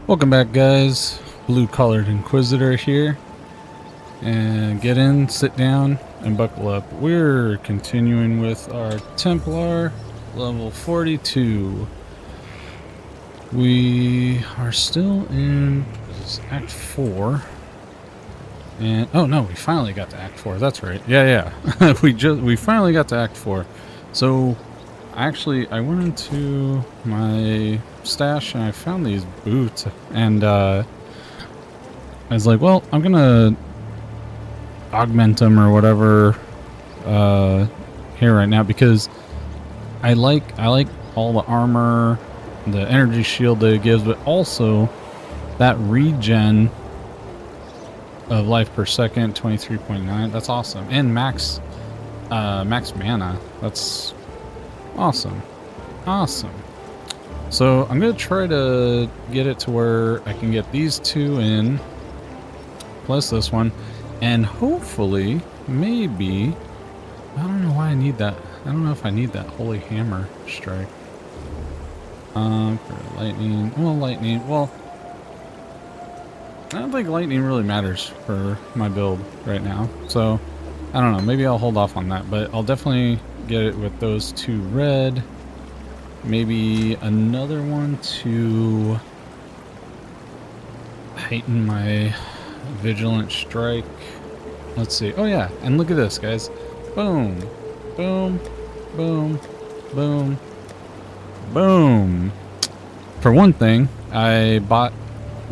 Welcome back, guys. Blue collared Inquisitor here. And get in, sit down, and buckle up. We're continuing with our Templar level 42. We are still in Act 4. And oh no, we finally got to Act 4. That's right. Yeah. we finally got to Act 4. So actually I went into my stash and I found these boots, and I was like, well, I'm gonna augment them or whatever here right now, because I like all the armor, the energy shield that it gives, but also that regen of life per second, 23.9. That's awesome. And max mana. That's awesome. So I'm gonna try to get it to where I can get these two in plus this one, and hopefully maybe, I don't know why I need that. I don't know if I need that holy hammer strike for lightning. Well, I don't think lightning really matters for my build right now, so I don't know, maybe I'll hold off on that, but I'll definitely get it with those two red. Maybe another one to heighten my vigilant strike. Let's see. Oh yeah, and look at this, guys. Boom, boom, boom, boom, boom. For one thing, I bought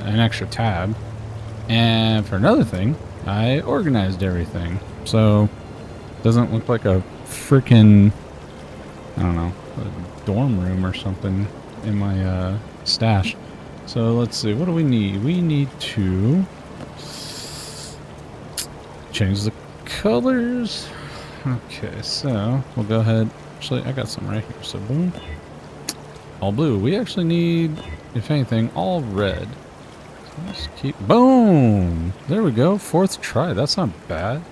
an extra tab, and for another thing, I organized everything, so it doesn't look like a freaking, I don't know, a dorm room or something in my stash. So let's see, what do we need? We need to change the colors. Okay, so we'll go ahead. Actually, I got some right here. So boom, all blue. We actually need, if anything, all red. So let's keep, boom. There we go. Fourth try. That's not bad.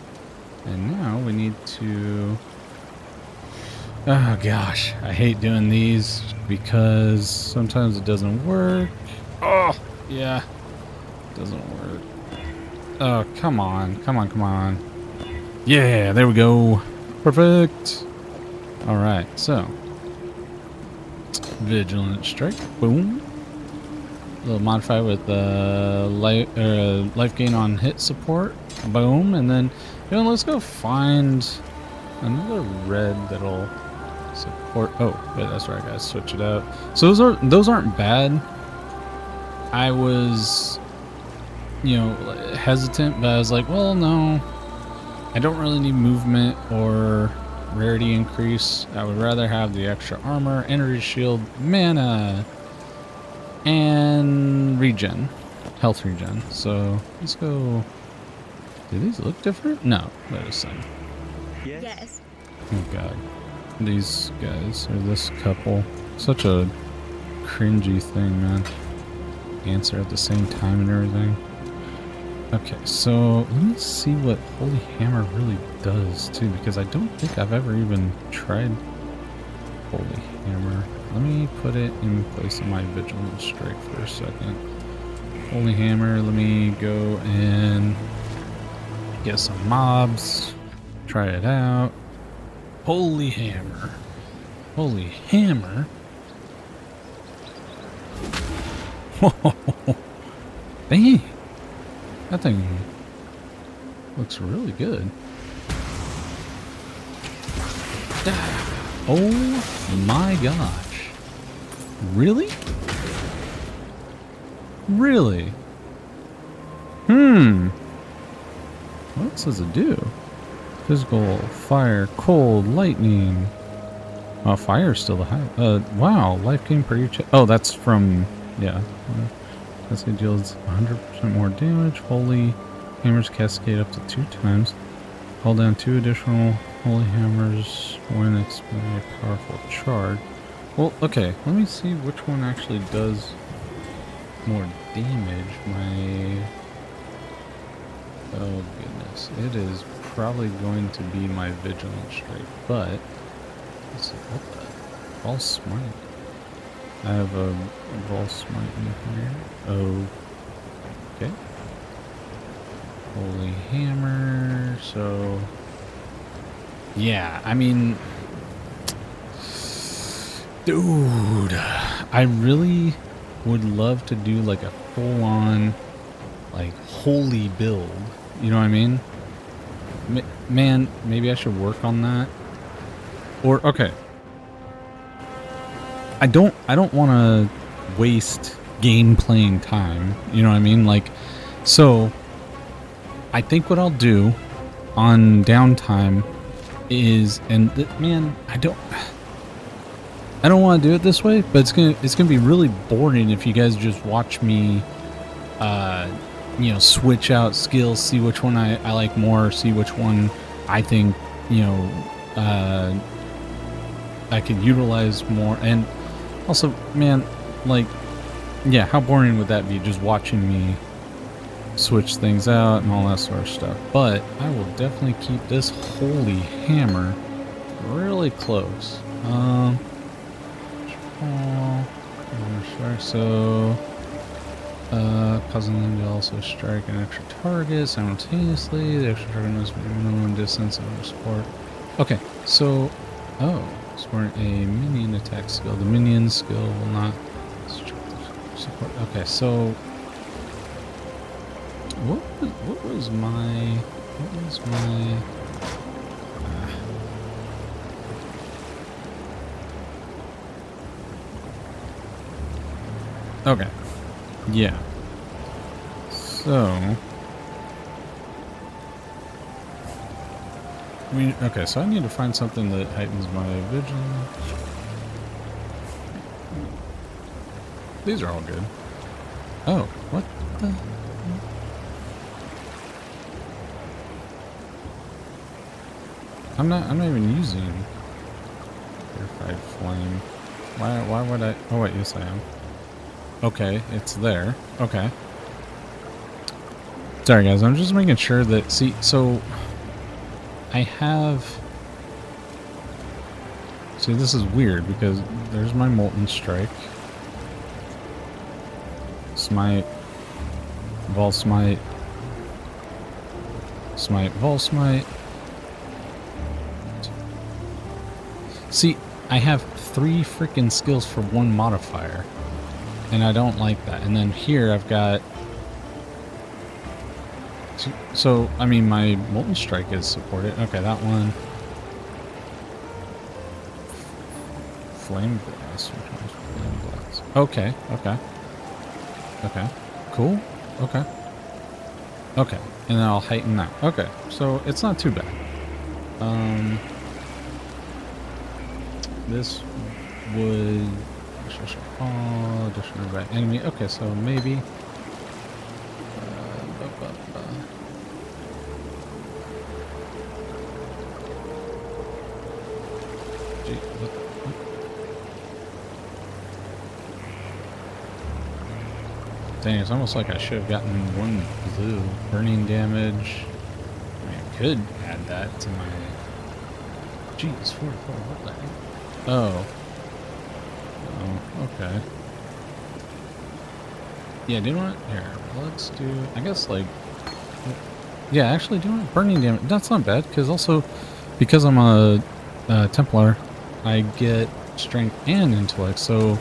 And now we need to, oh gosh, I hate doing these because sometimes it doesn't work. Oh yeah, it doesn't work. Oh, come on. Yeah, there we go. Perfect. Alright, so vigilant strike. Boom. A little modified with life gain on hit support. Boom. And then, you know, let's go find another red that'll support. Oh, wait, that's right, guys. Switch it out. So those aren't bad. I was, you know, hesitant, but I was like, well, no, I don't really need movement or rarity increase. I would rather have the extra armor, energy shield, mana, and regen, health regen. So let's go. Do these look different? No, they're the same. Yes. Oh god, these guys, or this couple, such a cringy thing, man. Answer at the same time and everything. Okay, so let me see what Holy Hammer really does too, because I don't think I've ever even tried Holy Hammer. Let me put it in place of my Vigilant Strike for a second. Holy Hammer, let me go and get some mobs, try it out. Holy Hammer. Holy Hammer? Whoa! Dang! That thing looks really good. Oh my gosh. Really? Really? What else does it do? Physical, fire, cold, lightning. Oh, fire is still the high. Wow, life gain per each. Oh, that's from, yeah. This deals 100% more damage. Holy hammers cascade up to 2 times. Hold down 2 additional holy hammers when expending a powerful charge. Well, okay, let me see which one actually does more damage. Oh goodness, it is probably going to be my Vigilant Strike, but let's see, what the? False Smite. I have a Volsmite in here. Oh, okay. Holy hammer. So, yeah, I mean, dude, I really would love to do like a full-on, like, holy build. You know what I mean? Man, maybe I should work on that. Or, okay. I don't want to waste game playing time. You know what I mean? Like, so I think what I'll do on downtime is, and man, I don't want to do it this way, but it's gonna be really boring if you guys just watch me, you know, switch out skills, see which one I like more, see which one I think, you know, I could utilize more. And also, man, like, yeah, how boring would that be, just watching me switch things out and all that sort of stuff. But I will definitely keep this holy hammer really close. So causing them to also strike an extra target simultaneously. The extra target must be minimum distance of support. Okay, so support a minion attack skill. The minion skill will not support. Okay, so what was my okay, yeah, so okay, so I need to find something that heightens my vigilance. These are all good. Oh, what the? I'm not even using purified flame. Why would I? Oh wait, yes I am. Okay, it's there. Okay. Sorry guys, I'm just making sure that, see, so I have, see, this is weird because there's my molten strike. Smite, Vol Smite, Smite, Vol Smite. See, I have 3 freaking skills for 1 modifier, and I don't like that. And then here I've got, so I mean, my molten strike is supported. Okay, that one. Flame blast. Flame blast. Okay, okay. Okay, cool. Okay. Okay, and then I'll heighten that. Okay, so it's not too bad. This would additional by enemy. Okay, so maybe. Gee, what the? Dang, it's almost like I should have gotten 1 blue. Burning damage. I mean, I could add that to my. Jeez, 44. What the heck? Oh. Oh, okay. Yeah, do you want it? Here, let's do, I guess, like, yeah, actually, do you want burning damage? That's not bad, because also, because I'm a Templar, I get strength and intellect, so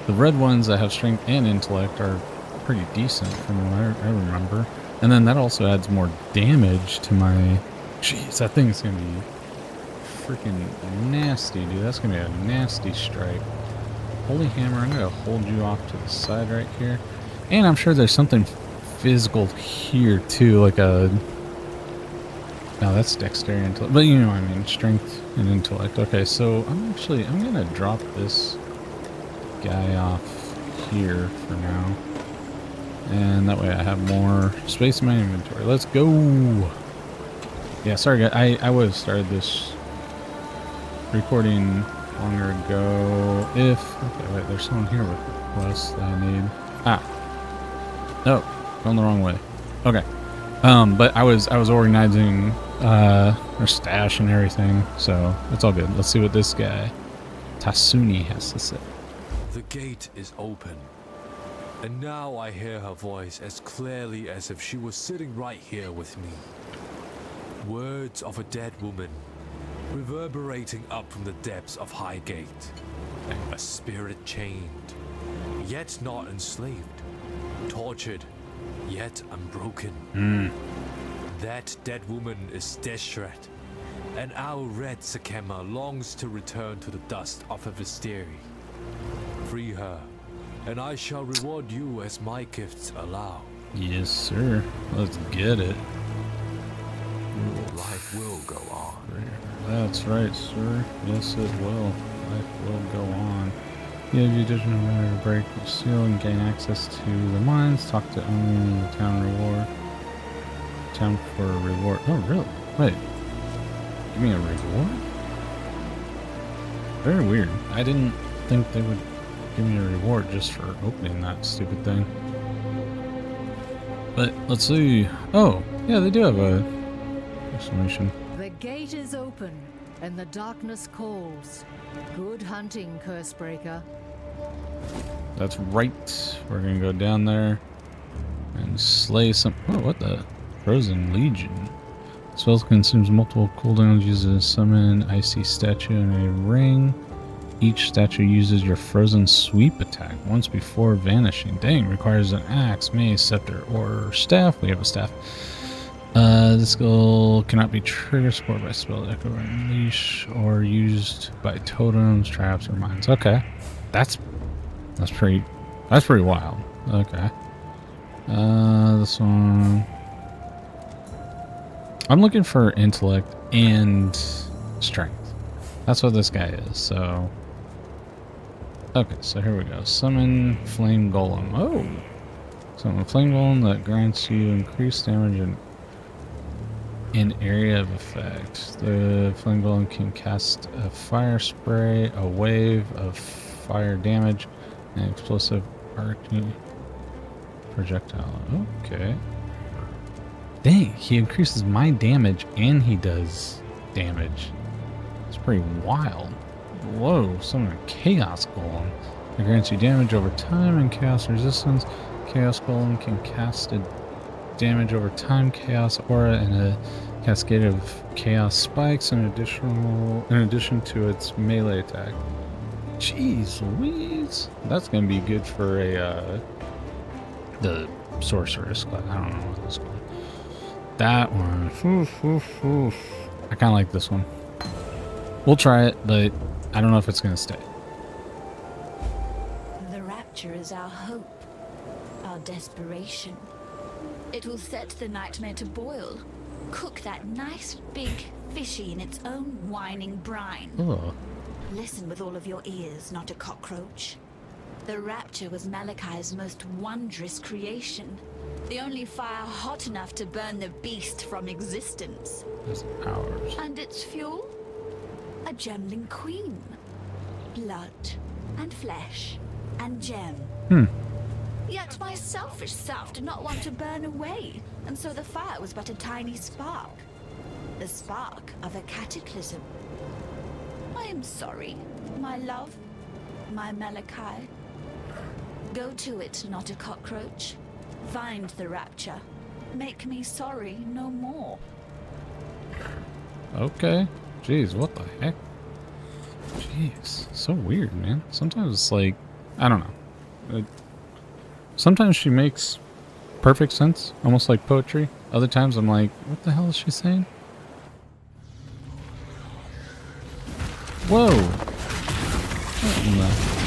the red ones that have strength and intellect are pretty decent from what I remember. And then that also adds more damage to my, jeez, that thing is going to be freaking nasty, dude. That's gonna be a nasty strike. Holy hammer, I'm gonna hold you off to the side right here. And I'm sure there's something physical here too, like a, no, that's dexterity intellect, but you know what I mean, strength and intellect. Okay, so I'm gonna drop this guy off here for now, and that way I have more space in my inventory. Let's go. Yeah, sorry guys, I would have started this recording longer ago if, okay, wait, there's someone here with quests that I need. No, going the wrong way. Okay. But I was organizing our stash and everything, so it's all good. Let's see what this guy Tasuni has to say. The gate is open, and now I hear her voice as clearly as if she was sitting right here with me. Words of a dead woman, reverberating up from the depths of Highgate. A spirit chained, yet not enslaved. Tortured, yet unbroken. That dead woman is Deshret, and our red Sakema longs to return to the dust of her Visteri. Free her, and I shall reward you as my gifts allow. Yes, sir. Let's get it. Life will go on. That's right, sir. Yes, it will. Life will go on. You have the additional matter to break the seal and gain access to the mines. Talk to owner in the town reward. Town for a reward. Oh, really? Wait. Give me a reward? Very weird. I didn't think they would give me a reward just for opening that stupid thing. But let's see. Oh, yeah, they do have a exclamation. The gate is open, and the darkness calls. Good hunting, Cursebreaker. That's right. We're gonna go down there and slay some. Oh, what the? Frozen Legion. Spell consumes multiple cooldowns. Uses a summon icy statue in a ring. Each statue uses your frozen sweep attack once before vanishing. Dang, requires an axe, mace, scepter, or staff. We have a staff. This skill cannot be triggered, supported by spell echo or unleash, or used by totems, traps, or mines. Okay, that's pretty wild. Okay, this one. I'm looking for intellect and strength. That's what this guy is. So, okay, so here we go. Summon Flame Golem. Oh, summon a Flame Golem that grants you increased damage in area of effect. The Flame Golem can cast a fire spray, a wave of fire damage, and explosive arcing projectile. Okay. Dang, he increases my damage and he does damage. It's pretty wild. Whoa, summon a Chaos Golem. It grants you damage over time and chaos resistance. Chaos Golem can cast a damage over time, chaos aura, and a cascade of chaos spikes in addition to its melee attack. Jeez Louise. That's gonna be good for a the sorceress class. I don't know what this is called. That one. Oof, oof, oof. I kind of like this one. We'll try it, but I don't know if it's going to stay. The rapture is our hope, our desperation. It will set the nightmare to boil, cook that nice big fishy in its own whining brine. Ugh. Listen with all of your ears, not a cockroach. The rapture was Malachi's most wondrous creation. The only fire hot enough to burn the beast from existence. It's ours. And its fuel? A gemling queen. Blood and flesh and gem. Yet my selfish self did not want to burn away, and so the fire was but a tiny spark. The spark of a cataclysm. I am sorry, my love, my Malachi. Go to it, not a cockroach. Find the rapture. Make me sorry no more. Okay. Jeez, what the heck? Jeez, so weird, man. Sometimes it's like, I don't know. Sometimes she makes perfect sense, almost like poetry. Other times I'm like, what the hell is she saying? Whoa! What in the hell?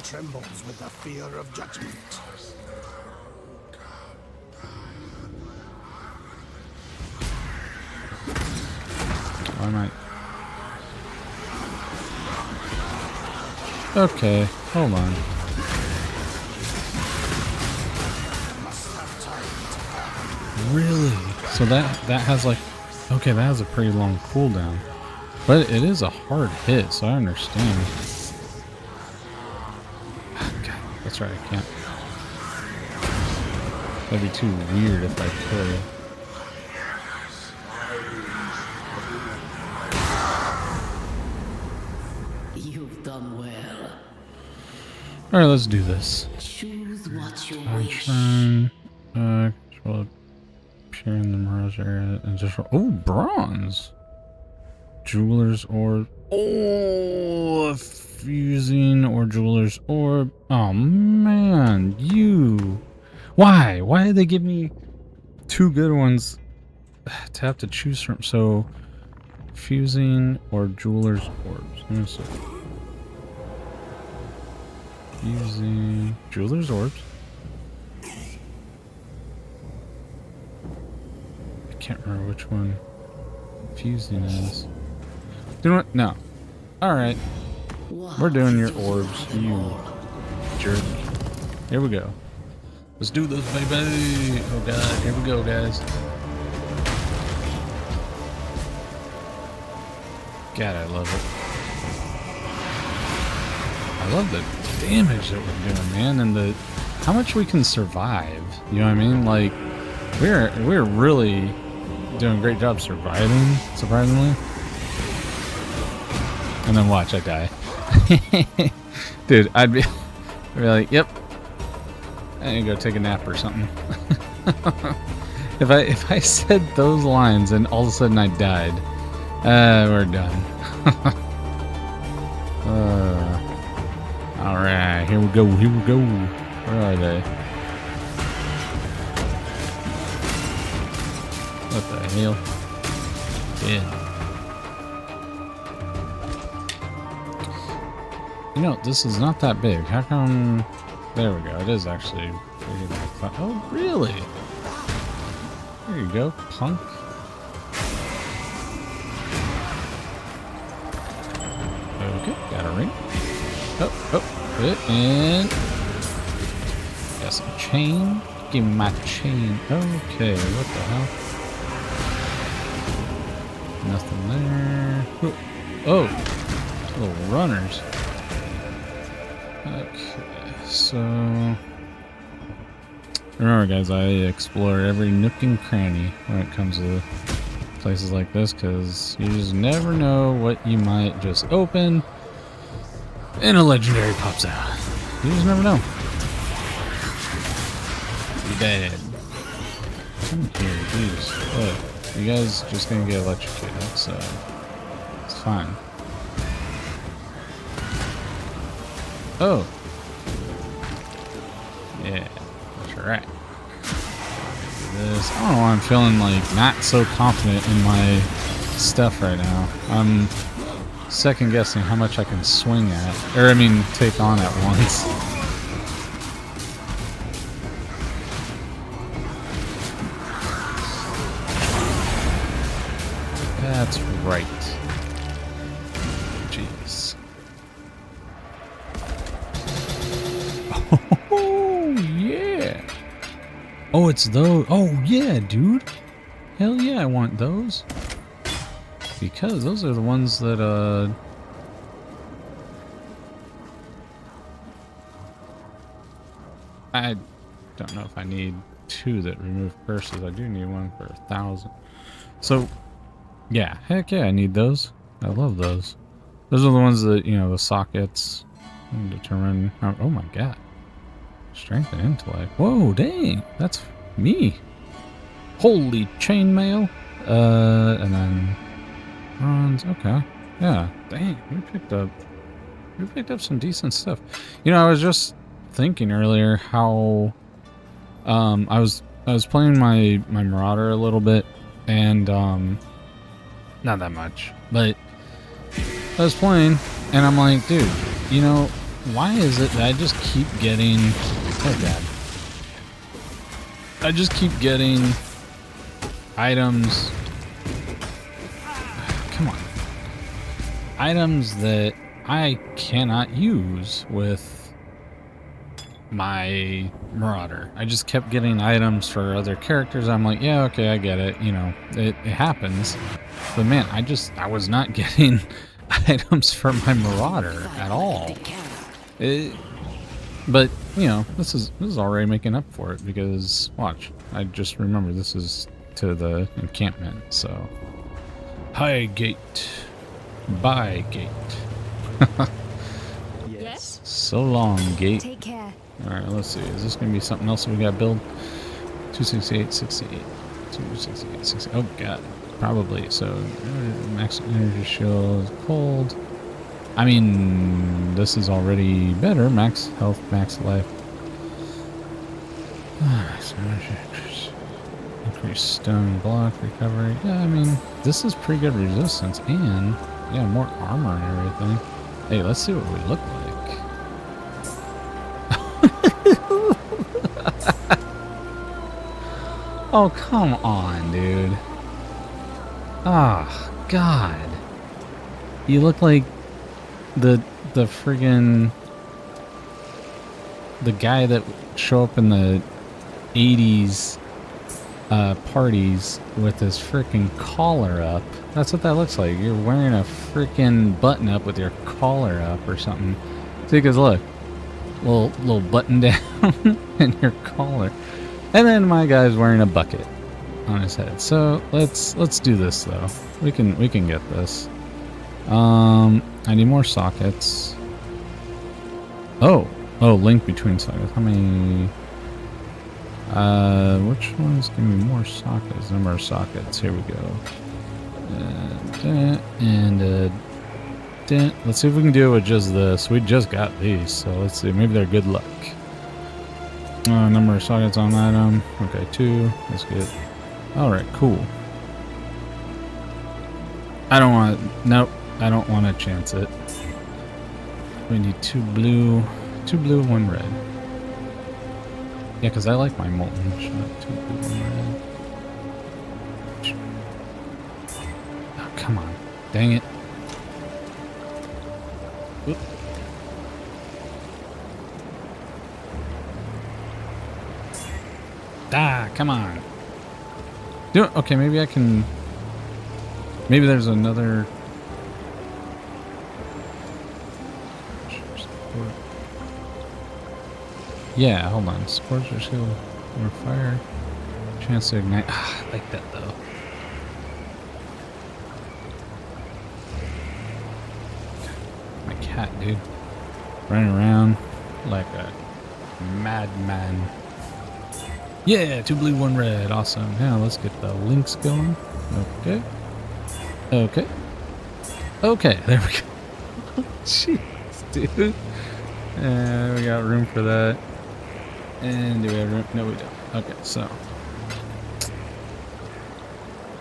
Trembles with the fear of judgment. Why am I? Okay, hold on. Really? So that has like, okay, that has a pretty long cooldown, but it is a hard hit, so I understand. That's right, I can't. That'd be too weird if I could. You've done well. Alright, let's do this. Choose what you wish. Shrine, control appear in the mirage area and just bronze. Jeweler's orb. Oh, fusing or jeweler's orb. Oh man, why did they give me 2 good ones to have to choose from? So fusing or jeweler's orbs. Let me see. Fusing jeweler's orbs. I can't remember which one fusing is. You know what? No. Alright. We're doing your orbs, you jerk. Here we go. Let's do this, baby! Oh god, here we go, guys. God, I love it. I love the damage that we're doing, man, and how much we can survive. You know what I mean? Like, we're really doing a great job surviving, surprisingly. And then watch, I die. Dude, I'd be like, yep. I need to go take a nap or something. If I said those lines and all of a sudden I died, we're done. Alright, here we go, Where are they? What the hell? Yeah. You know, this is not that big. How come... There we go. It is actually bigger than I thought. Oh, really? There you go, punk. Okay, got a ring. Good. And... got some chain. Give me my chain. Okay, what the hell? Nothing there. Oh! Little runners. Okay, so remember guys, I explore every nook and cranny when it comes to places like this, because you just never know what you might just open and a legendary pops out. You just never know. You're dead. Come here, jeez. Look, you guys just gonna get electrocuted, so it's fine. Oh. Yeah, that's right. This. I don't know why I'm feeling like not so confident in my stuff right now. I'm second guessing how much I can swing at. Or I mean take on at once. That's right. Jeez. Oh, yeah. Oh, it's those. Oh, yeah, dude. Hell yeah, I want those. Because those are the ones that, I don't know if I need 2 that remove curses. I do need 1 for 1,000. So, yeah, heck yeah, I need those. I love those. Those are the ones that, you know, the sockets determine how, oh my god. Strength and intellect. Whoa, dang. That's me. Holy chainmail. And then bronze. Okay. Yeah. Dang. We picked up some decent stuff. You know, I was just thinking earlier how I was playing my Marauder a little bit, and not that much, but I was playing and I'm like, dude, you know, why is it that I just keep getting, oh god, I just keep getting items, come on, items that I cannot use with my Marauder. I just kept getting items for other characters. I'm like, yeah, okay, I get it, you know, it happens. But man, I was not getting items for my Marauder at all. But you know, this is already making up for it, because watch, I just remember this is to the encampment. So high gate, by gate. Yes? So long, gate. Take care. Alright, let's see. Is this going to be something else we got to build? 268, 68. 268, 68. Oh, God. Probably. So, max energy shield, cold. I mean, this is already better. Max health, max life. Increased stone block recovery. Yeah, I mean, this is pretty good resistance. And, yeah, more armor and everything. Hey, let's see what we look like. Oh, come on, dude. Ah, oh, God. You look like the friggin' the guy that show up in the 80s parties with his freaking collar up. That's what that looks like. You're wearing a freaking button up with your collar up or something. See, because look, little button down and your collar. And then my guy's wearing a bucket on his head. So let's do this though. We can get this. I need more sockets. Oh, link between sockets. How many? Which ones give me more sockets? Number of sockets. Here we go. Let's see if we can do it with just this. We just got these, so let's see. Maybe they're good luck. Number of sockets on item. Okay, 2. That's good. Alright, cool. Nope. I don't want to chance it. We need 2 blue, 1 red. Yeah, because I like my molten shot. 2 blue, 1 red. Oh, come on. Dang it. Oop. Ah, come on. Do it. Okay, maybe I can. Maybe there's another. Yeah, hold on. Scorcher shield or fire. Chance to ignite. Ah, I like that though. My cat, dude. Running around like a madman. Yeah, 2 blue, 1 red. Awesome. Now let's get the links going. Okay. Okay. Okay, there we go. Jeez, dude. We got room for that. And do we have room? No, we don't. Okay, so.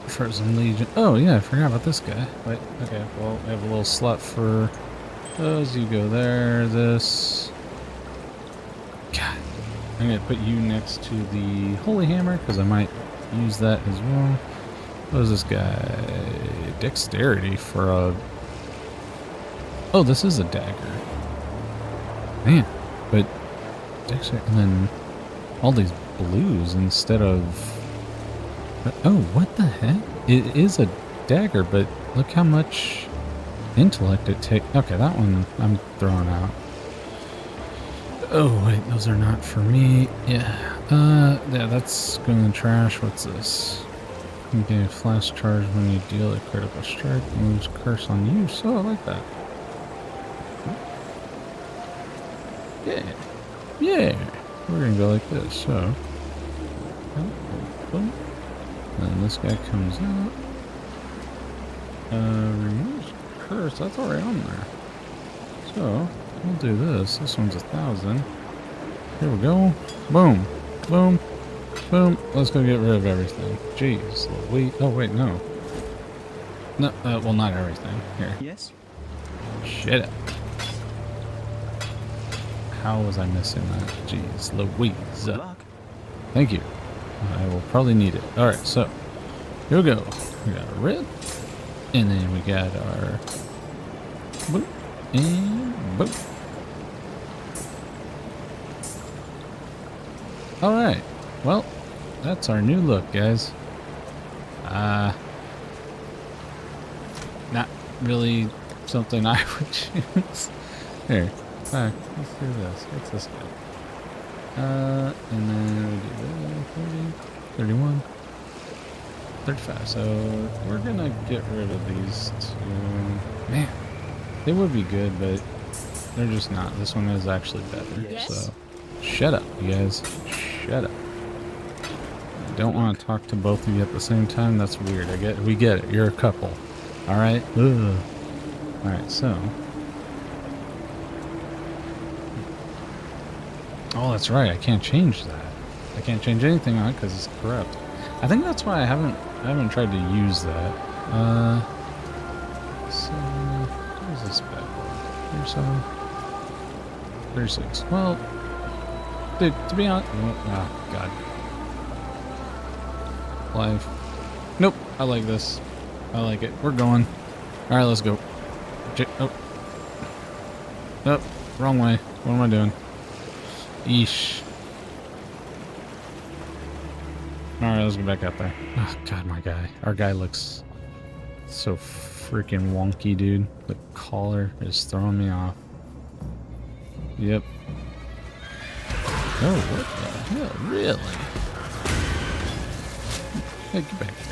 Frozen Legion. Oh, yeah, I forgot about this guy. Wait, okay, well, we have a little slot for those. You go there, this. God. I'm going to put you next to the Holy Hammer, because I might use that as well. What is this guy? Dexterity for a... Oh, this is a dagger. Man, but... Dexterity, and then all these blues instead of... Oh, what the heck? It is a dagger, but look how much intellect it takes. Okay, that one I'm throwing out. Oh, wait, those are not for me. Yeah. Yeah, that's going in the trash. What's this? You get a flash charge when you deal a critical strike. Moves curse on you. So I like that. Yeah. Yeah. We're going to go like this. So. Boom. And this guy comes out. Removes curse. That's already on there. So. We'll do this. This one's 1,000. Here we go. Boom. Boom. Boom. Let's go get rid of everything. Jeez. Wait. Oh, wait, no. No, well, not everything. Here. Yes? Shit. How was I missing that? Jeez. Louise. Good luck. Thank you. I will probably need it. Alright, so. Here we go. We got a red. And then we got our... Boop. And... Boop. Alright, well, that's our new look, guys. Not really something I would choose. Here, back, let's do this. What's this guy? And then we do 30, 31, 35. So we're gonna get rid of these two. Man, They would be good, but they're just not. This one is actually better. Yes? So shut up, you guys. Shut up. I don't want to talk to both of you at the same time. That's weird. We get it. You're a couple. All right. Ugh. All right. So. Oh, that's right. I can't change that. I can't change anything on it because it's corrupt. I think that's why I haven't tried to use that. So what is this bad boy? 37, 36. Well, dude, to be honest, oh god. Live. Nope. I like this. I like it. We're going. All right, let's go. Oh. Nope. Wrong way. What am I doing? Eesh. Alright, let's go back out there. Oh, God, my guy. Our guy looks so freaking wonky, dude. The collar is throwing me off. Yep. Oh, what the hell? Really? Hey, get back here.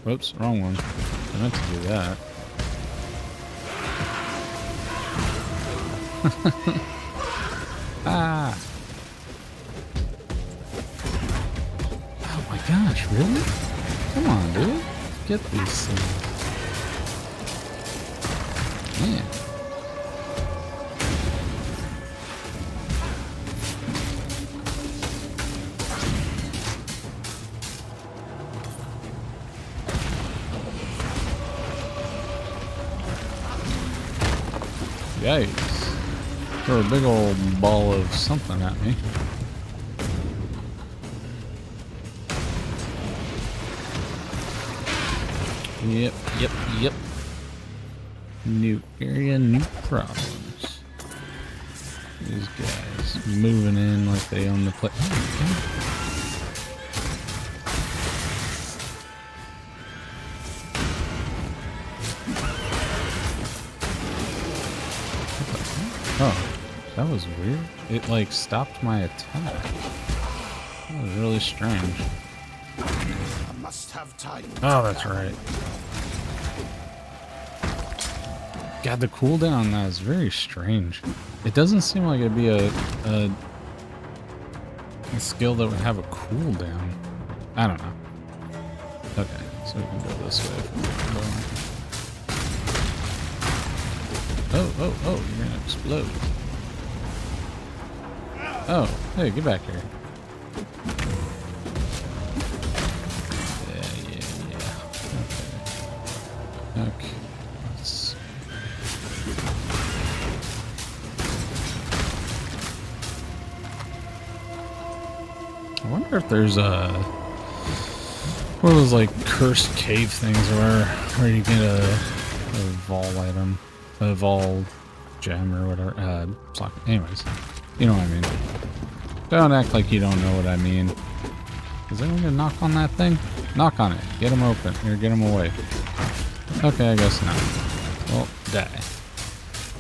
Whoops, wrong one. I meant to do that. Ah! Oh my gosh, really? Come on, dude. Get these things. Man. Yikes. Throw a big old ball of something at me. Yep. New area, new problems. These guys moving in like they own the place. Oh, that was weird. It like stopped my attack. That was really strange. I must have time. Oh, that's right. God, the cooldown on that is very strange. It doesn't seem like it'd be a skill that would have a cooldown. I don't know. Okay, so we can go this way. Oh, you're gonna explode. Oh, hey, get back here. Yeah. Okay. Let's... I wonder if there's one of those like cursed cave things where you get a vol item. A vol gem or whatever. Anyways, you know what I mean. Don't act like you don't know what I mean. Is anyone gonna knock on that thing? Knock on it. Get them open. Or get them away. Okay, I guess not. Well, die.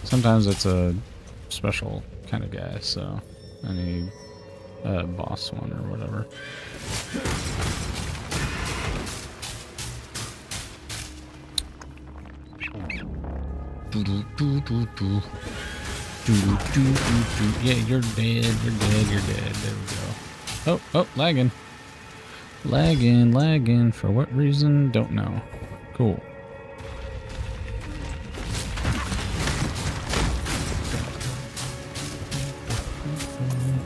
Sometimes it's a special kind of guy, so I need a boss one or whatever. Yeah, you're dead. There we go. Oh, lagging. Lagging. For what reason? Don't know. Cool.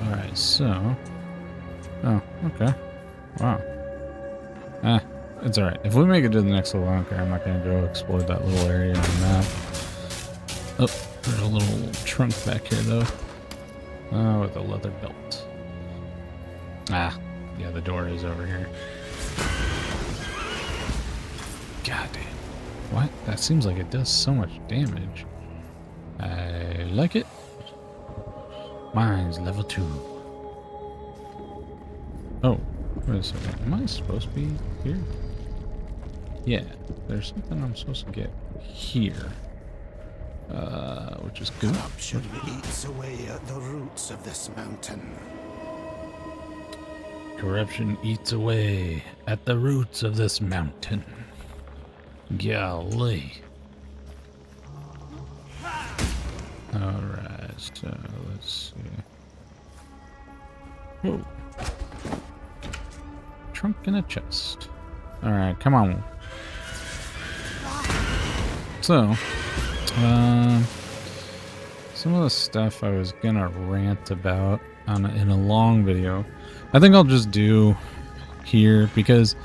Alright, so. Oh, okay. Wow. It's alright. If we make it to the next level, I don't care. I'm not going to go explore that little area on the map. Oh, there's a little trunk back here, though. With a leather belt. Yeah, the door is over here. God damn. What? That seems like it does so much damage. I like it. Mine's level 2. Oh, wait a second. Am I supposed to be here? Yeah, there's something I'm supposed to get here. which is good. Corruption eats away at the roots of this mountain. Corruption eats away at the roots of this mountain. Golly. Alright, so let's see. Whoa. Trunk and a chest. Alright, come on. So, some of the stuff I was gonna rant about in a long video, I think I'll just do here because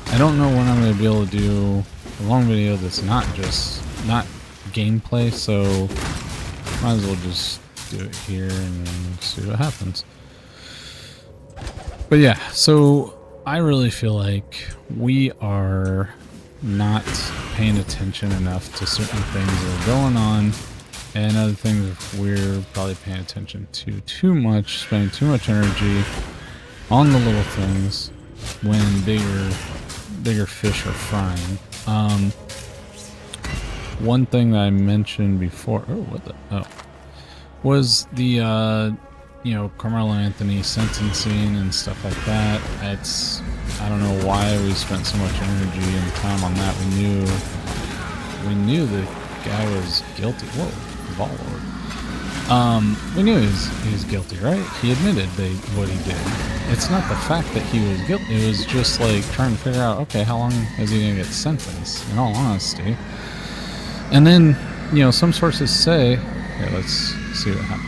I don't know when I'm gonna be able to do a long video that's not gameplay, so might as well just do it here and see what happens. But yeah, so I really feel like we are not paying attention enough to certain things that are going on, and other things we're probably paying attention to too much, spending too much energy on the little things when bigger fish are frying. One thing that I mentioned before, was the Carmelo Anthony sentencing and stuff like that. I don't know why we spent so much energy and time on that. We knew the guy was guilty. Whoa, ball lord. We knew he was guilty, right? He admitted what he did. It's not the fact that he was guilty. It was just like trying to figure out, okay, how long is he gonna get sentenced? In all honesty. And then, some sources say, let's see what happens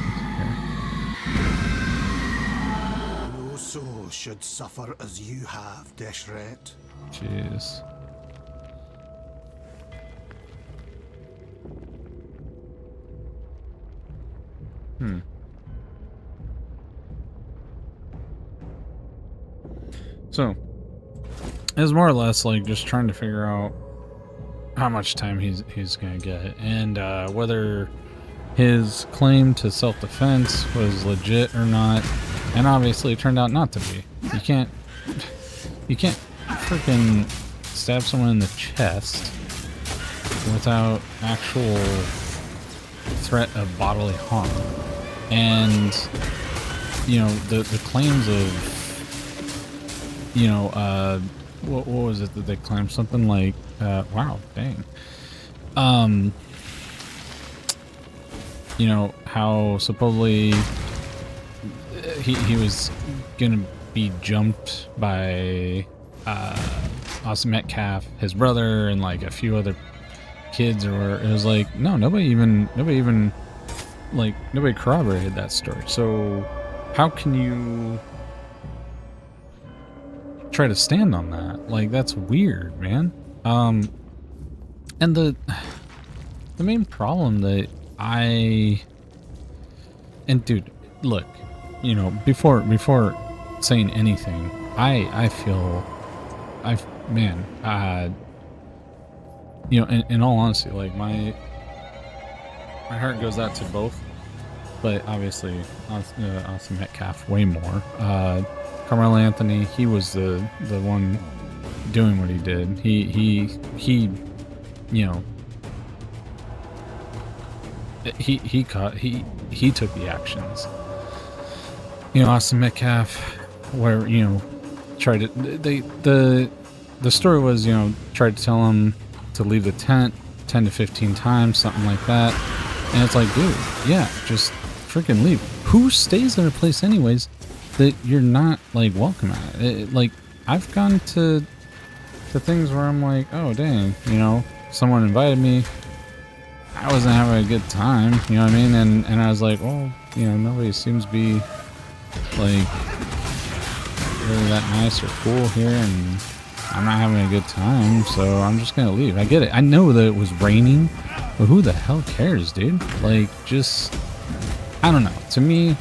here. No soul should suffer as you have, Deshret. Jeez. So, it was more or less like just trying to figure out how much time he's gonna get, and whether his claim to self-defense was legit or not. And obviously it turned out not to be. You can't freaking stab someone in the chest without actual threat of bodily harm. And the claims of what was it that they claimed? Something like wow, dang. How supposedly he was gonna be jumped by Austin Metcalf, his brother, and like a few other kids, or it was like nobody corroborated that story. So how can you try to stand on that? Like, that's weird, man. And the main problem that dude, look, before saying anything, I feel in all honesty, like my heart goes out to both, but obviously Austin Metcalf way more. Carmelo Anthony, he was the one doing what he did. He took the actions. Austin Metcalf, where tried to the story was tried to tell him to leave the tent 10 to 15 times, something like that. And it's like, dude, yeah, just freaking leave. Who stays in a place anyways that you're not like welcome at? Like, I've gone to things where I'm like, oh dang, someone invited me, I wasn't having a good time, you know what I mean? And I was like, well, nobody seems to be like really that nice or cool here, and I'm not having a good time, so I'm just gonna leave. I get it. I know that it was raining, but who the hell cares, dude? Like, just, I don't know. To me,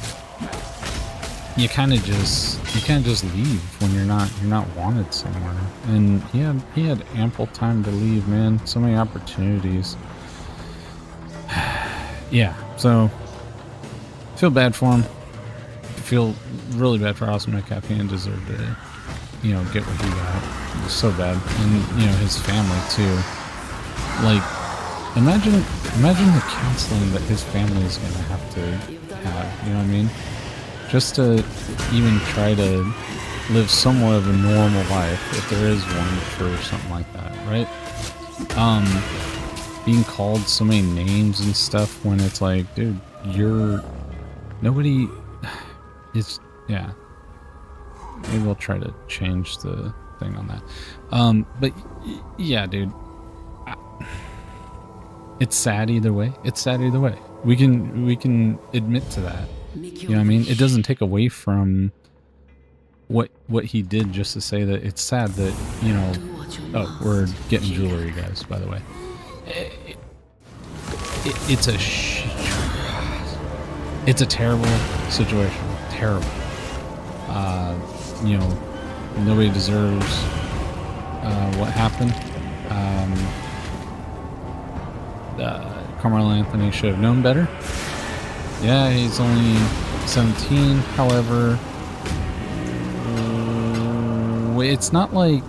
you can't just leave when you're not wanted somewhere. And he had ample time to leave, man. So many opportunities. Yeah, so feel bad for him. Feel really bad for Austin Metcalf. He didn't deserve to, get what he got. It was so bad. And, his family too. Like, imagine the counseling that his family is going to have, you know what I mean? Just to even try to live somewhat of a normal life, if there is one for something like that, right? Being called so many names and stuff when it's like, dude, nobody is, yeah. Maybe we'll try to change the thing on that. But yeah, dude, it's sad either way. It's sad either way. We can admit to that. You know what I mean? It doesn't take away from what he did just to say that it's sad that, you know, oh, we're getting jewelry, guys, by the way. It's a terrible situation. Terrible. You know, nobody deserves what happened. Carmelo Anthony should have known better. Yeah, he's only 17. However, it's not like,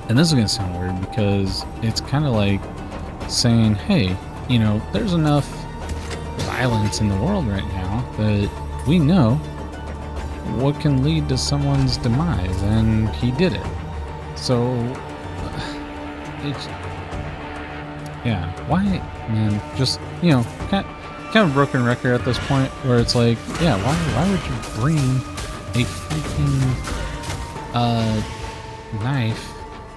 and this is going to sound weird because it's kind of like saying, hey, you know, there's enough violence in the world right now that we know what can lead to someone's demise, and he did it. So, it's, yeah, why, man, just, you know, kind of a broken record at this point where it's like, yeah, why would you bring a freaking knife,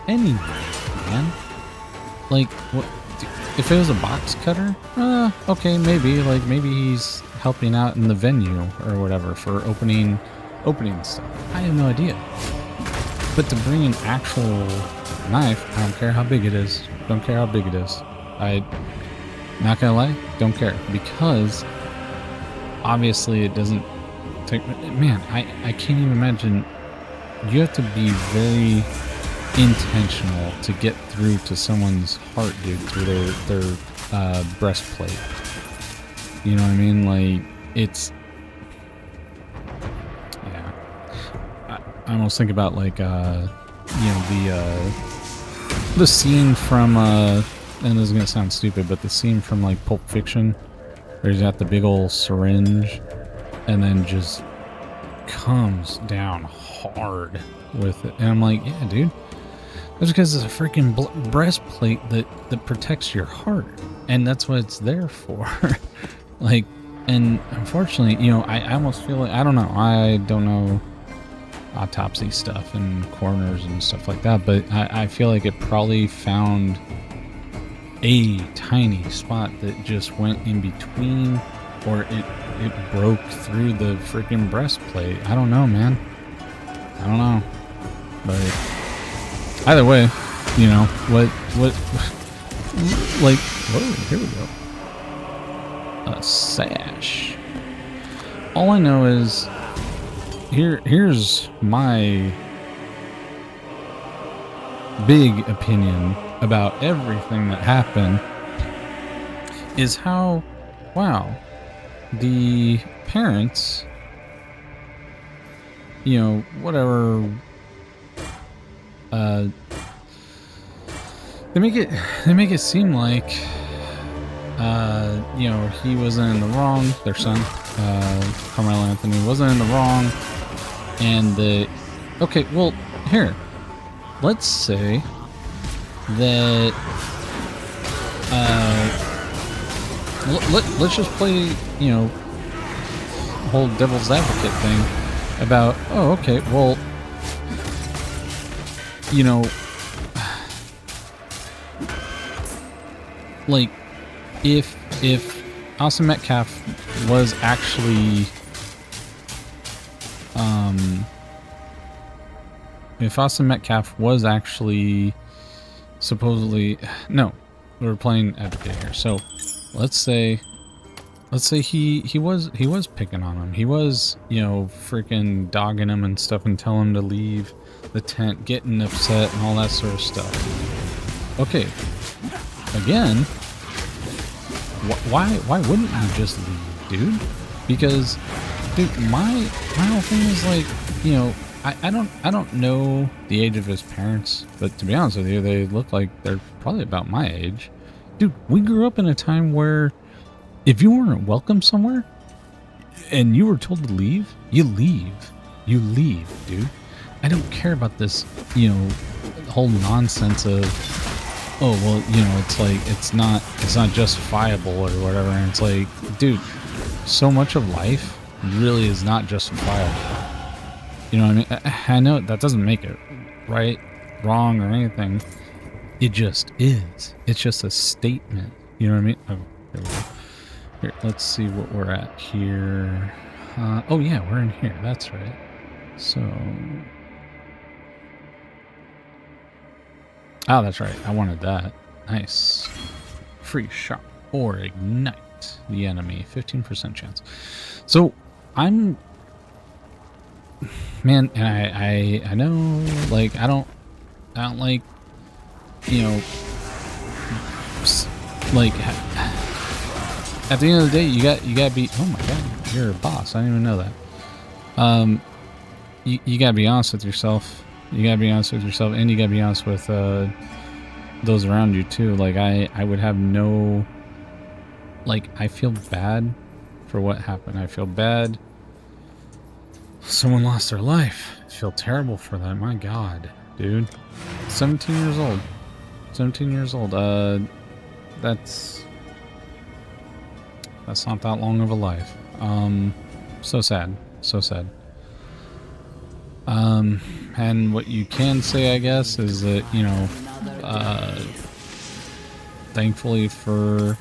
any knife, man? Like, what if it was a box cutter? Okay, maybe, like, maybe he's helping out in the venue or whatever for opening stuff. I have no idea. But to bring an actual knife, I don't care how big it is. Don't care how big it is. Not gonna lie, don't care, because obviously it doesn't take, man, I can't even imagine. You have to be very intentional to get through to someone's heart, dude, through their breastplate. You know what I mean? Like, it's, yeah. I almost think about, like, you know, the scene from, and this is gonna sound stupid, but the scene from, like, Pulp Fiction, where he's got the big old syringe and then just comes down hard with it. And I'm like, yeah, dude, that's because it's a freaking breastplate that protects your heart, and that's what it's there for. Like, and unfortunately, you know, I almost feel like, I don't know autopsy stuff and coroners and stuff like that, but I feel like it probably found a tiny spot that just went in between, or it broke through the freaking breastplate. I don't know, man. I don't know. But either way, you know, what like, whoa, here we go. A sash. All I know is here's my big opinion about everything that happened is how, wow, the parents, you know, whatever, they make it seem like, you know, he wasn't in the wrong, their son, Carmelo Anthony wasn't in the wrong, and okay, well, here, let's say that, let's just play, you know, whole devil's advocate thing about, oh, okay, well, you know, like, if Austin Metcalf was actually, if Austin Metcalf was actually supposedly, no, we're playing advocate here. So let's say he was picking on him. He was, you know, freaking dogging him and stuff and telling him to leave the tent, getting upset and all that sort of stuff. Okay, again, why wouldn't you just leave, dude? Because, dude, my whole thing is like, you know, I don't know the age of his parents, but to be honest with you, they look like they're probably about my age. Dude, we grew up in a time where if you weren't welcome somewhere and you were told to leave, you leave. You leave, dude. I don't care about this, you know, whole nonsense of, oh, well, you know, it's like, it's not justifiable or whatever. And it's like, dude, so much of life really is not justifiable. You know what I mean? I know that doesn't make it right, wrong, or anything. It just is. It's just a statement. You know what I mean? Oh, there we go. Here, let's see what we're at here. Oh yeah, we're in here. That's right. So, oh, that's right. I wanted that. Nice. Free shot or ignite the enemy. 15% chance. So I'm, man, and I know, like, I don't like, you know, like, at the end of the day, you got to be, oh my god, you're a boss. I didn't even know that. You got to be honest with yourself. You got to be honest with yourself, and you got to be honest with those around you too. Like, I would have no, like, I feel bad for what happened. I feel bad someone lost their life. I feel terrible for that. My god, dude. 17 years old. 17 years old. That's not that long of a life. So sad. So sad. And what you can say, I guess, is that, you know, thankfully for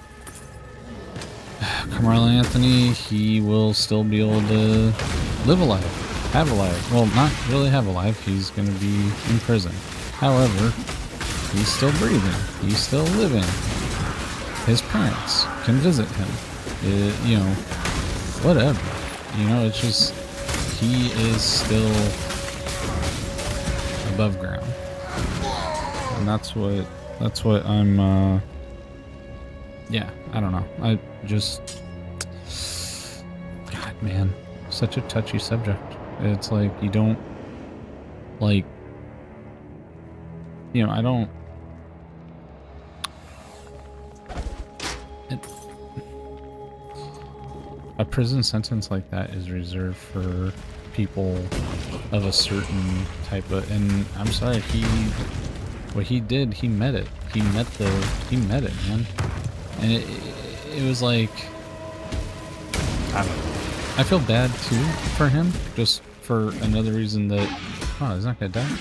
Carmelo Anthony, he will still be able to live a life, have a life. Well, not really have a life. He's going to be in prison. However, he's still breathing. He's still living. His parents can visit him. You know, whatever. You know, it's just, he is still above ground. And that's what I'm, yeah, I don't know. I just, God, man, such a touchy subject. It's like, you don't, like, you know, I don't, a prison sentence like that is reserved for people of a certain type of, and I'm sorry, what he did, he met it. He met it, man. And it was like, I don't know. I feel bad too for him, just for another reason that, oh, he's not gonna die.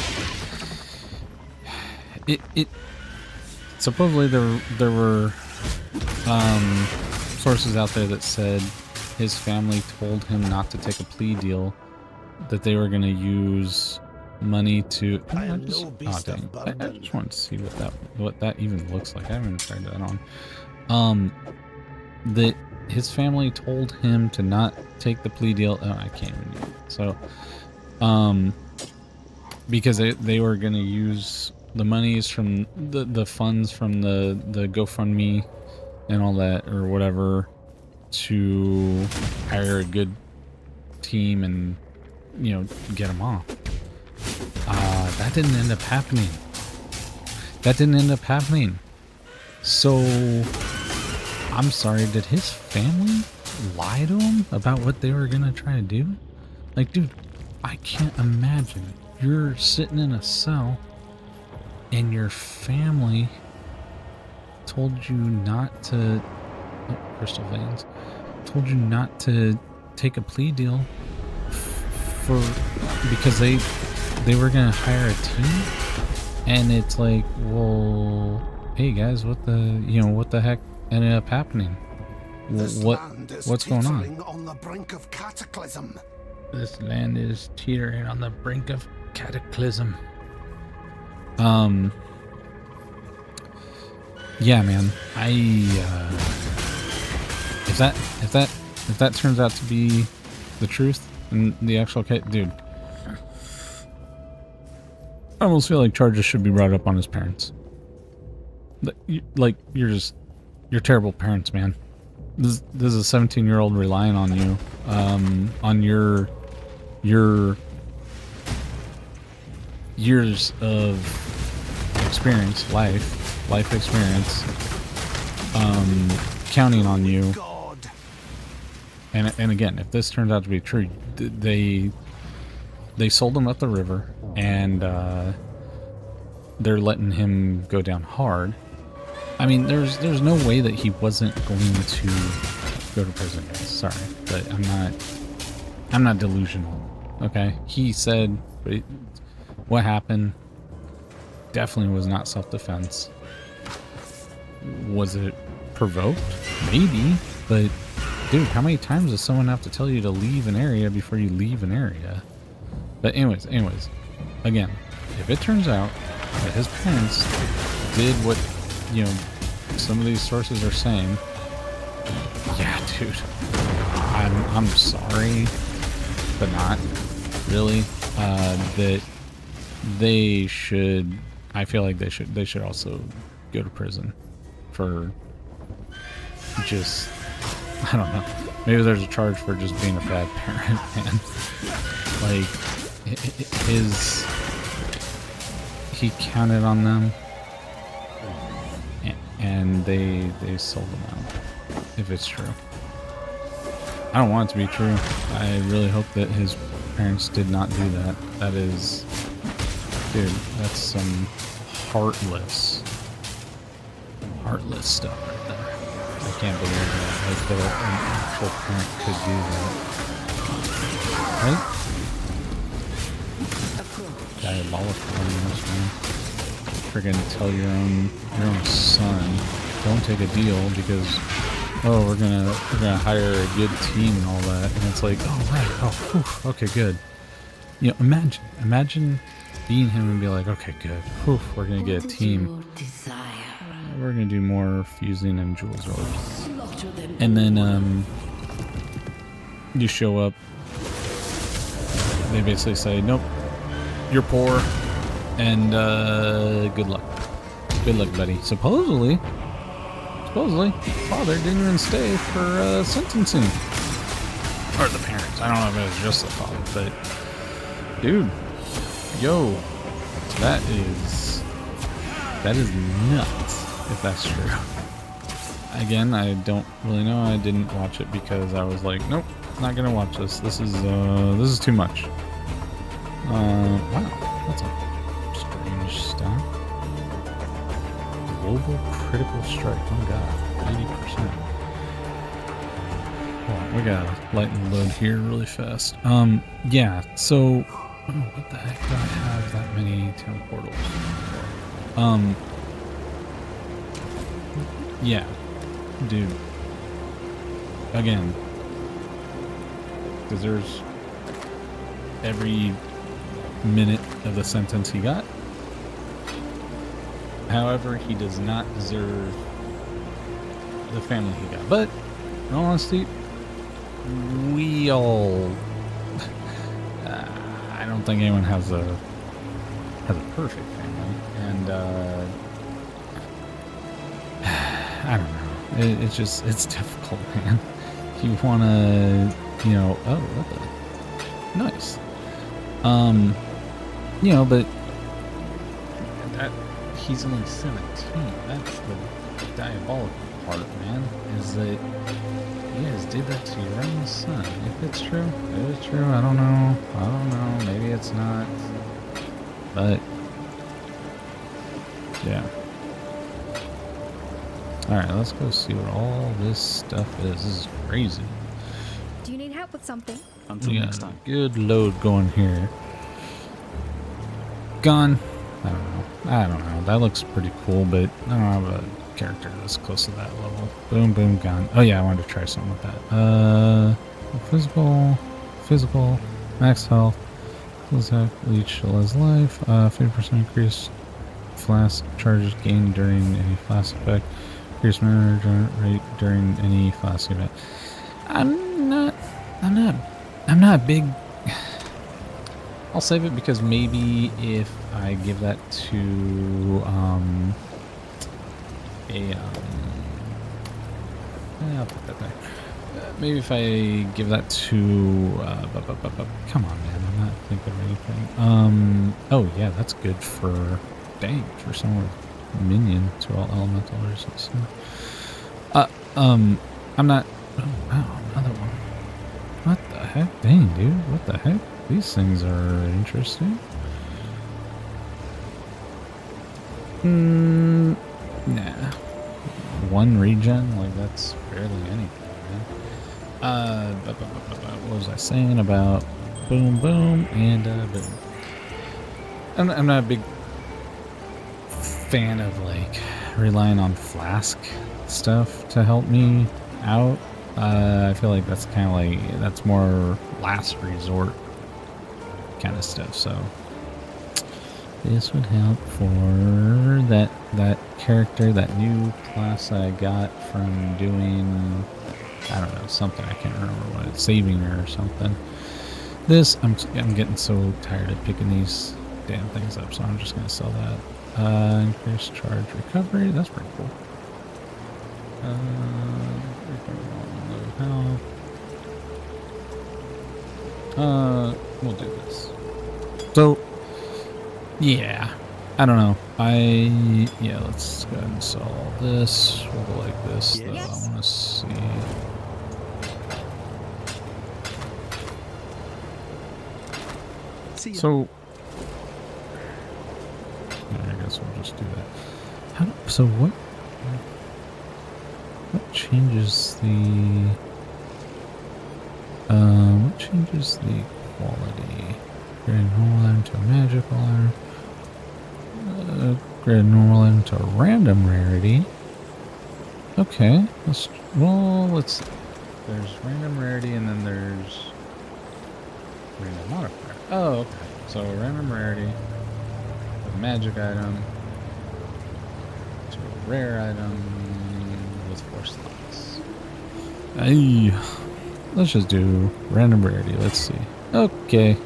It supposedly there were sources out there that said his family told him not to take a plea deal, that they were going to use money to, I just wanted to see what that even looks like. I haven't tried that on. That his family told him to not take the plea deal. Oh, I can't even do it. So because they were going to use the monies from the funds from the GoFundMe and all that, or whatever, to hire a good team and, you know, get him off. That didn't end up happening. So, I'm sorry, did his family lie to him about what they were gonna try to do? Like, dude, I can't imagine. You're sitting in a cell and your family told you not to, oh, crystal veins, told you not to take a plea deal because they were gonna hire a team, and it's like, well, hey guys, what the heck ended up happening? What's going on the brink of cataclysm. This land is teetering on the brink of cataclysm. Yeah, man. If that turns out to be the truth and the actual case, dude, I almost feel like charges should be brought up on his parents. Like, you're terrible parents, man. This is a 17-year-old relying on you, on your years of experience, life experience, counting on you. God. And again, if this turns out to be true, they sold him up the river, and they're letting him go down hard. I mean, there's no way that he wasn't going to go to prison, guys. Sorry, but I'm not delusional. Okay, he said what happened definitely was not self-defense. Was it provoked? Maybe, but dude, how many times does someone have to tell you to leave an area before you leave an area? But anyways, again, if it turns out that his parents did what, you know, some of these sources are saying, yeah, dude, I'm sorry, but not really. That they should, I feel like they should also go to prison for just, I don't know, maybe there's a charge for just being a bad parent, man. Like, he counted on them, and they sold them out, if it's true. I don't want it to be true. I really hope that his parents did not do that. That is, dude, that's some heartless stuff right there. I can't believe that, like, that an actual parent could do that. Right? Diabolical almost, man. Friggin' tell your own son, don't take a deal because, oh, we're gonna hire a good team and all that, and it's like, oh right, oh, whew, okay, good. You know, imagine being him and be like, okay, good, whew, we're gonna get a team. We're gonna do more fusing and jewels orbs, and then you show up. They basically say, nope, you're poor, and good luck, buddy. Supposedly, father didn't even stay for sentencing, or the parents. I don't know if it was just the father, but dude, yo, that is nuts. If that's true. Again, I don't really know. I didn't watch it because I was like, nope, not gonna watch this. This is too much. Wow, that's a strange stat. Global critical strike. Oh god, 80%. Hold on, we gotta lighten the load here really fast. Yeah. So, oh, what the heck do I have that many town portals? Yeah, dude. Again, because there's every minute of the sentence he got. However, he does not deserve the family he got. But, in all honesty, we all... I don't think anyone has a perfect family. And, I don't know. It's difficult, man. You want to, you know, oh, what the... Nice. You know, but he's only 17. That's the diabolical part, man. Is that you guys did that to your own son. If it's true, I don't know. Maybe it's not. But yeah. Alright, let's go see what all this stuff is. This is crazy. Do you need help with something? Until next time. Good load going here. Gun. I don't know. That looks pretty cool, but I don't have a character that's close to that level. Boom, boom, gun. Oh yeah, I wanted to try something with that. Physical, max health, leech less life, 50% increase flask charges gained during any flask effect, increase mana rate during any flask event. I'm not big. I'll save it because maybe if I give that to I'll put that there. maybe if I give that to... come on, man. I'm not thinking of anything. Oh, yeah, that's good for... Dang, for someone with minion to all elemental resistance. I'm not... Oh, wow, another one. What the heck? Dang, dude. What the heck? These things are interesting. Nah. One regen? Like, that's barely anything, man. What was I saying about boom, boom, and boom? I'm not a big fan of, like, relying on flask stuff to help me out. I feel like that's kind of like, that's more last resort kind of stuff, so this would help for that character, that new class I got from doing, I don't know, something, I can't remember what it's, saving her or something. This, I'm getting so tired of picking these damn things up, so I'm just going to sell that. Increase charge recovery, that's pretty cool. We'll do this. So, yeah, I don't know. Yeah, let's go ahead and sell all this. We'll go like this, though. I want to see. So, I guess we'll just do that. So what changes the quality? Upgrade normal item to a magical item. Upgrade normal item to a random rarity. Okay, let's there's random rarity and then there's random modifier. Oh, okay. So random rarity, a magic item to a rare item with 4 slots. Hey, let's just do random rarity. Let's see. Okay.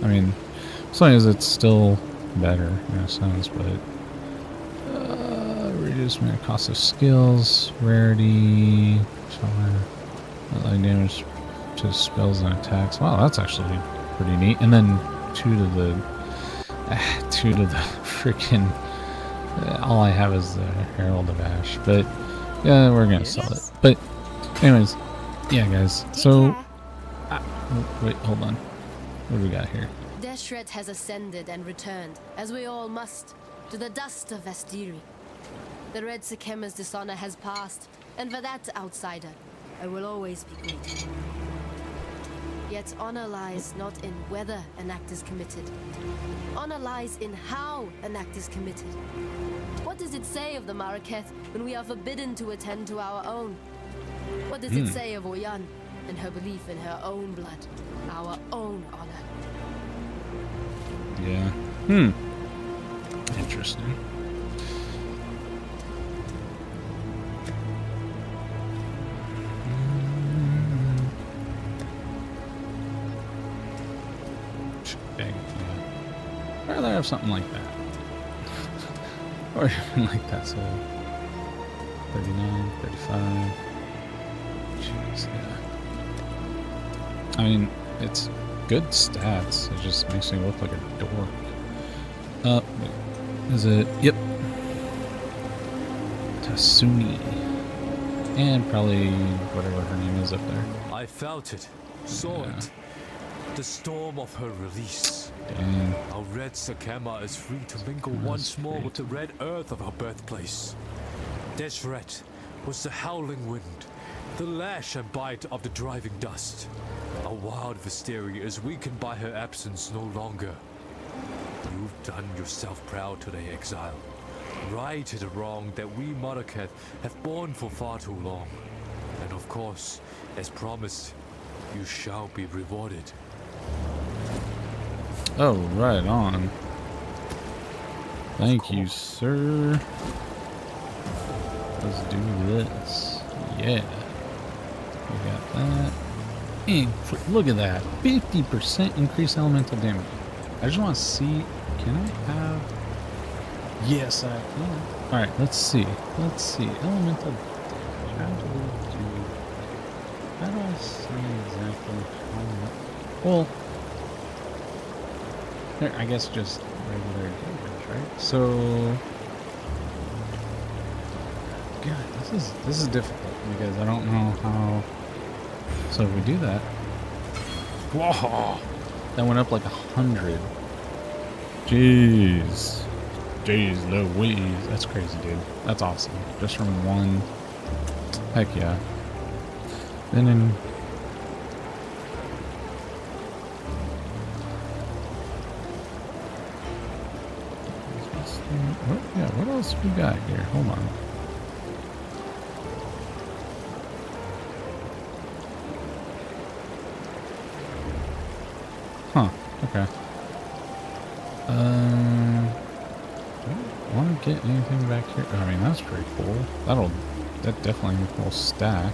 I mean, as long as it's still better in a sense, but reduce my cost of skills, rarity, like damage to spells and attacks. Wow, that's actually pretty neat. And then 2 to the freaking. All I have is the Herald of Ash, but yeah, we're gonna sell it. But anyways, yeah, guys. So, wait, hold on. What do we got here? Deshret has ascended and returned, as we all must, to the dust of Vestiri. The Red Sekema's dishonor has passed, and for that, outsider, I will always be grateful. Yet honor lies not in whether an act is committed. Honor lies in how an act is committed. What does it say of the Maraketh when we are forbidden to attend to our own? What does it say of Oyan and her belief in her own blood, our own honor? Yeah. Interesting. Dang. I'd rather have something like that. Or something like that, so 39, 35. Jeez, yeah. I mean, it's good stats. It just makes me look like a dork. Wait. Is it? Yep. Tasuni. And probably whatever her name is up there. I felt it, saw it. The storm of her release. Dang. Our red Sekema is free to mingle once more with the red earth of her birthplace. Deshret was the howling wind, the lash and bite of the driving dust. Our wild Vestiri is weakened by her absence no longer. You've done yourself proud today, exile. Righted a wrong that we Maraketh have borne for far too long. And of course, as promised, you shall be rewarded. Oh, right on. Thank you, sir. Let's do this. Yeah. We got that. And look at that. 50% increased elemental damage. I just want to see. Can I have... Yes, I can. Alright, let's see. Let's see. Elemental How do I see exactly how much? Well, there, I guess just regular damage, right? So, God, this is difficult because I don't know how. So if we do that, whoa, that went up like 100. Jeez, Louise, that's crazy, dude. That's awesome. Just from one. Heck yeah. Then in. Yeah, what else we got here? Hold on. Huh, okay. Do I want to get anything back here? I mean, that's pretty cool. That definitely will stack.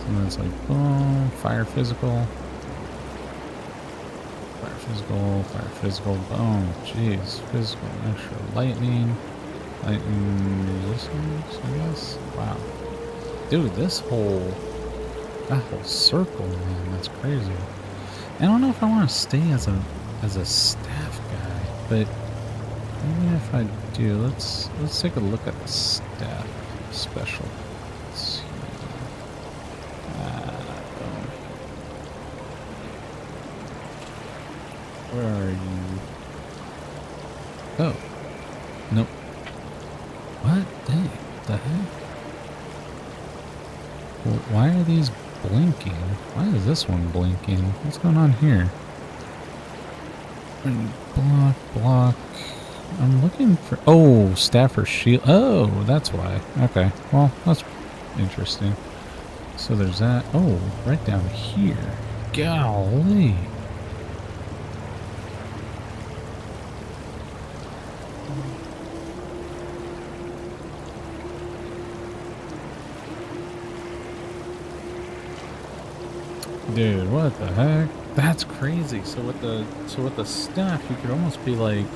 And then it's like, boom, fire physical. Fire physical, boom, jeez, physical, extra lightning resistance, I guess. Wow. Dude, that whole circle, man, that's crazy. I don't know if I want to stay as a staff guy, but even if I do, let's take a look at the staff special. Let's see. Where are you? Oh. Nope. What? Dang. The heck? Well, why are these blinking? Why is this one blinking? What's going on here? Block. I'm looking for... Oh, staff or shield. Oh, that's why. Okay. Well, that's interesting. So there's that. Oh, right down here. Golly. Dude, what the heck? That's crazy. So with the staff, you could almost be like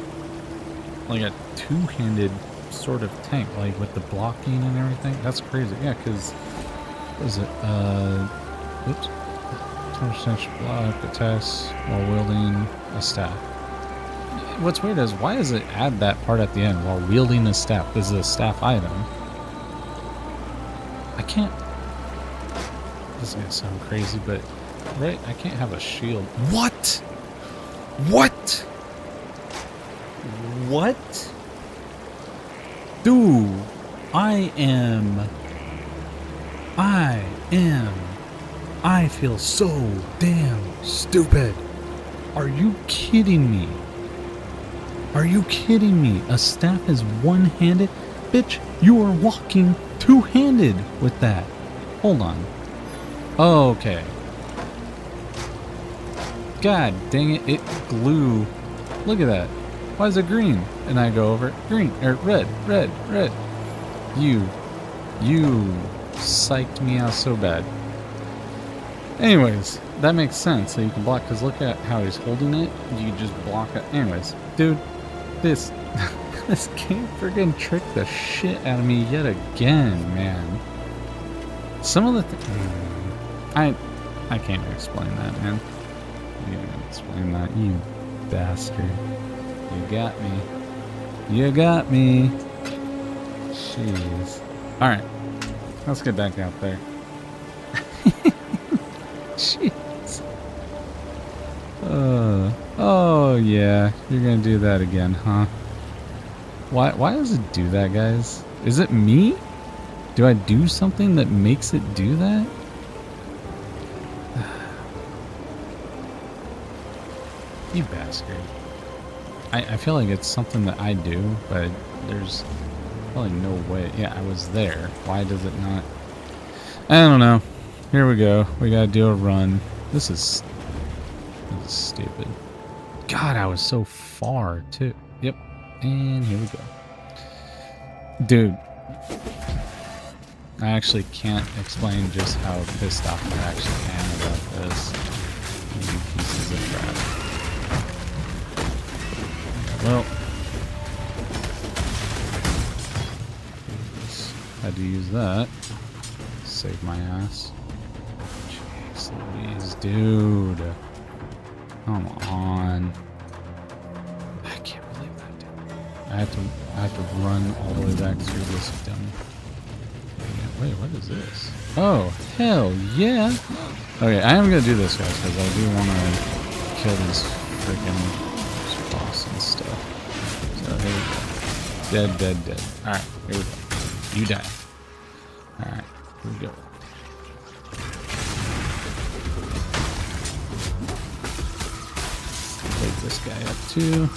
a two-handed sort of tank, like with the blocking and everything. That's crazy. Yeah, because what is it? Oops. 20% block attacks while wielding a staff. What's weird is why does it add that part at the end while wielding a staff? This is a staff item. I can't. This is gonna sound crazy, but. Right, I can't have a shield. What? What? Dude, I feel so damn stupid. Are you kidding me? A staff is one-handed? Bitch, you are walking two-handed with that. Hold on. Okay. God dang it, it glue. Look at that. Why is it green? And I go over green, or red. You psyched me out so bad. Anyways, that makes sense. So you can block, because look at how he's holding it. You just block it. Anyways, dude, this game friggin' tricked the shit out of me yet again, man. Some of the I can't explain that, man. You can't explain that, you bastard. You got me. Jeez. Alright. Let's get back out there. Jeez. Oh yeah. You're gonna do that again, huh? Why does it do that, guys? Is it me? Do I do something that makes it do that? You bastard. I feel like it's something that I do, but there's probably no way. Yeah, I was there. Why does it not? I don't know. Here we go. We gotta do a run. This is stupid. God, I was so far, too. Yep. And here we go. Dude. I actually can't explain just how pissed off I actually am about this. You pieces of crap. Well, had to use that. Save my ass. Jeez Louise, dude. Come on. I can't believe that, dude. I have to run all the way back through this dumb. Wait, what is this? Oh, hell yeah! Okay, I am gonna do this, guys, because I do want to kill these freaking boss and stuff. So here we go. Dead, dead, dead. Alright, here we go. You die. Alright, here we go. Take this guy up too.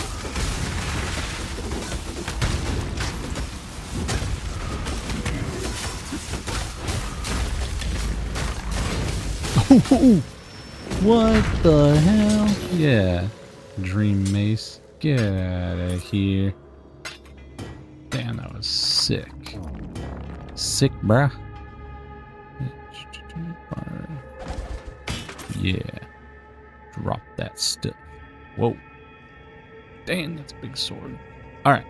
What the hell? Yeah. Dream Mace. Get out of here. Damn, that was sick. Sick, bruh. Yeah. Drop that stuff. Whoa. Dang, that's a big sword. Alright.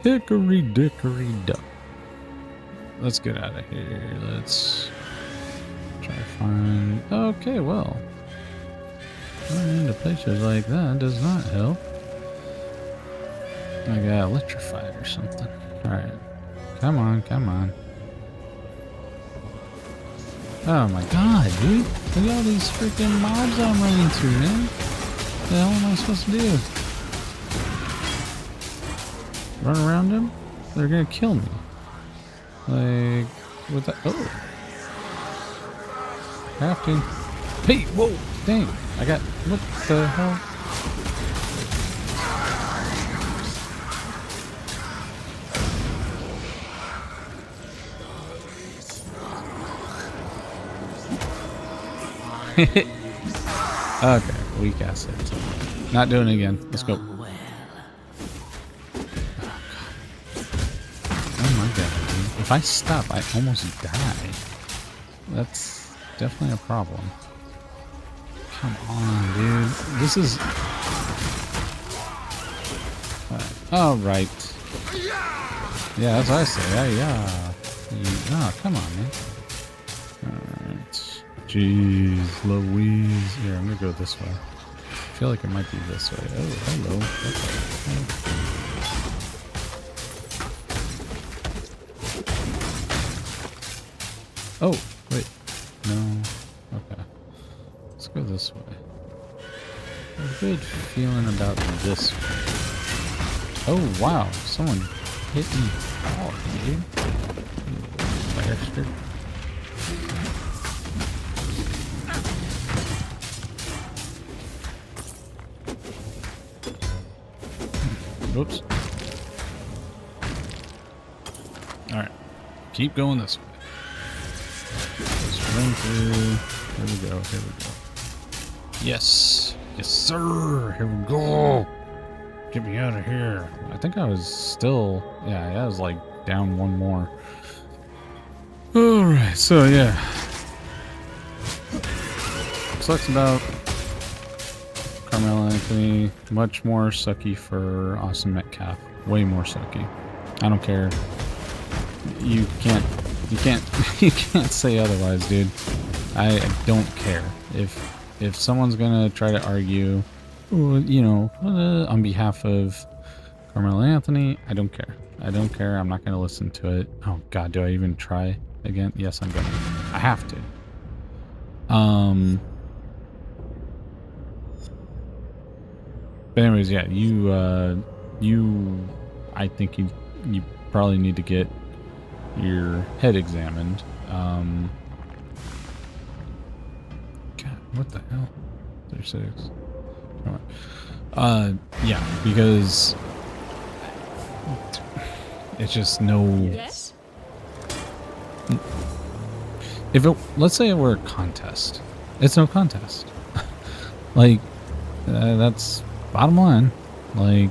Hickory dickory dock. Let's get out of here. Let's try to find... Okay, well. Running into places like that does not help. I got electrified or something. Alright. Come on, come on. Oh my god, dude. Look at all these freaking mobs I'm running into, man. What the hell am I supposed to do? Run around them? They're gonna kill me. Like, what the... Oh. Have to. Hey, whoa, dang. I got... What the hell? Okay, weak assets. Not doing it again. Let's go. Oh my god, dude. If I stop, I almost die. That's definitely a problem. Come on, dude. This is... Alright. Yeah, that's what I say. Yeah. Oh, come on, man. Alright. Jeez Louise. Here, I'm gonna go this way. I feel like it might be this way. Oh, hello. Oh, wait. No. Okay. Let's go this way. I have a good feeling about this way. Oh, wow. Someone hit me hard, dude. Bastard. Oops. Alright. Keep going this way. Just run through. Here we go. Here we go. Yes. Yes, sir. Here we go. Get me out of here. I think I was still... Yeah, I was like down one more. Alright, so yeah. Sucks about Carmelo Anthony. Much more sucky for Austin Metcalf. Way more sucky. I don't care. You can't you can't say otherwise, dude. I don't care. If someone's gonna try to argue, you know, on behalf of Carmelo Anthony, I don't care. I don't care. I'm not gonna listen to it. Oh god, do I even try again? Yes, I'm gonna. I have to. But anyways, yeah, I think you probably need to get your head examined. God, what the hell? 36. Yeah, because it's just no. Yes? If it, let's say it were a contest, it's no contest. Like, that's bottom line. Like,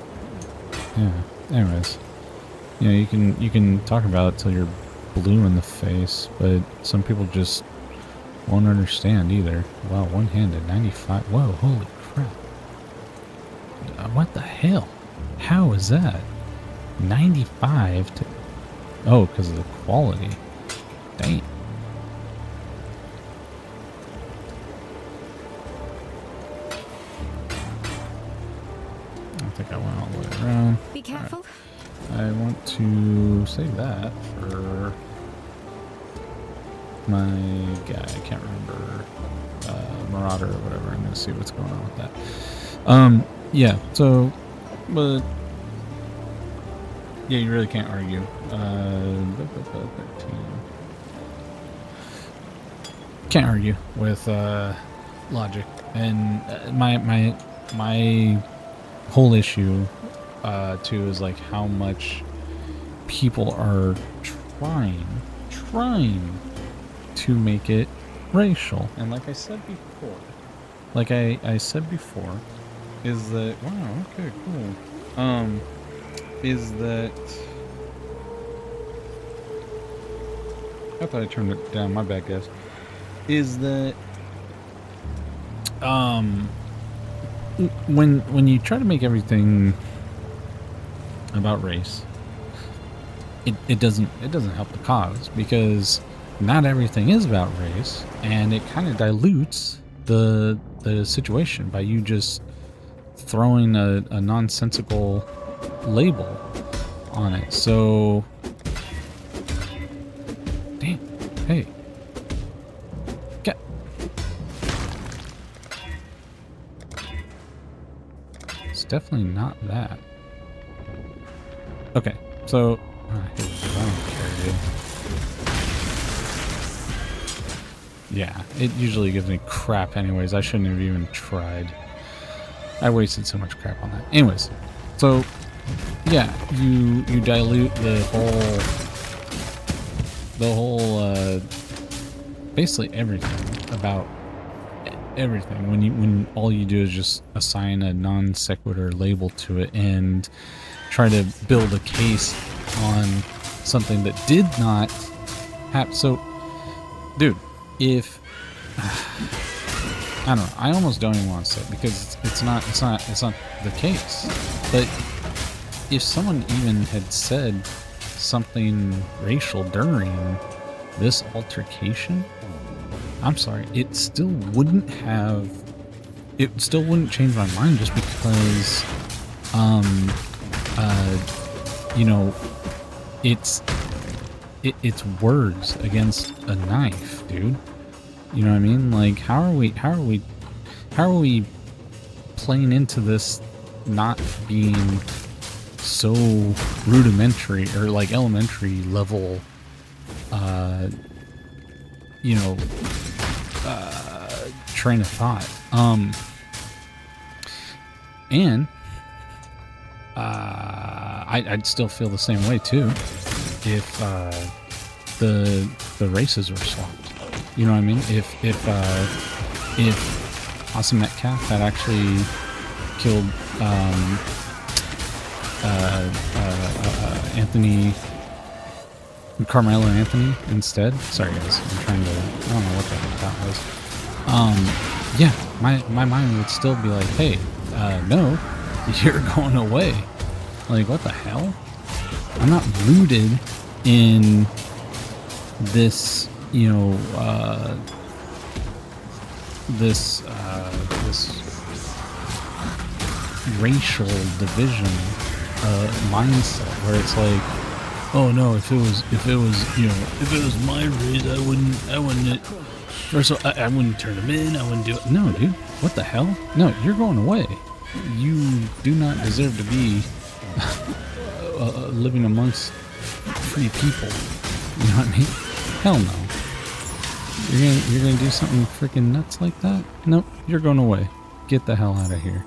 yeah. Anyways, you know, you can talk about it till you're blue in the face, but some people just won't understand either. Wow, one-handed, 95. Whoa, holy crap! What the hell? How is that? 95 to... Oh, because of the quality. Dang. I think I went all the way around. Be careful. I want to save that for my guy. I can't remember. Marauder or whatever. I'm going to see what's going on with that. Yeah, so, but, yeah, you really can't argue. 13. Can't argue with logic. And my whole issue, too, is like how much people are trying to make it racial. And like I said before, is that, wow, okay, cool. Is that, I thought I turned it down, my bad, guys. Is that, when you try to make everything about race, it doesn't help the cause, because not everything is about race, and it kind of dilutes the situation by you just throwing a nonsensical label on it. So, damn, hey, get. It's definitely not that. Okay, so I don't care, dude. Yeah, it usually gives me crap anyways. I shouldn't have even tried. I wasted so much crap on that. Anyways, so yeah, you dilute the whole basically everything about everything when all you do is just assign a non sequitur label to it and try to build a case on something that did not happen. So, dude, if I don't know, I almost don't even want to say it because it's not the case. But if someone even had said something racial during this altercation, I'm sorry, it still wouldn't change my mind just because you know, it's words against a knife, dude. You know what I mean? Like, how are we playing into this not being so rudimentary or like elementary level, you know, train of thought. And I'd still feel the same way too if the races were swapped. You know what I mean? If Austin Metcalf had actually killed Anthony, Carmelo Anthony instead. Sorry guys, I'm trying to, I don't know what the heck that was. Yeah, my mind would still be like, hey, no, you're going away. Like, what the hell? I'm not rooted in this, you know, this racial division mindset where it's like, oh no, if it was you know, if it was my race, I wouldn't first of all, I wouldn't turn them in, I wouldn't do it. No, dude, what the hell? No, you're going away. You do not deserve to be living amongst free people. You know what I mean? Hell no. You're gonna do something freaking nuts like that? Nope, you're going away. Get the hell out of here.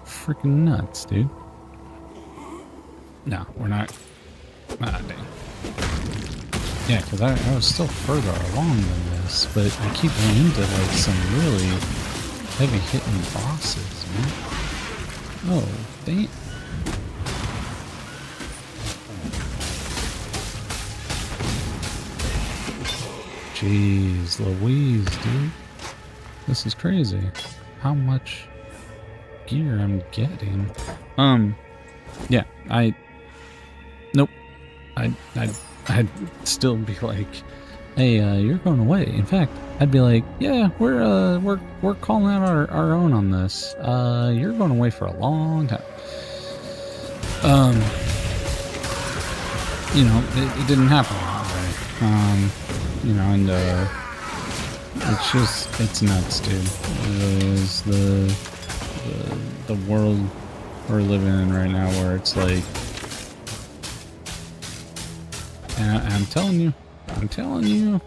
Freaking nuts, dude. No, we're not. Ah, dang. Yeah, because I was still further along than this, but I keep running into like some really heavy hitting bosses, man. Oh, dang. Jeez Louise, dude. This is crazy. How much gear I'm getting. Yeah, nope. I I'd still be like, hey, you're going away. In fact, I'd be like, yeah, we're calling out our own on this. You're going away for a long time. You know, it didn't happen that way. You know, and it's nuts, dude. It is the world we're living in right now, where it's like, and I'm telling you,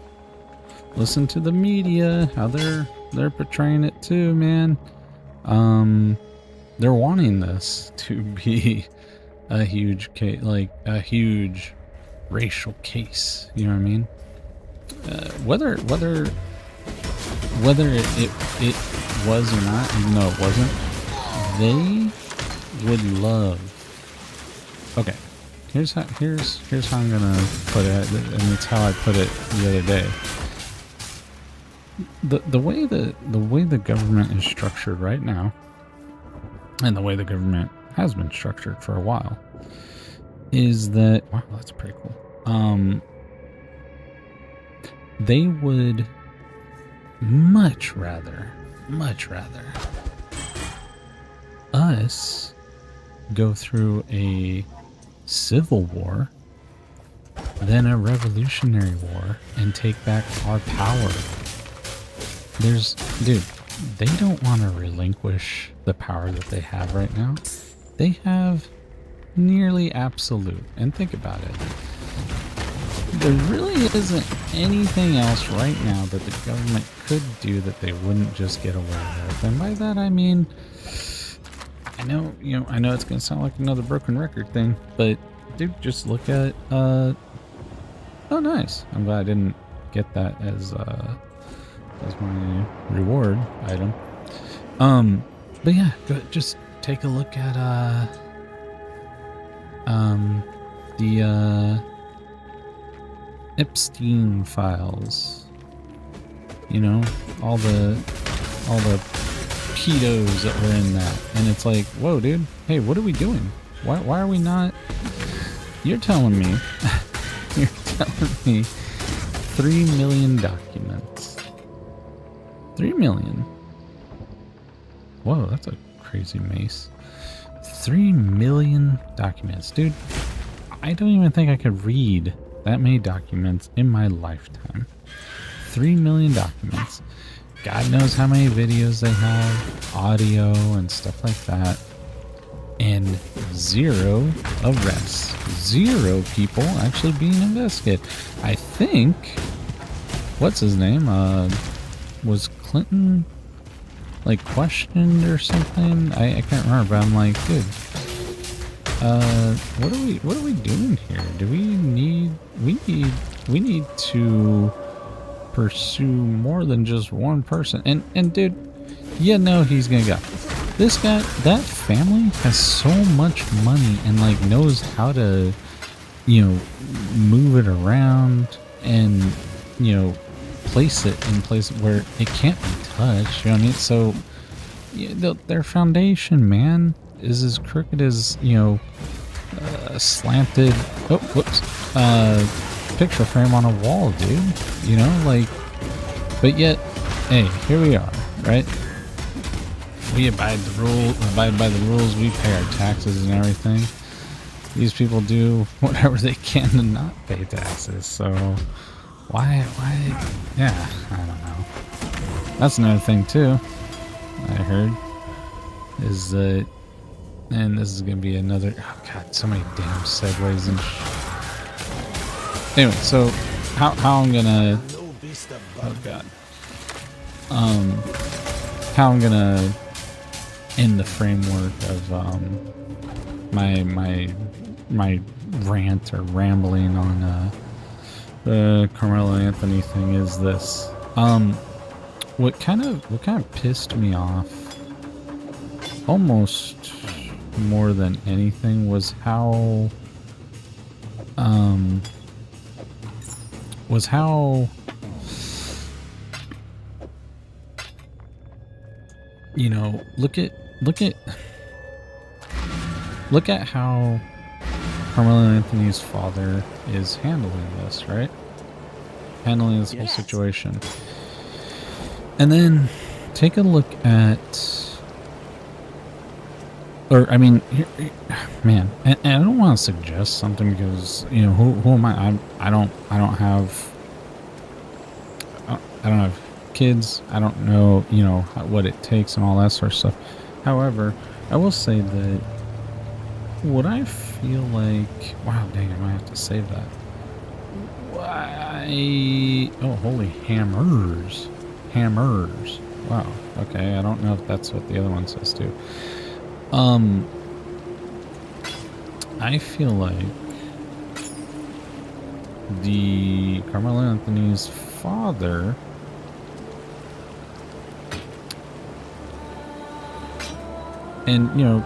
listen to the media, how they're portraying it too, man. They're wanting this to be a huge case, like a huge racial case. You know what I mean? Whether it was or not, even though it wasn't, they would love. Okay, here's how I'm gonna put it, and it's how I put it the other day. The way the government is structured right now, and the way the government has been structured for a while, is that, wow, that's pretty cool. They would much rather us go through a civil war than a revolutionary war and take back our power. Dude, they don't want to relinquish the power that they have right now. They have nearly absolute. And think about it. There really isn't anything else right now that the government could do that they wouldn't just get away with. And by that I mean, I know it's gonna sound like another broken record thing, but dude, just look at oh nice. I'm glad I didn't get that as my reward item. But yeah, just take a look at the Epstein files. You know, all the pedos that were in that, and it's like, whoa, dude, hey, what are we doing? Why are we not? You're telling me 3 million documents. 3 million. Whoa, that's a crazy mace. 3 million documents, dude. I don't even think I could read that many documents in my lifetime. 3 million documents. God knows how many videos they have, audio and stuff like that. And 0 arrests. 0 people actually being investigated. I think, what's his name? Was Clinton like questioned or something? I can't remember, but I'm like, dude, what are we doing here? We need to pursue more than just one person. And dude, you know he's gonna go. This guy, that family has so much money and like knows how to, you know, move it around and, you know, place it in places where it can't be touched. You know what I mean? So yeah, their foundation, man, is as crooked as, you know, slanted, picture frame on a wall, dude. You know, like, but yet, hey, here we are, right? We abide by the rules. We pay our taxes and everything. These people do whatever they can to not pay taxes. So why? Yeah, I don't know. That's another thing too. I heard is that, and this is gonna be another. Oh god, so many damn segues and. Anyway, so how I'm gonna. Oh god. How I'm gonna end the framework of my rant or rambling on the Carmelo Anthony thing is this. What kind of pissed me off almost more than anything was how you know, look at how Carmelo Anthony's father is handling this, right? Handling this whole situation. And then take a look at, or I mean, man, and I don't want to suggest something because, you know, who am I? I don't have kids. I don't know, you know, what it takes and all that sort of stuff. However, I will say that what I feel like, wow, dang, I might have to save that. Why? Oh, holy hammers. Hammers. Wow. Okay, I don't know if that's what the other one says too. I feel like the Carmelo Anthony's father and, you know,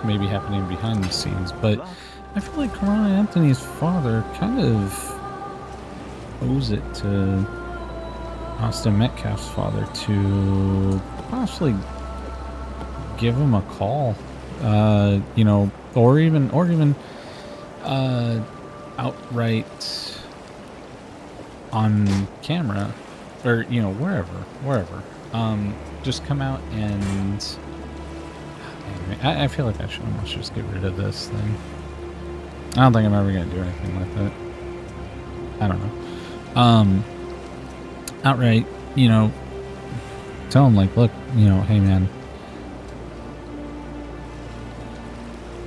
maybe happening behind the scenes, but I feel like Carmelo Anthony's father kind of owes it to Austin Metcalf's father to possibly give him a call, you know, or even outright on camera, or, you know, wherever, just come out and I feel like I should almost just get rid of this thing. I don't think I'm ever gonna do anything with it. I don't know. Outright, you know, tell him, like, look, you know, hey man,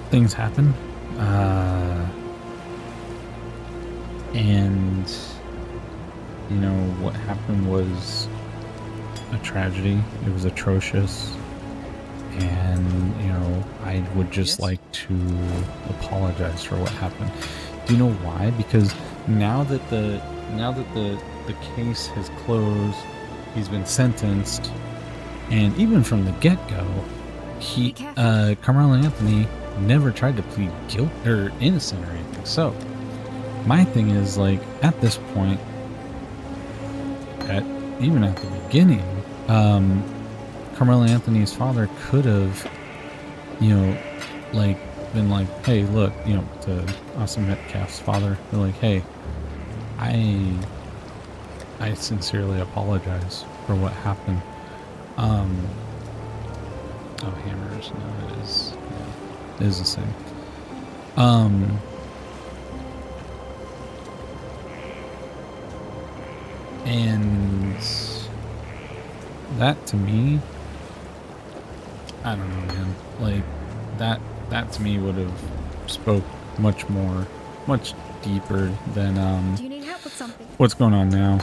things happen, and you know what happened was a tragedy. It was atrocious, and you know, I would just like to apologize for what happened. Do you know why? Because now that the case has closed, he's been sentenced, and even from the get-go, Carmelo Anthony never tried to plead guilt or innocent or anything. So my thing is, like, at this point, even at the beginning, Carmelo Anthony's father could have, you know, like, been like, hey, look, you know, to Austin Metcalf's father, they're like, hey, I sincerely apologize for what happened. Oh, hammers, no, it is the same. And that to me, I don't know, man, like, that to me would have spoke much deeper than, Do you need help with something? what's going on now.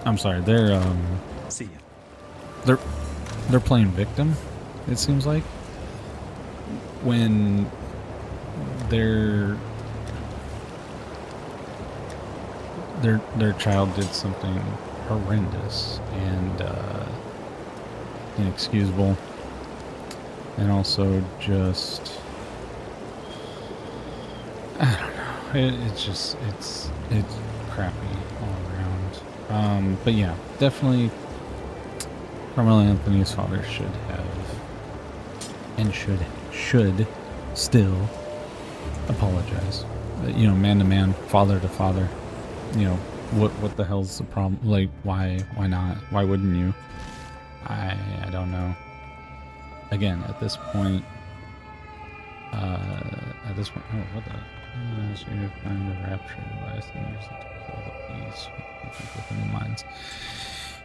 I'm sorry, they're, See ya. they're playing victim, it seems like, when their child did something horrendous and inexcusable, and also just, I don't know, it's crappy all around. But yeah, definitely Carmelo Anthony's father should have and should still apologize. You know, man to man, father to father. You know, what the hell's the problem? Like, why not? Why wouldn't you? I don't know. Again, at this point, oh, what the? So you find the rapture device and use it to kill the beast within the minds.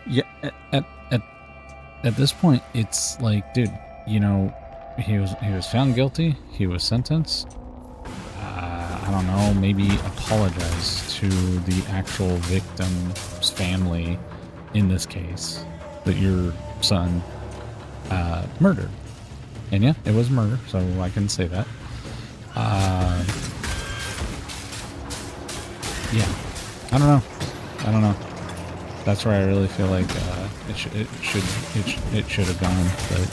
Yeah, at this point, it's like, dude, you know, he was found guilty. He was sentenced. I don't know, maybe apologize to the actual victim's family in this case that your son murdered. And yeah, it was murder, so I can say that. Yeah, I don't know. That's where I really feel like it should have gone, but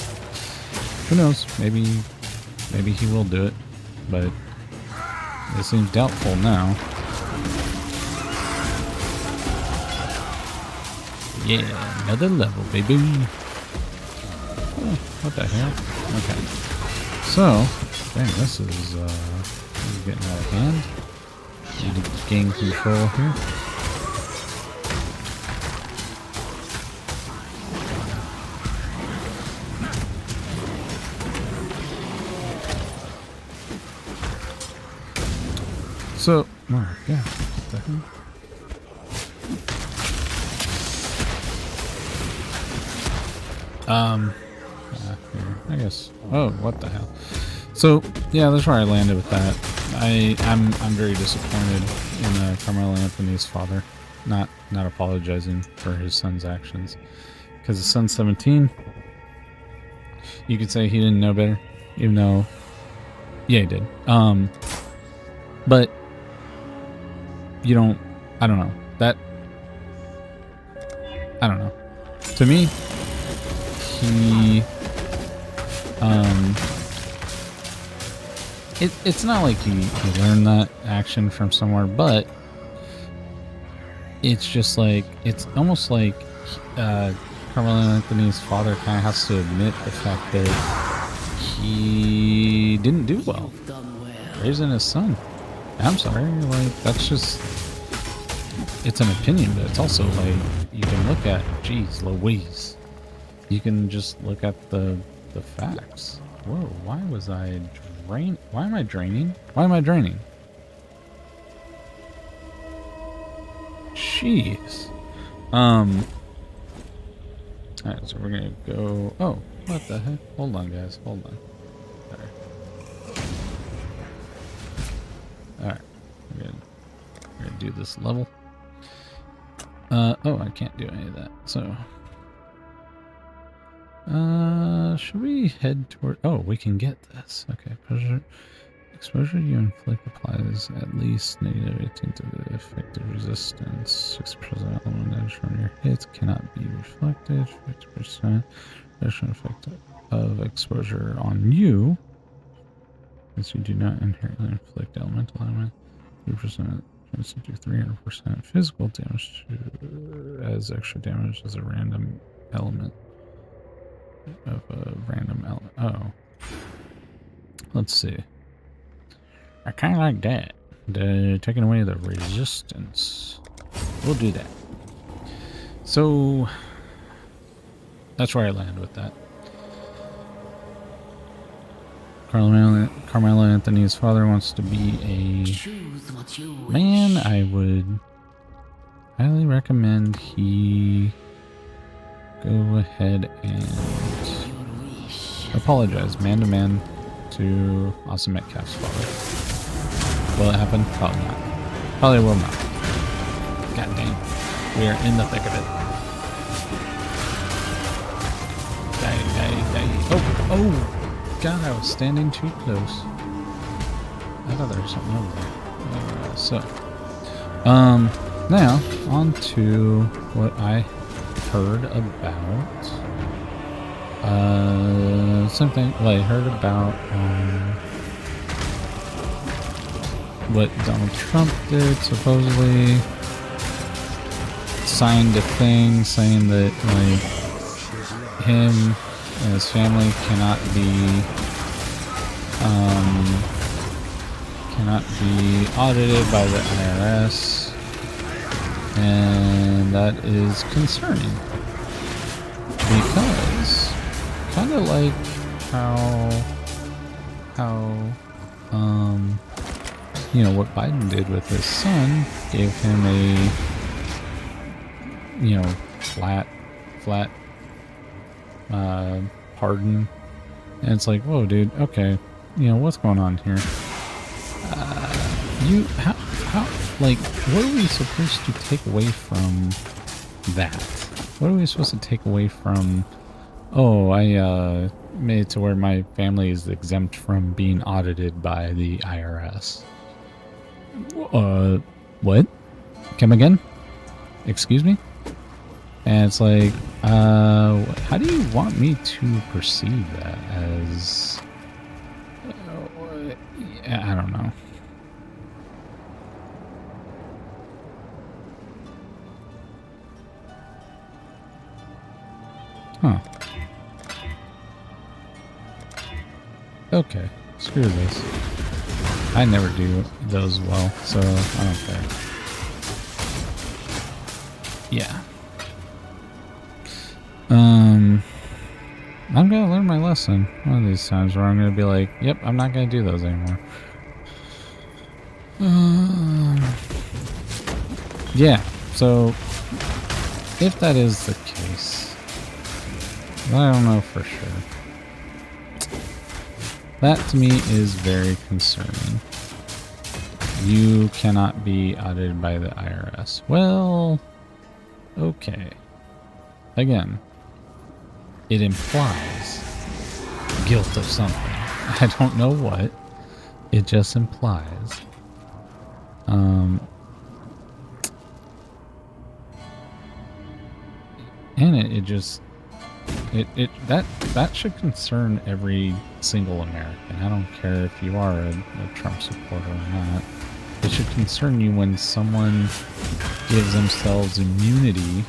who knows? Maybe he will do it, but it seems doubtful now. Yeah, another level, baby. Oh, what the hell? Okay. So, dang, this is is getting out of hand. Need to gain control here. So, oh, yeah, what the hell? Here, I guess. Oh, what the hell? So, yeah, that's where I landed with that. I'm very disappointed in Carmelo Anthony's father, not apologizing for his son's actions, because his son's 17. You could say he didn't know better, even though, yeah, he did. But you don't. I don't know that. I don't know. To me, he it's not like he learned that action from somewhere, but it's just like, it's almost like Carmelo Anthony's father kind of has to admit the fact that he didn't do well raising his son. I'm sorry, like, that's just, it's an opinion, but it's also like, you can look at, geez Louise, you can just look at the facts. Whoa, why was I why am I draining? Why am I draining? Jeez. Alright, so we're gonna go, oh, what the heck? Hold on, guys, hold on. Alright, we're gonna do this level. Oh, I can't do any of that, so should we head toward, oh, we can get this. Okay, exposure you inflict applies at least negative 18 to the effective resistance. 6% element damage from your hits cannot be reflected. 50% additional effect of exposure on you, since you do not inherently inflict elemental damage. 3% chance to do 300% physical damage as extra damage as a random element of a random element. Oh, let's see. I kind of like that. Taking away the resistance. We'll do that. So that's where I land with that. Carmelo Anthony's father wants to be a man. I would highly recommend he go ahead and apologize man to man to Austin Metcalf's father. Will it happen? Probably not. Probably will not. God dang. We are in the thick of it. Die. Oh! God, I was standing too close. I thought there was something over there. Now, on to what I heard about. Something well, I heard about what Donald Trump did, supposedly signed a thing saying that, like, him and his family cannot be audited by the IRS, and that is concerning because kind of like how you know, what Biden did with his son, gave him a, you know, flat pardon, and it's like, whoa, dude, okay, you know, what's going on here? How like, what are we supposed to take away from that? What are we supposed to take away from, oh, I made it to where my family is exempt from being audited by the IRS? What? Come again? Excuse me? And it's like, how do you want me to perceive that as, I don't know. Huh. Okay, screw this. I never do those well, so I don't care. Yeah. I'm gonna learn my lesson one of these times where I'm gonna be like, yep, I'm not gonna do those anymore. Yeah, so if that is the case, I don't know for sure. That to me is very concerning. You cannot be audited by the IRS. Well, okay. Again, it implies guilt of something. I don't know what. It just implies. And it just that should concern every single American. I don't care if you are a Trump supporter or not. It should concern you when someone gives themselves immunity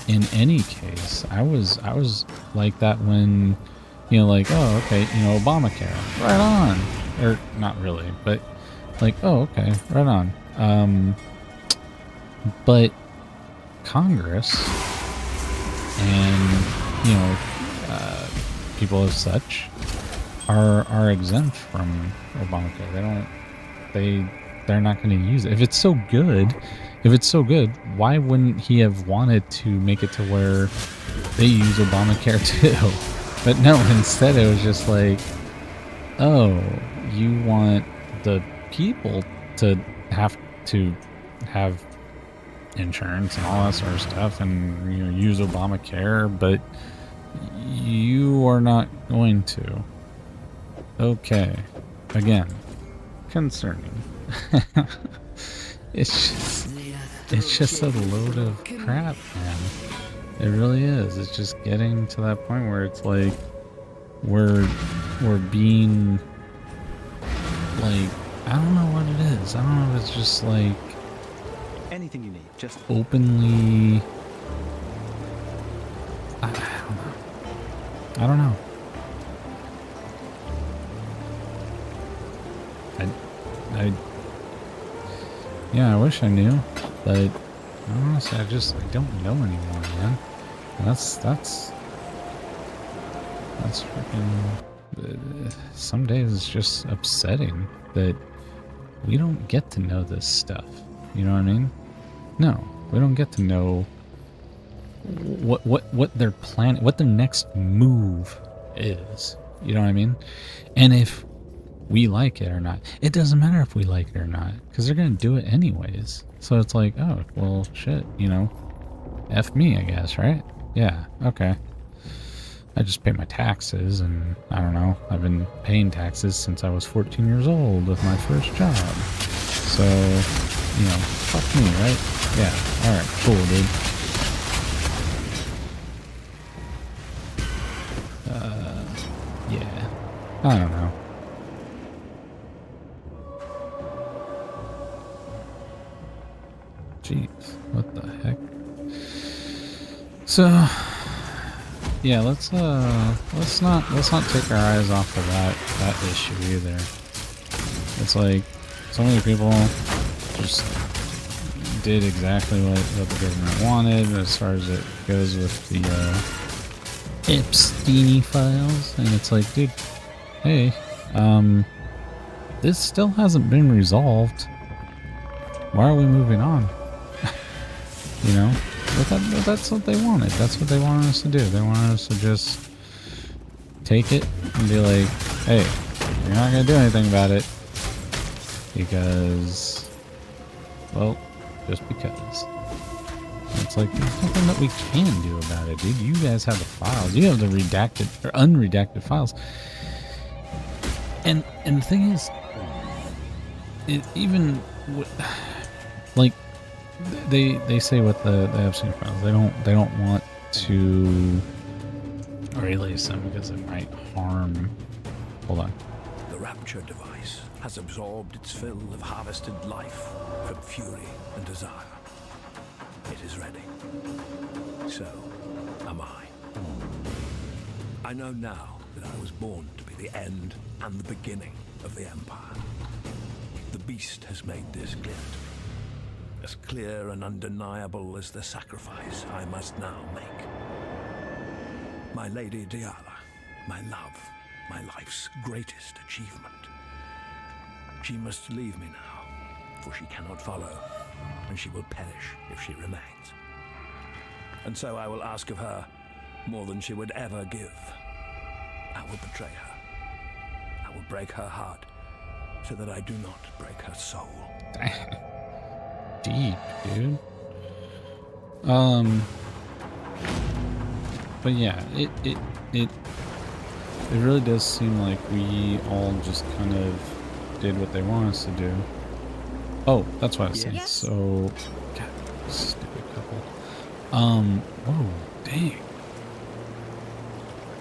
in any case. I was like that when, you know, like, oh, okay, you know, Obamacare, right on. Or not really, but like, oh, okay, right on. But Congress and, you know, people as such are exempt from Obamacare. They're not going to use it. If it's so good, why wouldn't he have wanted to make it to where they use Obamacare too? But no, instead it was just like, oh, you want the people to have insurance and all that sort of stuff and, you know, use Obamacare, but you are not going to. Okay. Again, concerning. It's just a load of crap, man. It really is. It's just getting to that point where it's like we're being like, I don't know what it is. I don't know if it's just like Anything you need, just openly. I don't know. Yeah, I wish I knew, but honestly, I don't know anymore, man. And that's freaking. Some days it's just upsetting that we don't get to know this stuff. You know what I mean? No, we don't get to know what their plan, what their next move is. You know what I mean? And if we like it or not, it doesn't matter if we like it or not, because they're gonna do it anyways. So it's like, oh well, shit, you know, F me, I guess, right? Yeah, okay. I just pay my taxes, and I don't know, I've been paying taxes since I was 14 years old with my first job. So, you know, fuck me, right? Yeah, alright, cool, dude. Yeah, I don't know. Jeez, what the heck? So, yeah, let's not take our eyes off of that issue either. It's like so many people just did exactly what the government wanted as far as it goes with the Epstein files, and it's like, dude, hey, this still hasn't been resolved. Why are we moving on? You know, but that's what they wanted. That's what they wanted us to do. They wanted us to just take it and be like, hey, you're not going to do anything about it because, well, just because. And it's like, there's nothing that we can do about it, dude. You guys have the files. You have the redacted or unredacted files. And the thing is, it even like they say with the Epstein files, they don't want to release them because it might harm. Hold on. The rapture device has absorbed its fill of harvested life from fury and desire. It is ready. So am I. I know now that I was born to be the end and the beginning of the Empire. beast has made this glint. As clear and undeniable as the sacrifice I must now make. My Lady Diala, my love, my life's greatest achievement. She must leave me now, for she cannot follow, and she will perish if she remains. And so I will ask of her more than she would ever give. I will betray her. I will break her heart, so that I do not break her soul. Deep, dude. But yeah, it really does seem like we all just kind of did what they want us to do. Oh, that's what I was saying. Yes. So, God, stupid couple. Whoa, dang.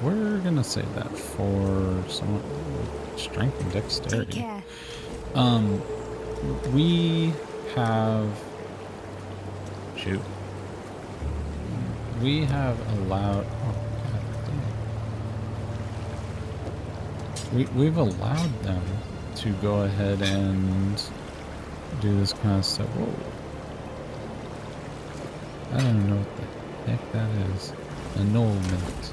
We're gonna save that for someone with strength and dexterity. Take care. We have... Shoot. We have allowed... Oh, God damn. We've allowed them to go ahead and do this kind of stuff. Whoa. I don't know what the heck that is. Annulment.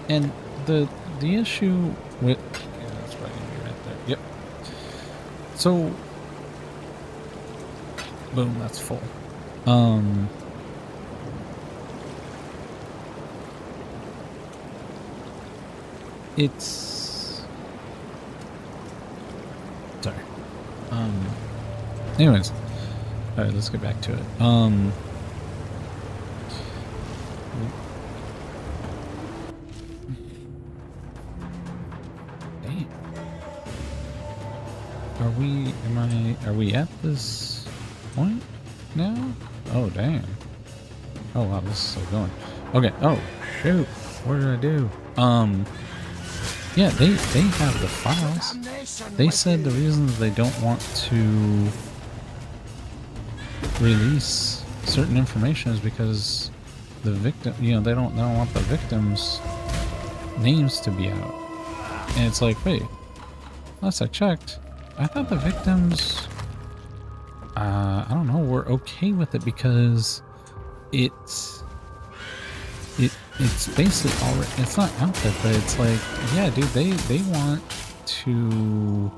And the issue with... Yeah, that's probably gonna be right there. Yep. So... Boom, that's full. It's... Sorry. Anyways. Alright, let's get back to it. Dang. Are we at this point now? Oh, damn. Oh, wow, this is still going. Okay, oh, shoot. What did I do? Yeah, they have the files. They said the reasons they don't want to release certain information is because the victim, you know, they don't want the victims' names to be out. And it's like, wait, last I checked, I thought the victims, I don't know, were okay with it because it's basically already, it's not out there, but it's like, yeah, dude, they want to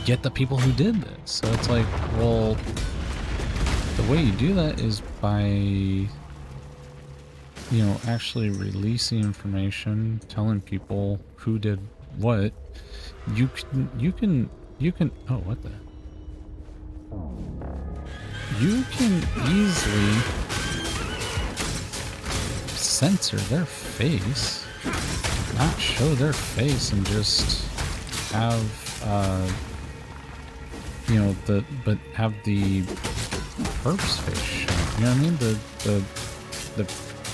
get the people who did this. So it's like, well, the way you do that is by, you know, actually releasing information, telling people who did what. You can, oh, what the? You can easily censor their face, not show their face, and just have, you know, but have the perp's face shown. You know what I mean?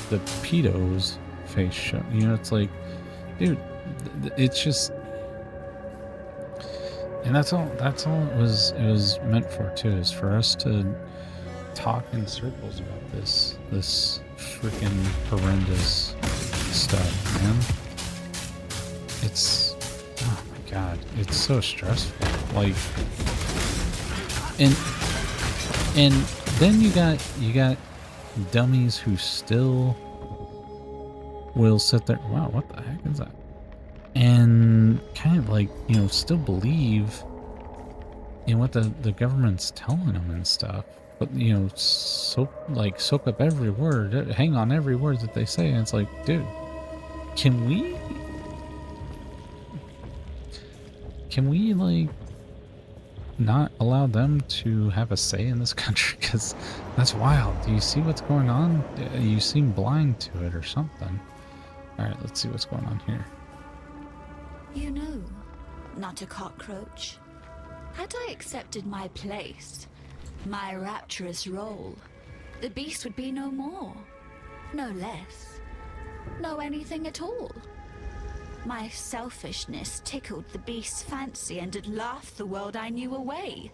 The pedo's face shown. You know, it's like, dude, it's just, and that's all it was meant for too, is for us to talk in circles about this freaking horrendous stuff, man. It's, oh my god, it's so stressful. Like, and then you got dummies who still will sit there. Wow, what the heck is that? And kind of like, you know, still believe in what the government's telling them and stuff. But, you know, soak up every word, hang on every word that they say. And it's like, dude, can we like not allow them to have a say in this country? Because that's wild. Do you see what's going on? You seem blind to it or something. All right, let's see what's going on here. You know, not a cockroach. Had I accepted my place, my rapturous role, the beast would be no more, no less, no anything at all. My selfishness tickled the beast's fancy and had laughed the world I knew away.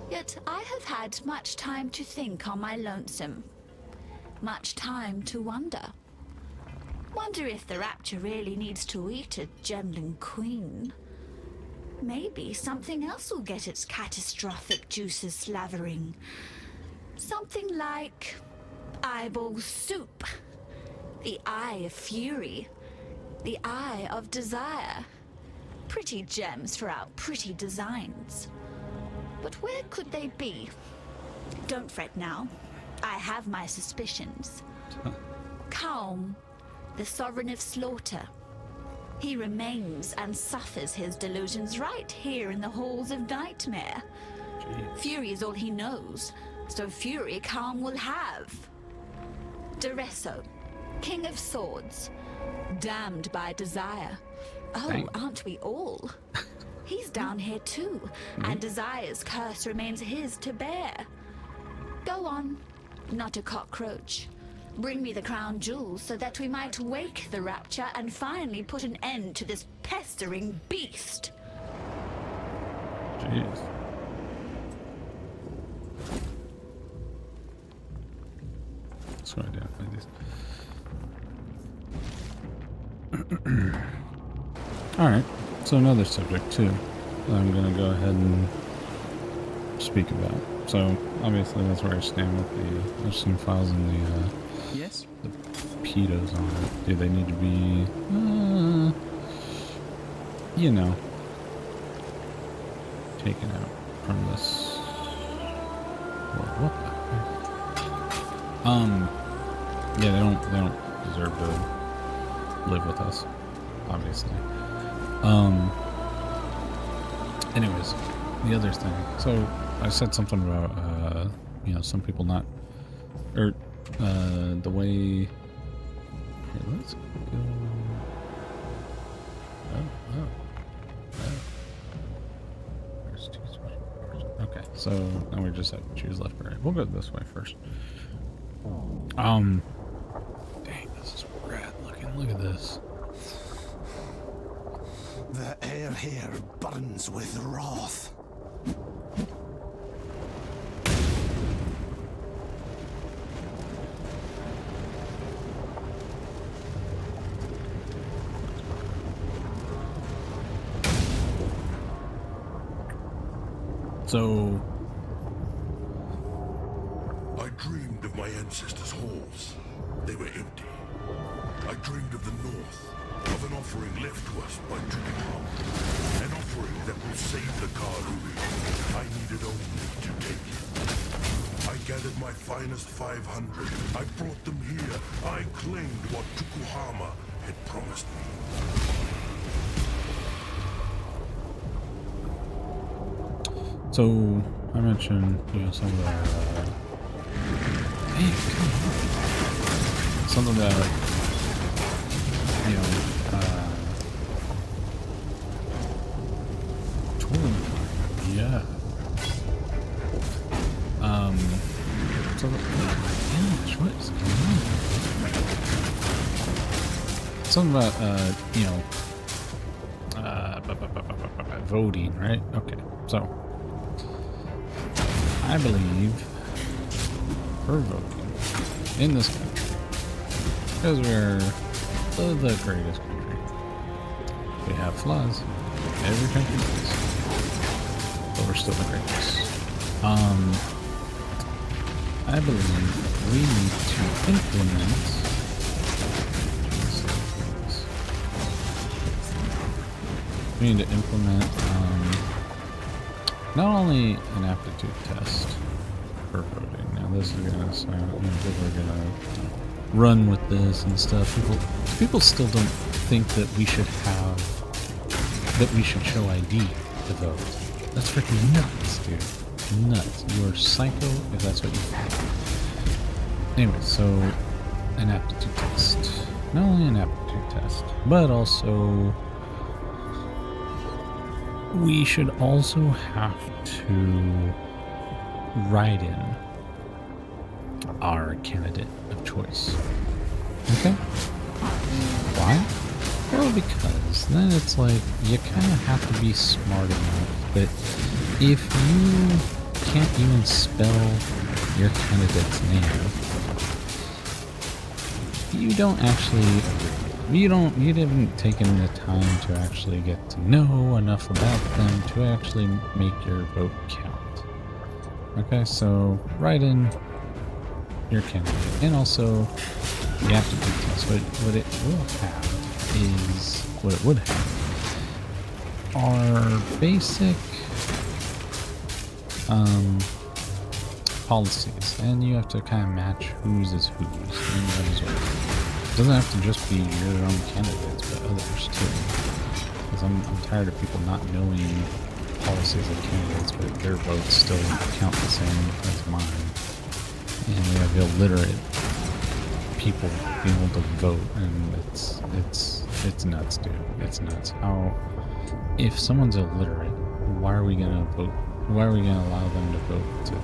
Yet I have had much time to think on my lonesome, much time to wonder. Wonder if the rapture really needs to eat a gemling queen. maybe something else will get its catastrophic juices slavering. Something like eyeball soup, the eye of fury, the eye of desire. Pretty gems for our pretty designs. But where could they be? Don't fret now. I have my suspicions. Calm, the sovereign of slaughter. He remains and suffers his delusions right here in the halls of nightmare. Fury is all he knows, so fury Calm will have. Duresso, king of swords, damned by desire. Oh, Dang. aren't we all? He's down here too, and desire's curse remains his to bear. Go on, not a cockroach. Bring me the crown jewels so that we might wake the rapture and finally put an end to this pestering beast. Jeez. So identify these. Alright, so another subject too that I'm going to go ahead and speak about. So obviously that's where I stand with the interesting files and the Yes? the pedos on it. Do they need to be, you know, taken out from this? What the? Yeah, they don't deserve to live with us, obviously. Anyways, the other thing. So I said something about, you know, some people not, or the way. Here, let's go. There's two special powers. Okay, so now we just have to choose left or right. We'll go this way first. Dang, this is rad looking. Look at this. The air here burns with wrath. So I dreamed of my ancestors' halls. They were empty. I dreamed of the north, of an offering left to us by Tukihama. An offering that will save the Karui. I needed only to take it. I gathered my finest 500. I brought them here. I claimed what Tukihama had promised me. So, I mentioned, you know, some of the, hey, come on. Some of the, you know, touring, yeah. So, gosh, what is going on? Something about, you know, voting, right? Okay, so. I believe for voting in this country because we're the greatest country. We have flaws. Every country does, but we're still the greatest. I believe we need to implement. We need to implement. Not only an aptitude test for voting. Now this is gonna sound, you know, people are gonna run with this and stuff. People still don't think that we should show ID to vote. That's freaking nuts, dude. Nuts. You're psycho if that's what you think. Anyway, so an aptitude test. Not only an aptitude test, but also we should also have to write in our candidate of choice. Okay? Why? Well, because then it's like you kind of have to be smart enough that if you can't even spell your candidate's name, you don't actually agree with them. You didn't taken the time to actually get to know enough about them to actually make your vote count. Okay, so write in your candidate, and also the aptitude test. What it will have is what it would have are basic policies, and you have to kind of match whose is whose, and that is what. It doesn't have to just be your own candidates, but others too. Because I'm tired of people not knowing policies of candidates, but their votes still count the same as mine. And we have illiterate people being able to vote, and it's nuts, dude. It's nuts. How, if someone's illiterate, why are we gonna vote? Why are we gonna allow them to vote to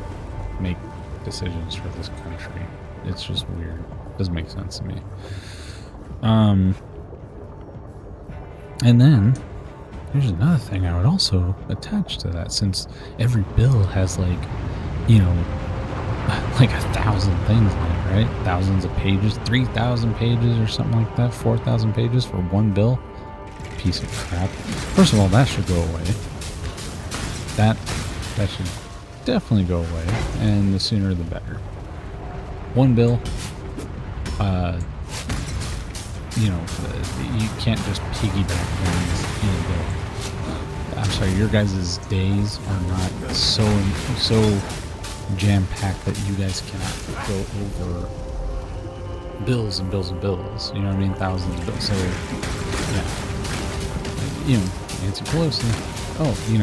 make decisions for this country? It's just weird. Doesn't make sense to me. And then here's another thing I would also attach to that, since every bill has like 1,000 things in it, right? Thousands of pages, 3,000 pages or something like that, 4,000 pages for one bill. Piece of crap. First of all, that should go away. That should definitely go away, and the sooner the better. One bill. You can't just piggyback things in a bill. I'm sorry, your guys' days are not so jam-packed that you guys cannot go over bills and bills and bills. You know what I mean? Thousands of bills. So, yeah. Nancy Pelosi. Oh, we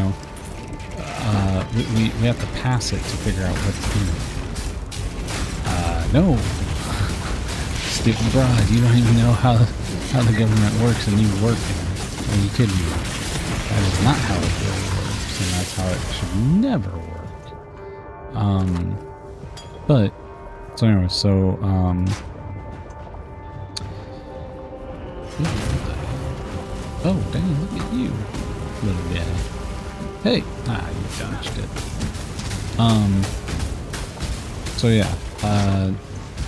have to pass it to figure out what, no. Stupid broad, you don't even know how the government works, and you work in it. Are you kidding me? That is not how it really works, and that's how it should never work. But, so anyway, oh, dang, look at you, little guy. Hey! You dodged it. So yeah,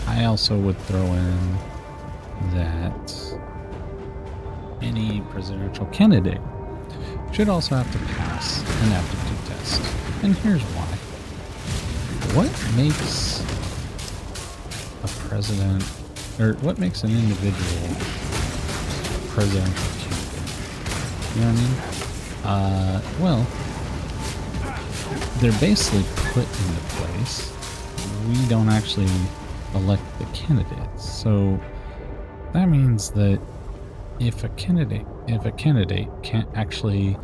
I also would throw in that any presidential candidate should also have to pass an aptitude test. And here's why. What makes a president, or what makes an individual presidential candidate? You know what I mean? Well, they're basically put into place. We don't actually elect the candidates. So that means that if a candidate can't actually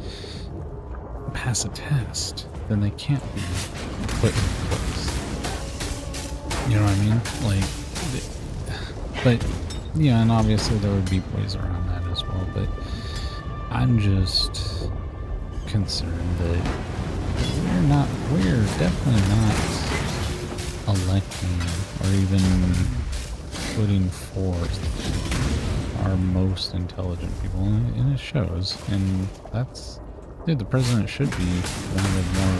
pass a test, then they can't be put in place. You know what I mean? But and obviously there would be ways around that as well, but I'm just concerned that we're definitely not electing or even putting forth our most intelligent people, and it shows. And that's, dude, the president should be one of the more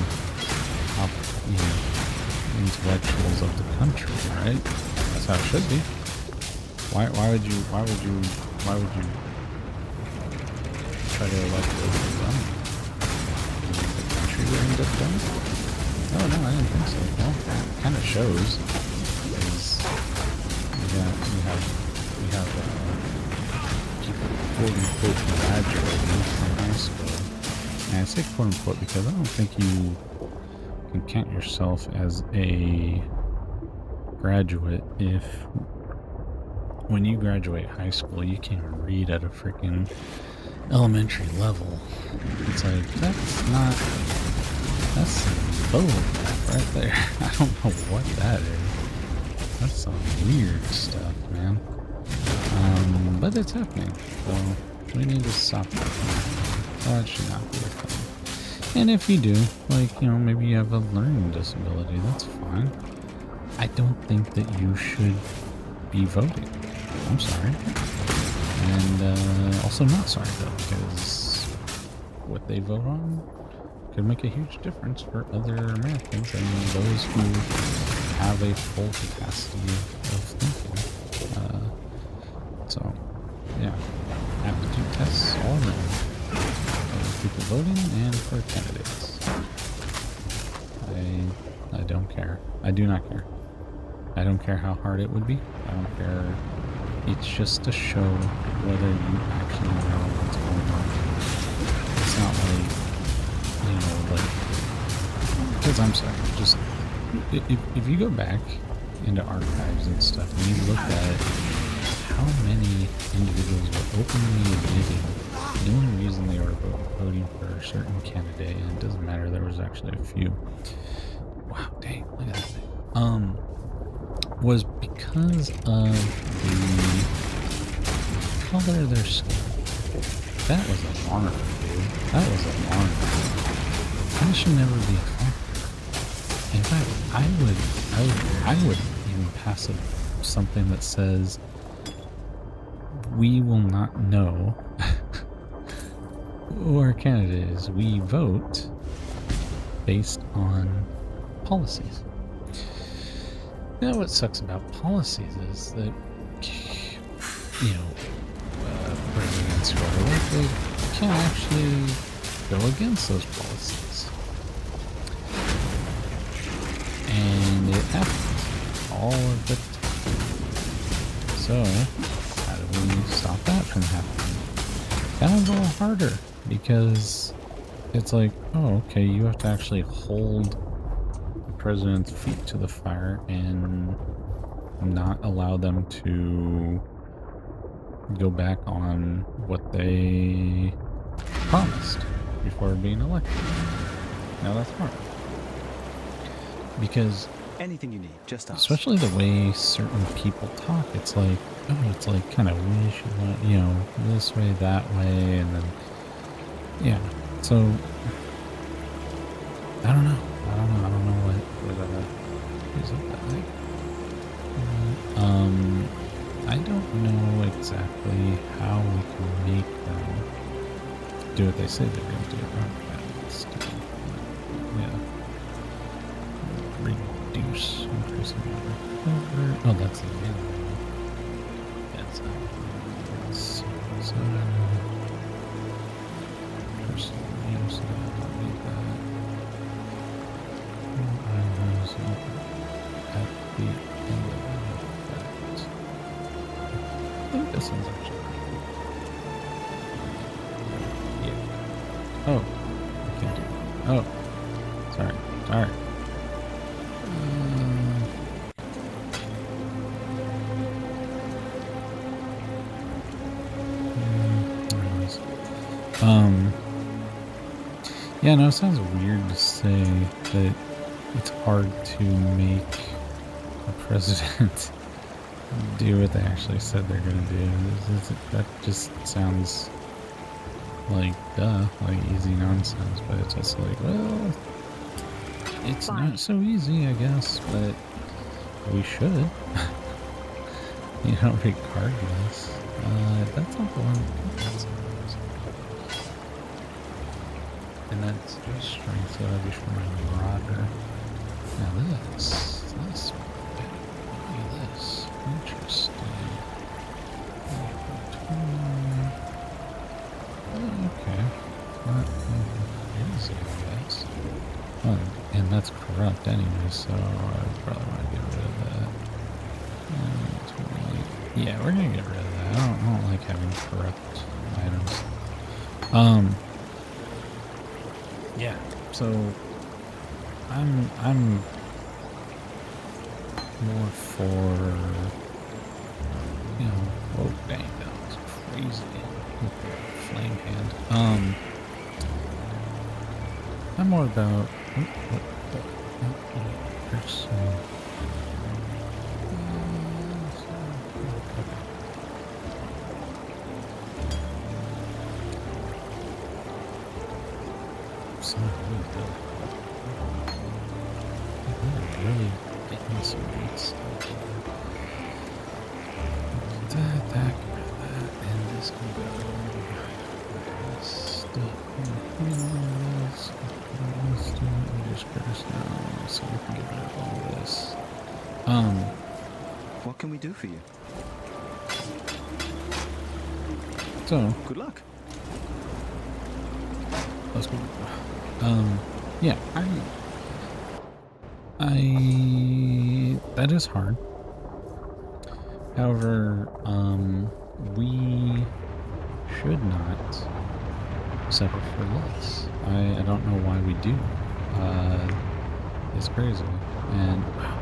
intellectuals of the country, right? That's how it should be. Why would you try to elect those dumb? The country would end up dumb? Oh no, I didn't think so. Well, it kind of shows. We have people quote unquote graduating from high school. And I say quote unquote because I don't think you can count yourself as a graduate if when you graduate high school you can't even read at a freaking elementary level. It's like, that's some bull right there. I don't know what that is. That's some weird stuff, man. But it's happening, so we need to stop that. That should not be a thing. And if you do, maybe you have a learning disability, that's fine. I don't think that you should be voting. I'm sorry. And also not sorry though, because what they vote on could make a huge difference for other Americans and those who have a full capacity of thinking. So, yeah. voting and for candidates. I don't care. I do not care. I don't care how hard it would be. I don't care. It's just to show whether you actually know what's going on. It's not like, you know, like, because I'm sorry, just, if you go back into archives and stuff and you look at how many individuals were openly admitting the only reason they were voting for a certain candidate, and it doesn't matter, there was actually a few. Wow, dang, look at that thing. Was because of the color of their skin. That was alarming, dude. That was alarming. That should never be a factor. In fact, I would even pass something that says we will not know who our candidate is. We vote based on policies. You know what sucks about policies is that, you know, presidents who are elected can't actually go against those policies. And it happens all of the time. So, how do we stop that from happening? That one's a little harder because it's like, oh, okay, you have to actually hold president's feet to the fire and not allow them to go back on what they promised before being elected. Now that's hard. Because anything you need, just ask. Especially the way certain people talk, it's like, oh, it's like kind of wish, you know, this way, that way, and then, yeah. So, I don't know what is it that way. I don't know exactly how we can make them do what they say they're going to do. Yeah. Reduce increasing number. Oh, that's the main one. That's so personal use. I don't need that. At the end of that. I think this one's actually pretty cool. Yeah. Oh, I can't do that. Oh, sorry. Yeah, no, it sounds weird to say that it's hard to make a president do what they actually said they're going to do. That just sounds like, duh, like easy nonsense, but it's also like, well, it's not so easy, I guess, but we should, you know, regardless. That's not the one. That's not the one. And that's just strength, so that'd be from my marauder. Now this, look at this, interesting. Okay, not easy, I guess. Oh, and that's corrupt anyway, so I probably want to get rid of that. Yeah, we're gonna get rid of that. I don't like having corrupt items. Yeah, so I'm more for, you know, oh dang, that was crazy. Flame hand. I'm more about really getting some great stuff. That, and this can go. This stuff. Just curse now, so we can get rid of all this. What can we do for you? So. Good luck. let's go. Yeah, that is hard. However, we should not settle for less. I don't know why we do. It's crazy. And wow,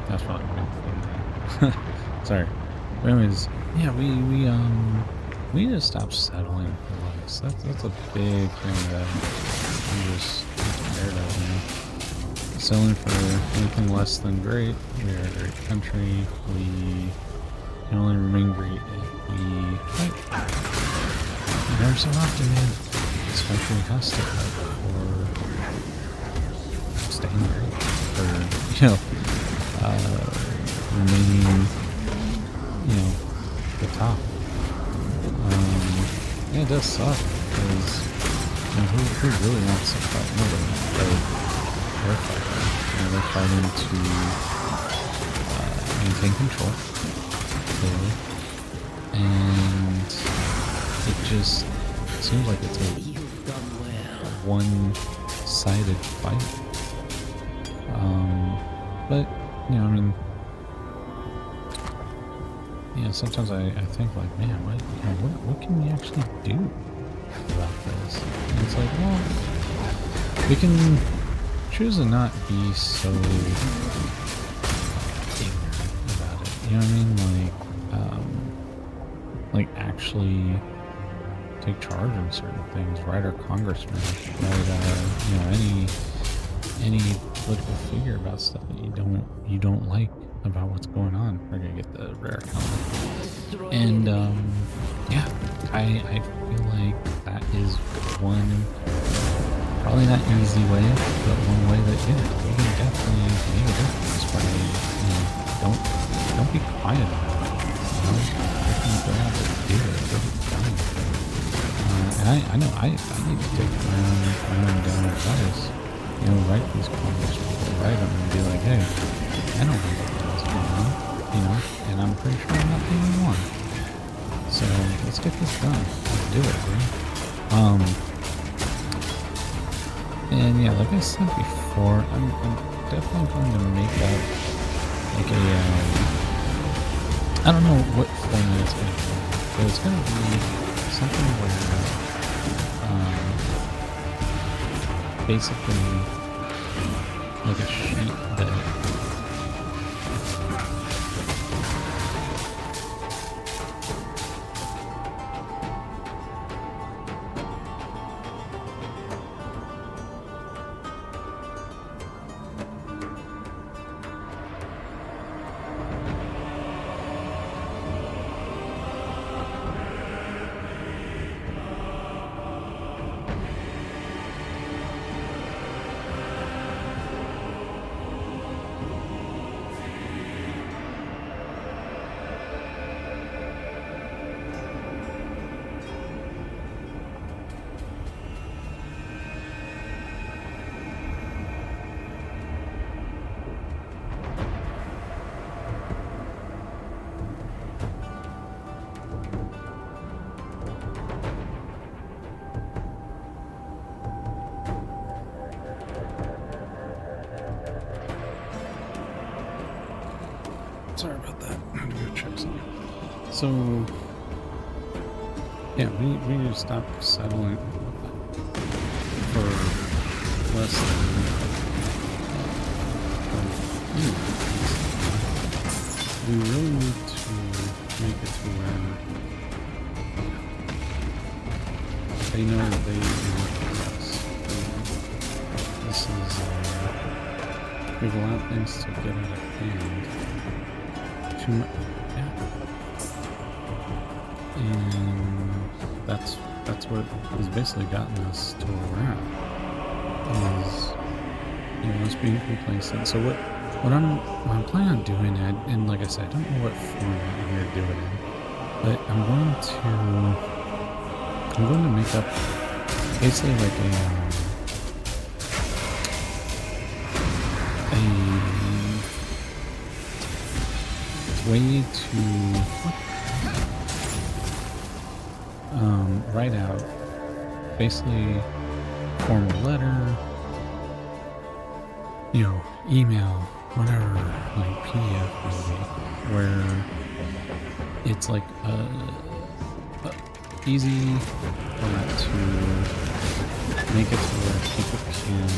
that's probably good. Sorry. But anyways, yeah, we need to stop settling for less. That's a big thing that I'm just tired of, you know. Selling for anything less than great. We are a great country. We can only remain great if we fight. And every so often, man, this country has to fight for staying great. For, you know, remaining, you know, the top. Yeah, it does suck because, you know, who really wants to fight? Nobody. They're fighting. You know, they're fighting to maintain control, clearly, and it just seems like it's a one-sided fight. But you know, I mean. Yeah, sometimes I think like, man, what can we actually do about this? And it's like, well, we can choose to not be so ignorant about it. You know what I mean? Like actually take charge in certain things. Write our congressman, write you know, any political figure about stuff that you don't like about what's going on. We're gonna get the rare comment. And yeah, I feel like that is one, probably not easy way, but one way that yeah, we can definitely make a difference by, you know, don't be quiet about it. You know, freaking go out and do it, get it done. And I know I need to take my own down advice. You know, write these comments, write them and be like, hey, I don't know what's going on, you know, and I'm pretty sure I'm not the only one. So let's get this done. Let's do it, dude. And yeah, like I said before, I'm definitely going to make up like a I don't know what format it's going to be, but it's going to be something where basically like a sheet that sorry about that. I'm gonna go check something. So, yeah, we need to stop settling for less than we really need to make it to where they know that they need us. This is, we've allowed things to get out of hand. Too much, yeah. And that's what has basically gotten us to where we're at. Is, you know, us being complacent. So what I'm planning on doing, and like I said, I don't know what format I'm gonna do it in. But I'm going to make up basically like a way to write out basically form a letter, you know, email, whatever, like PDF maybe, where it's like easy format to make it to where people can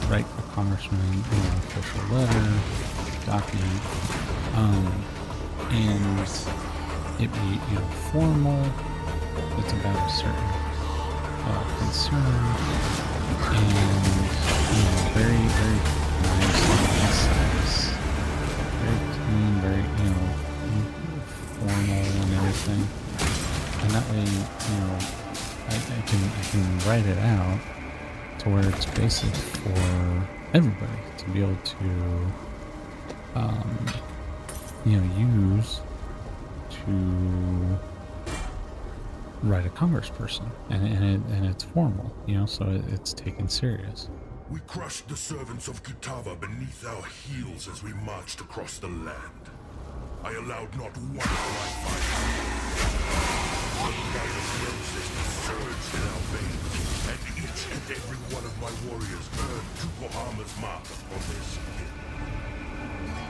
write a congressman an official letter, document, and it be, you know, formal. It's about a certain concern, and, you know, very, very nice and concise, very clean, very, you know, formal and everything. And that way, you know, I can write it out to where it's basic for everybody to be able to, you know, use to write a congressperson, and it's formal, you know, so it's taken serious. We crushed the servants of Kitava beneath our heels as we marched across the land. I allowed not one of my fighters. The blood of the ancestors surged in our veins, and each and every one of my warriors earned Tukohama's mark upon their skin.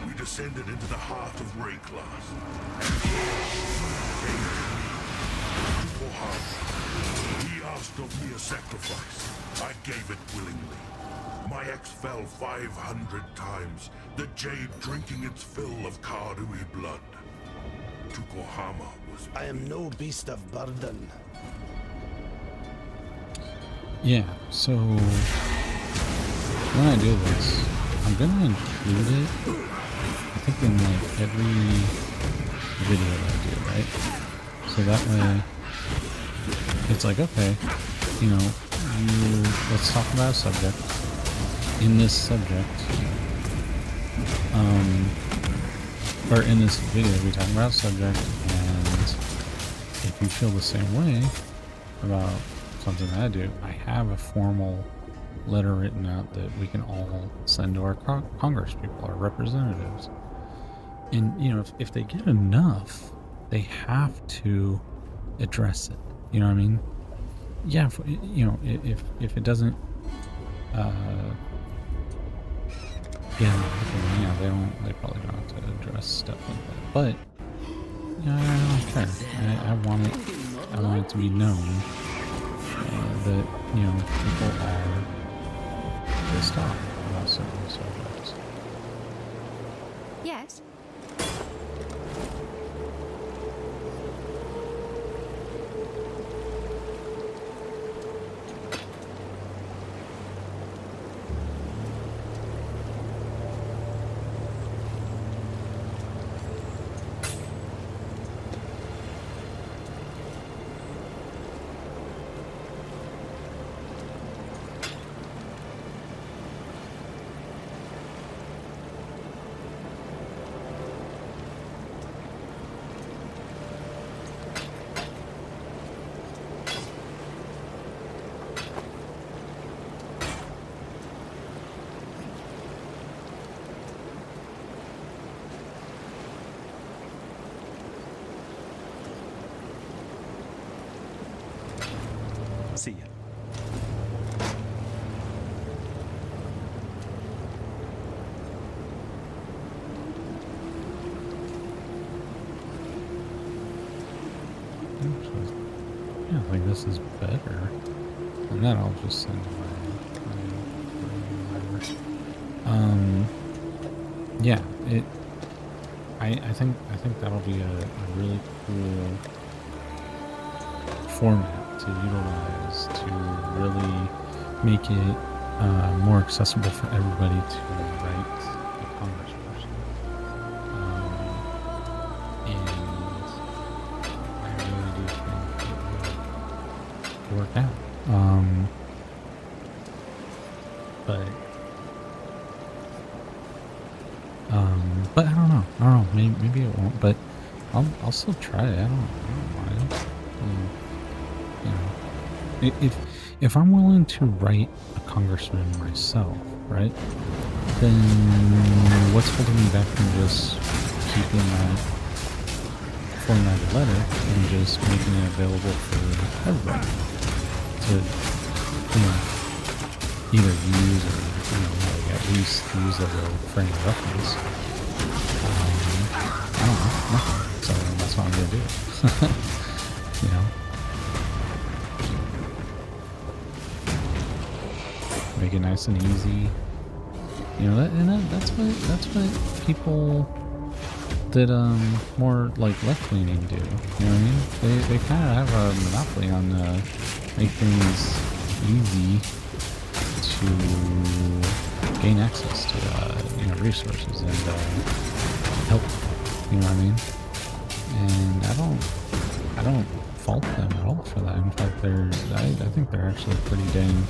We descended into the heart of Rayclass, and came to me. Tukohama. He asked of me a sacrifice. I gave it willingly. My axe fell 500 times, the jade drinking its fill of Kardui blood. Tukohama was... I am no beast of burden. Yeah, so when I do this, I'm gonna include it, I think, in like every video that I do, right? So that way, it's like, okay, you know, let's talk about a subject. In this subject, or in this video, we talk about a subject, and if you feel the same way about something that I do, I have a formal letter written out that we can all send to our Congress people, our representatives. And, you know, if they get enough, they have to address it. You know what I mean? Yeah, you know, if it doesn't, they probably don't have to address stuff like that. But, you know, I don't care. I want it to be known that, you know, people are pissed off about certain subjects. Yes. See ya. Yeah, I think this is better. And then I'll just send my yeah, I think that'll be a really cool format to utilize to really make it more accessible for everybody to write a congressperson. And I really do think it will work out. But But I don't know. Maybe it won't. But I'll still try it. I don't mind. You know, if I'm willing to write a congressman myself, right? Then what's holding me back from just keeping that formatted letter and just making it available for everybody to, either use or, like at least use as a frame of reference. I don't know, nothing. So that's what I'm gonna do. Make it nice and easy. That's what people that more like left-leaning do. You know what I mean? They kind of have a monopoly on make things easy to gain access to resources and help. You know what I mean? And I don't fault them at all for that. In fact, I think they're actually pretty dang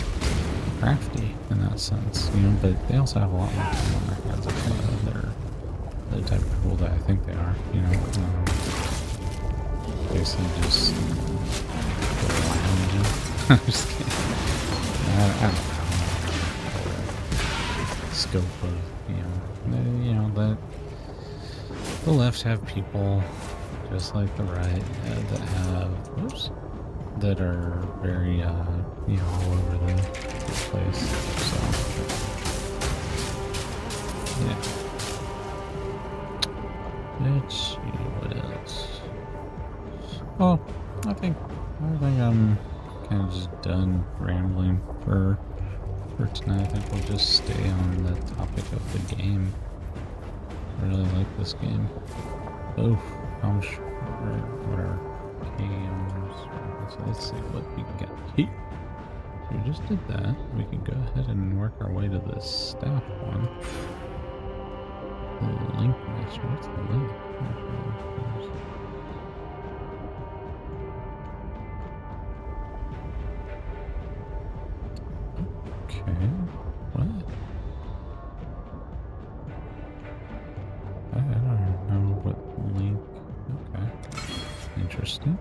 crafty in that sense, but they also have a lot more time on their hands if they're the type of people that I think they are, basically just lounging. I'm just kidding. I don't know the scope of, that the left have people just like the right that are very, all over the place. So, yeah. Let's see what else. Oh, I think I'm kind of just done rambling for tonight. I think we'll just stay on the topic of the game. I really like this game. Oh, I'm sure. Whatever. So let's see what we can get. Hey. So we just did that. We can go ahead and work our way to the staff one. The link master. What's the link? Okay. What? I don't know what link. Okay. Interesting.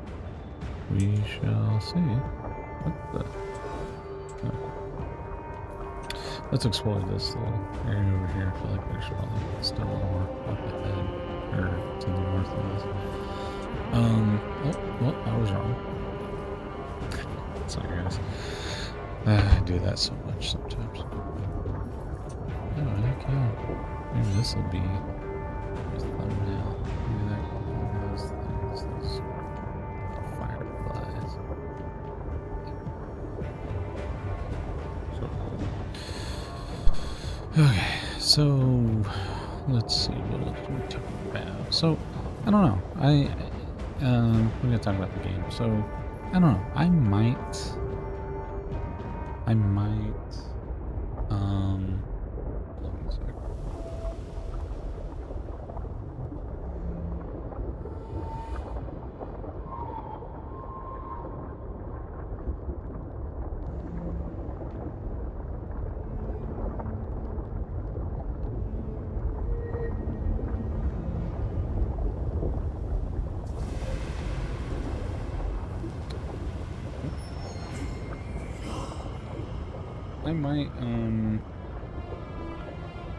We shall see. What the? Okay. Let's explore this little area over here. I feel like there's probably still more up ahead, or to the north of this. Well, I was wrong. Sorry, guys. I do that so much sometimes. Oh, heck yeah. Maybe this will be a thumbnail. Maybe that one of those things. Those fireflies. So cool. Okay, so let's see, what else do we talk about? So, I don't know. We're gonna talk about the game. So, I don't know. I might hold on a second.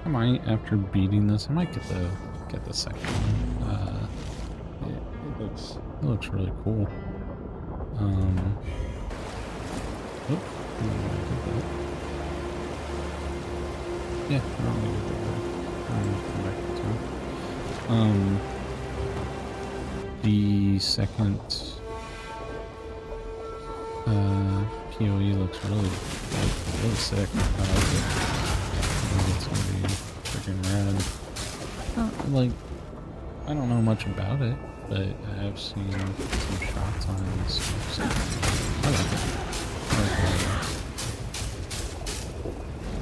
I might after beating this, I might get the second one. It looks really cool. Yeah, I don't need to go there. I'm gonna come back to town. The second PoE looks really sick. I like it. I think it's gonna be freaking rad. I don't know much about it, but I have seen some shots on it and stuff, so I like it.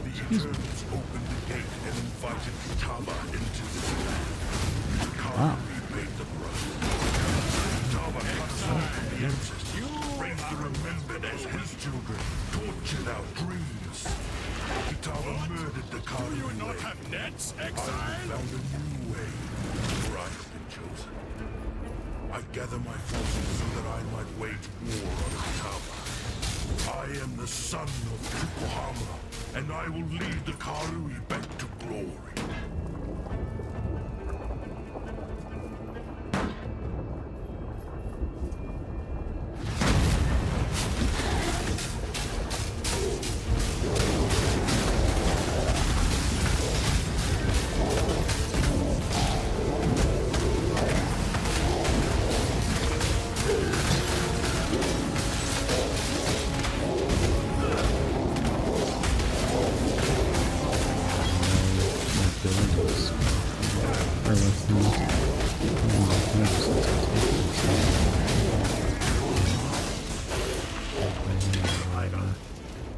The Eternals opened the gate and invited Tama into this land. Wow. Paid the price. Tama cut off the ancestors, raised the remembered as his children, tortured our dreams. Tama murdered the Karui you not have nets, exile? I found a new way, for I have been chosen. I gather my forces so that I might wage war on Otama. I am the son of Fukuhama, and I will lead the Karui back to glory.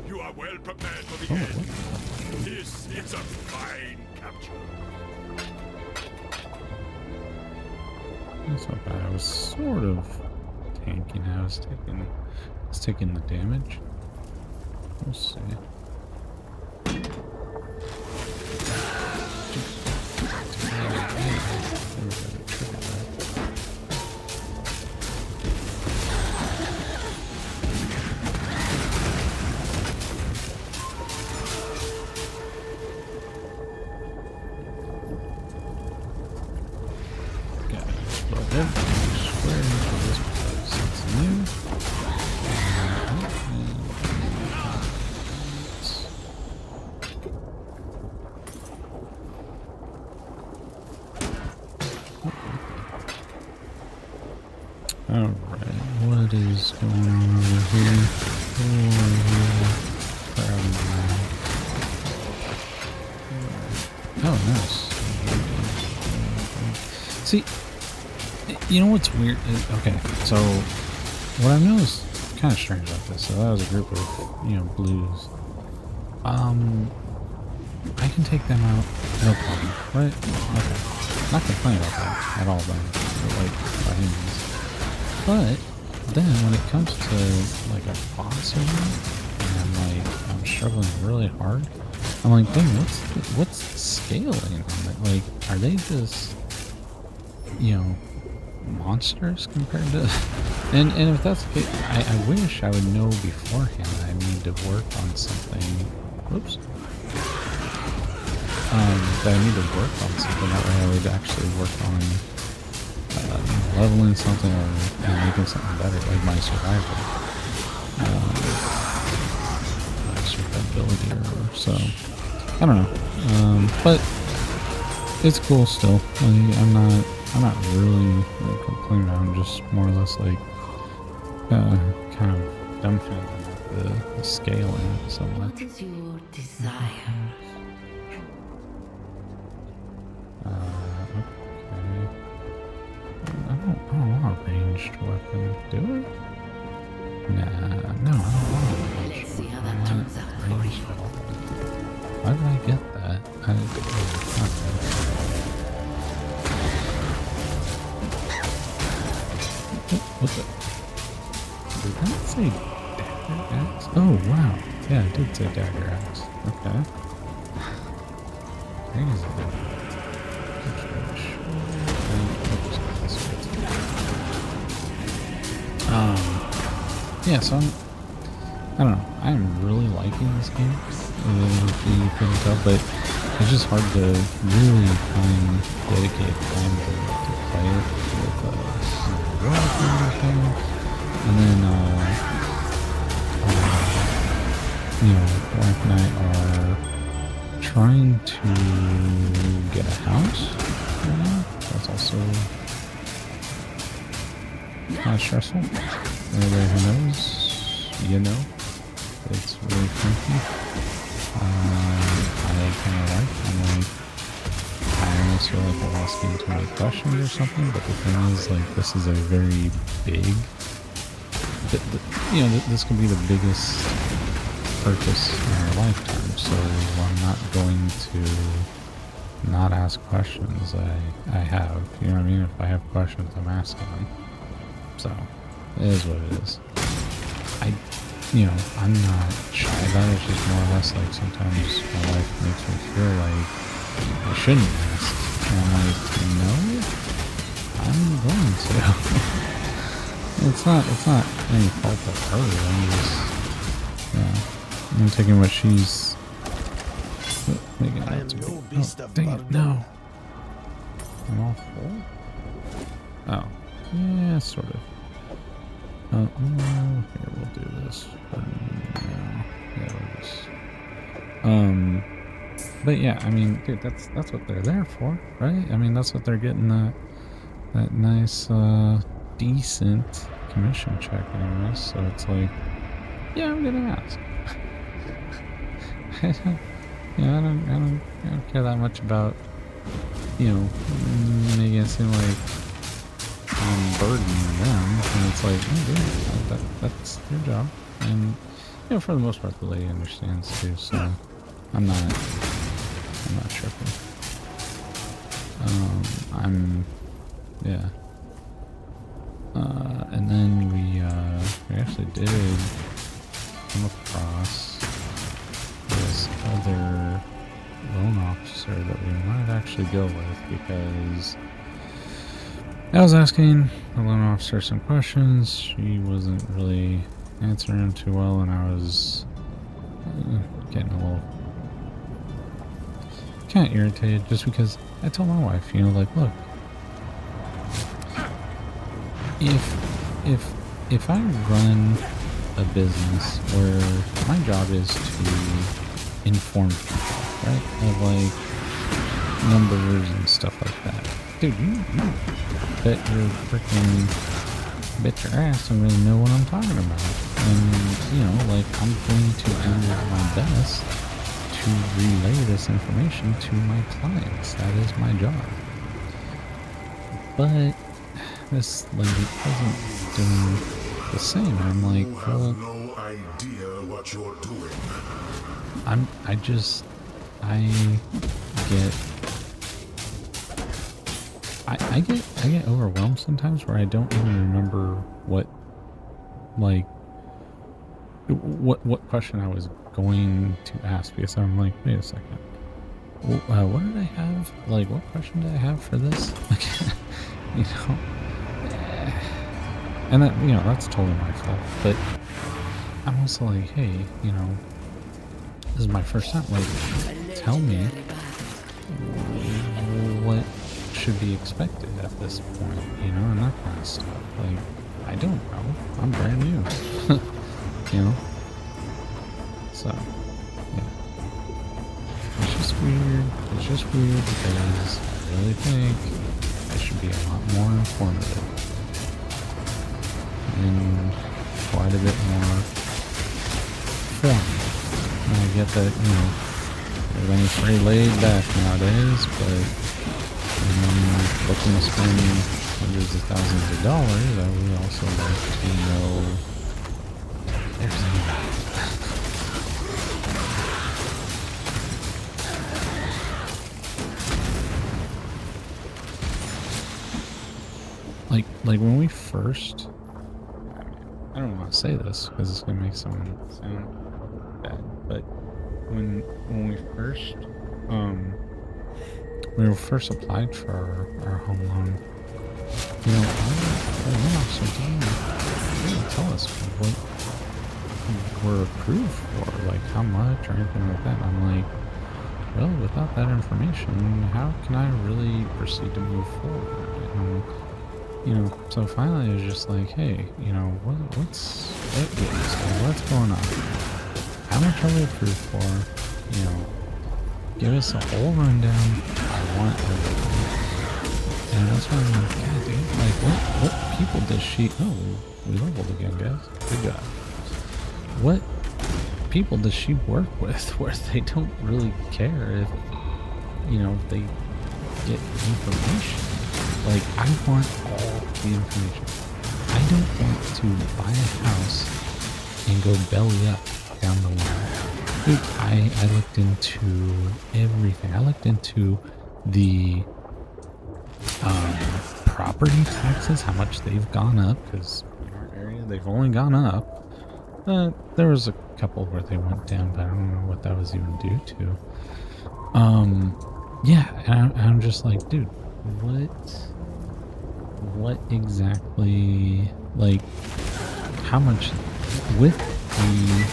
You are well prepared for the end. This is a fine capture. That's not bad. I was sort of tanking. I was taking the damage. We'll see. Alright, what is going on over here? Oh, nice. See, you know what's weird? Okay, so what I've noticed kind of strange about this. So that was a group of, you know, blues. I can take them out, no problem, right? Okay, not complaining about that at all, like by any means. But then when it comes to like a boss or and I'm struggling really hard, I'm like, dang, what's the scaling on it? Like, are they just, you know, monsters compared to? And if that's the case, I wish I would know beforehand that I need to work on something. Whoops. That I need to work on something. That way I would actually work on leveling something or making something better, like my survival, my survivability or so. I don't know, but it's cool still. I'm not really like, complaining about it. I'm just more or less like kind of dumbfounded at the scaling so much. What is your desire? Okay. I don't want a ranged weapon, do I? Nah, no, I don't want a ranged Let's see how that turns out for you. Why did I get that? What the? Did that say dagger axe? Oh, wow. Yeah, it did say dagger axe. Okay. Crazy. Yeah, so I don't know. I'm really liking this game, if you couldn't tell, but it's just hard to really dedicate time to play it with work and everything. And then, you know, wife and I are trying to get a house right now. That's also kind of stressful. Everybody who knows, you know, it's really funky. I almost feel like I'm asking too many questions or something, but the thing is, like, this is a very big, you know, this could be the biggest purchase in our lifetime, so I'm not going to not ask questions. I have, you know what I mean? If I have questions, I'm asking them. So, it is what it is. You know, I'm not shy about it. It's just more or less like sometimes my wife makes me feel shouldn't ask. And I'm like, no, I'm going to. It's not any fault of her. I'm just, yeah, I'm taking what she's making out to be. Oh, dang it, no. I'm all full? Oh, yeah, sort of. Here, we'll do this. Yeah, we'll just, but yeah, I mean, dude, that's what they're there for, right? I mean, that's what they're getting that nice, decent commission check anyway. So it's like, yeah, I'm gonna ask. I don't care that much about, making it seem like I'm burdening them. And it's like, oh, dude, that's their job. And for the most part, the lady understands too. So I'm not tripping. Yeah. And then we actually did come across this other loan officer that we might actually go with, because I was asking the loan officer some questions. She wasn't really answering them too well, and I was getting a little kind of irritated, just because I told my wife, like, look, if I run a business where my job is to inform people, right, of like numbers and stuff like that, dude, you bet your ass I really know what I'm talking about. And like, I'm going to do my best to relay this information to my clients. That is my job. But this lady wasn't doing the same. I'm like, well, no idea what you're doing. I get overwhelmed sometimes, where I don't even remember what question I was going to ask, because I'm like, wait a second, what did I have? Like, what question did I have for this? And that, that's totally my fault. But I'm also like, hey, this is my first time. Like, tell me what should be expected at this point, and that kind of stuff. Like, I don't know. I'm brand new. So, yeah. It's just weird. It's just weird because I really think I should be a lot more informative. And quite a bit more formal. And I get that, everything's pretty laid back nowadays, but looking to spend hundreds of thousands of dollars, I would also like to know everything about it. Like when we first, I don't want to say this because it's gonna make someone sound bad, but when we first applied for our home loan, our loan officer didn't tell us what we're approved for, like how much or anything like that. I'm like, well, without that information, how can I really proceed to move forward? So finally it was just like, hey, what's going on? How much are we approved for? Give us a whole rundown. I want everything. And that's why I'm like, God, dude, like, what people does she... Oh, we leveled again, guys. Good job. What people does she work with where they don't really care if, if they get information? Like, I want all the information. I don't want to buy a house and go belly up down the line. Dude, I looked into everything. I looked into the property taxes, how much they've gone up, because in our area they've only gone up. There was a couple where they went down, but I don't know what that was even due to. Yeah, and I'm just like, dude, what exactly, like, how much with the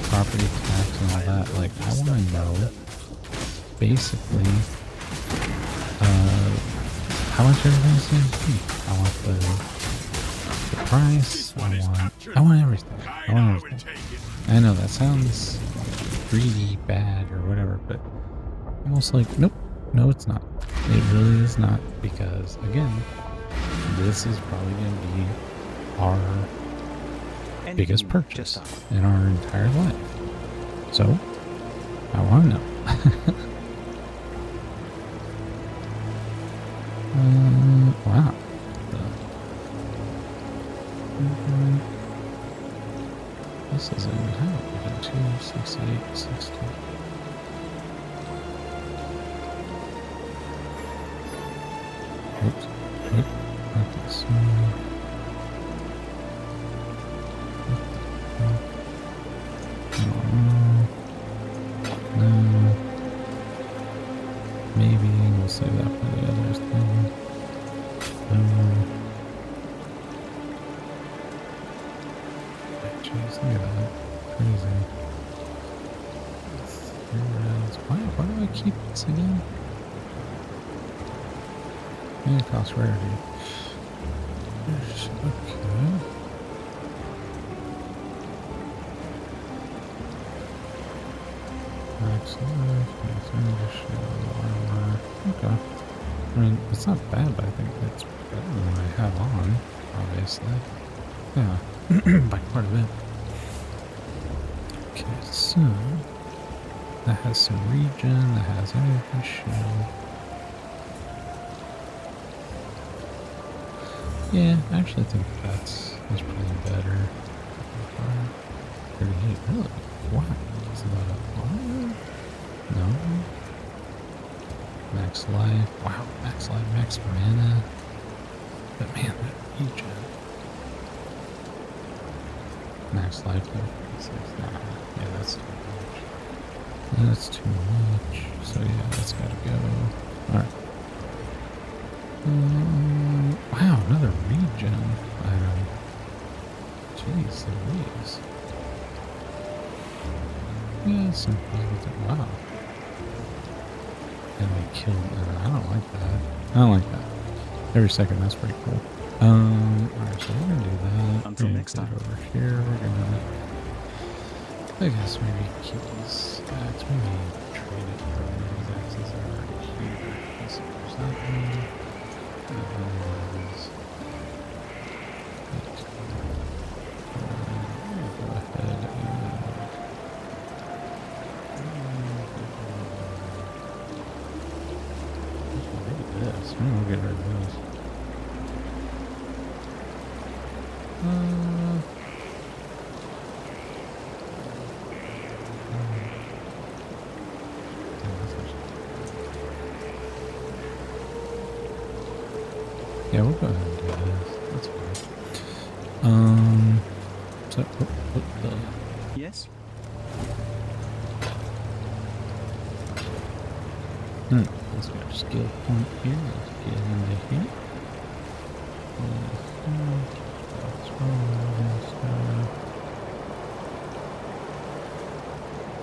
property tax and all that, like, I want to know basically how much everything's going to be. I want the price, I want everything. I want everything. I know that sounds greedy, bad, or whatever, but almost like, nope, no, it's not. It really is not, because again, this is probably going to be our biggest purchase in our entire life. So, I want to know. Wow. This isn't even how we got 268, 60. Oops. Nope. Not this one. No. Maybe we'll save that for the others then. Jeez, look at that. Crazy. Why do I keep this again? Yeah, it costs rarity. Okay. Max life, max extinguish, armor. Okay. I mean, it's not bad, but I think it's better than what I have on, obviously. Yeah, by quite a bit. Okay, so that has some regen, that has energy shield. Yeah, I actually think that's probably better. 38, really? Wow. Is that a fire? No. Max life. Wow, max life, max mana. But man, that regen. Max life, though. Yeah, that's too much. That's too much. So yeah, that's gotta go. Alright. Wow, another regen item. Jeez Louise. Yeah, some wow. And they killed I don't like that. I don't like that. Every second, that's pretty cool. Alright, so we're gonna do that. Until next time. Over here, we're gonna, I guess maybe keep these stacks, maybe trade it for these axes that are already here. Let's see, there's that one. And then there's go ahead and this. I'm gonna get rid of this. Yeah, we'll go ahead and do this. That's fine. So, what the... Yes? Let's get our skill point here. Let's get into here.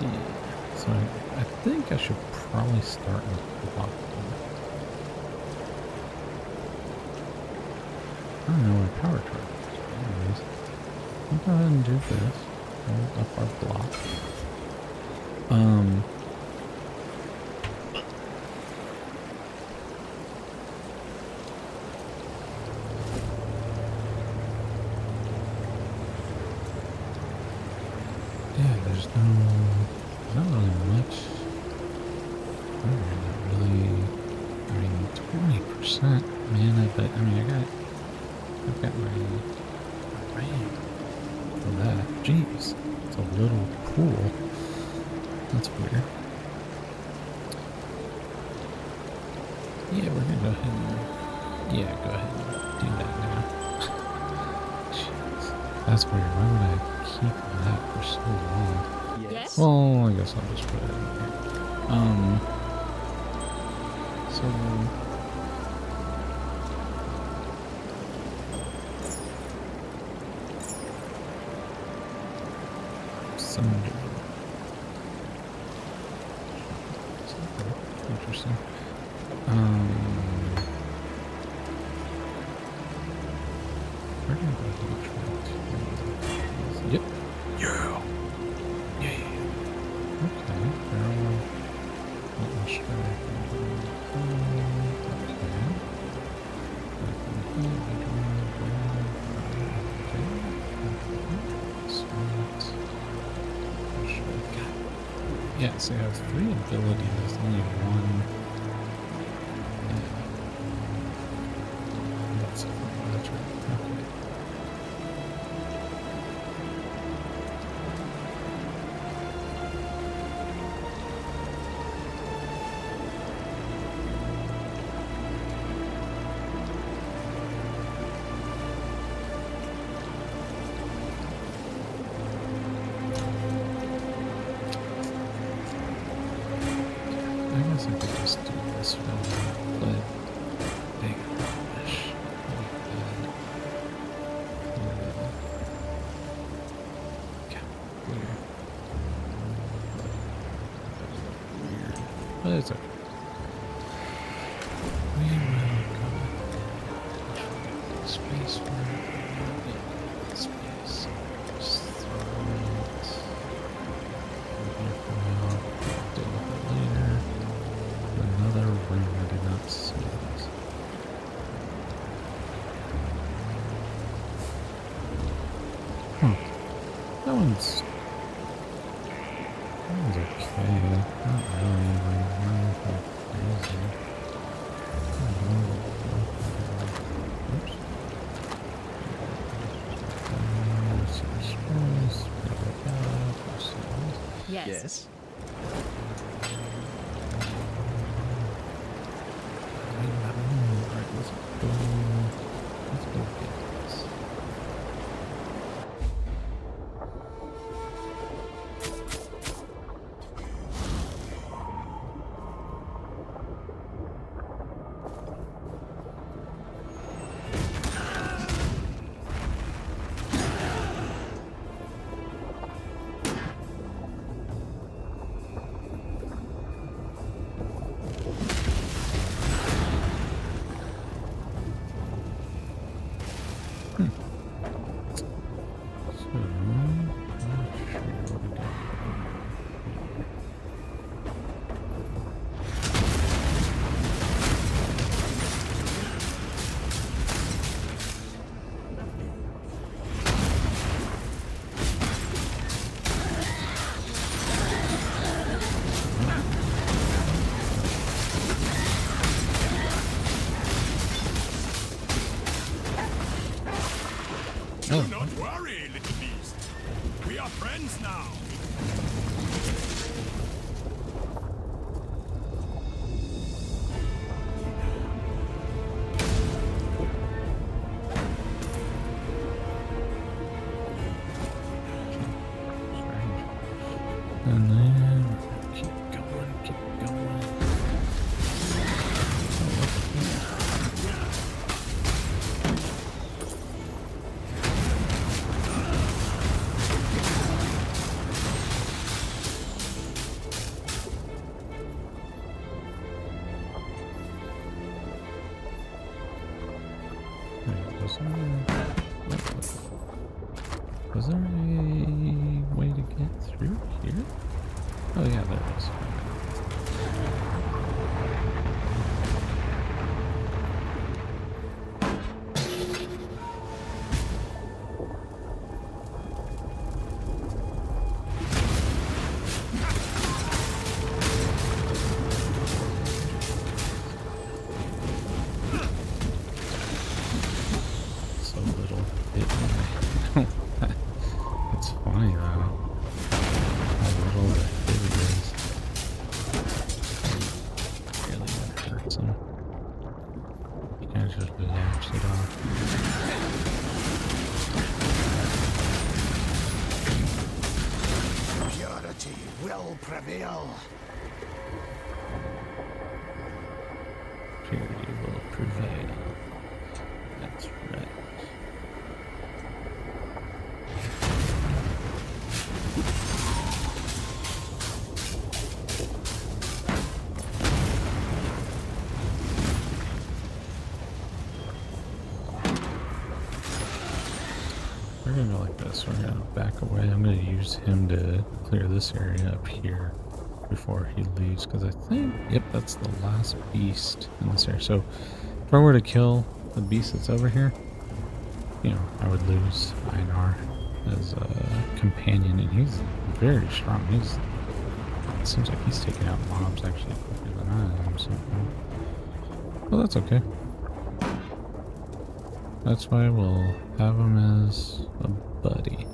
Yeah. So I think I should probably start with block. I don't know where power truck is. Anyways, we'll go ahead and do this. Hold up our block. Yeah, there's not really much. Not really. I mean, 20% mana, but I mean, I've got my RAM for that. Jeez, it's a little pool. That's weird. Yeah, we're gonna go ahead and go ahead and do that now. Jeez, that's weird. Why would I keep that for so long? Yes. Well, I guess I'll just put it in here. trouble. Sunder. Interesting. Where did I go? Yep. Yeah. Yeah. Okay. Barrel. Lightning strike. Yeah, so I have 3 abilities, only 1. That's right. Okay. I guess I could just do this for now, but dang it, gosh. Weird. But it's okay. We will go space for space. Just throw it. Here for now. Deal with it later. Another room. I did not see this. Huh. That one's okay. Not really anything crazy. Oops. Yes. Alright, let's go get this. Do not worry, little beast. We are friends now. And then keep going, keep going. Was there a way to get through here? Oh yeah, there is. So little hit. It's funny though. How little the hit is. Really that hurts him. You can't just relax it off. Purity will prevail. will prevail. That's right. We're gonna go like this. We're gonna back away. I'm gonna use him to clear this area up here before he leaves, because I think, yep, that's the last beast in this area. So if I were to kill the beast that's over here, you know, I would lose Einar as a companion, and he's very strong. It seems like he's taking out mobs actually quicker than I am somehow. Well, that's okay. That's why we'll have him as a buddy.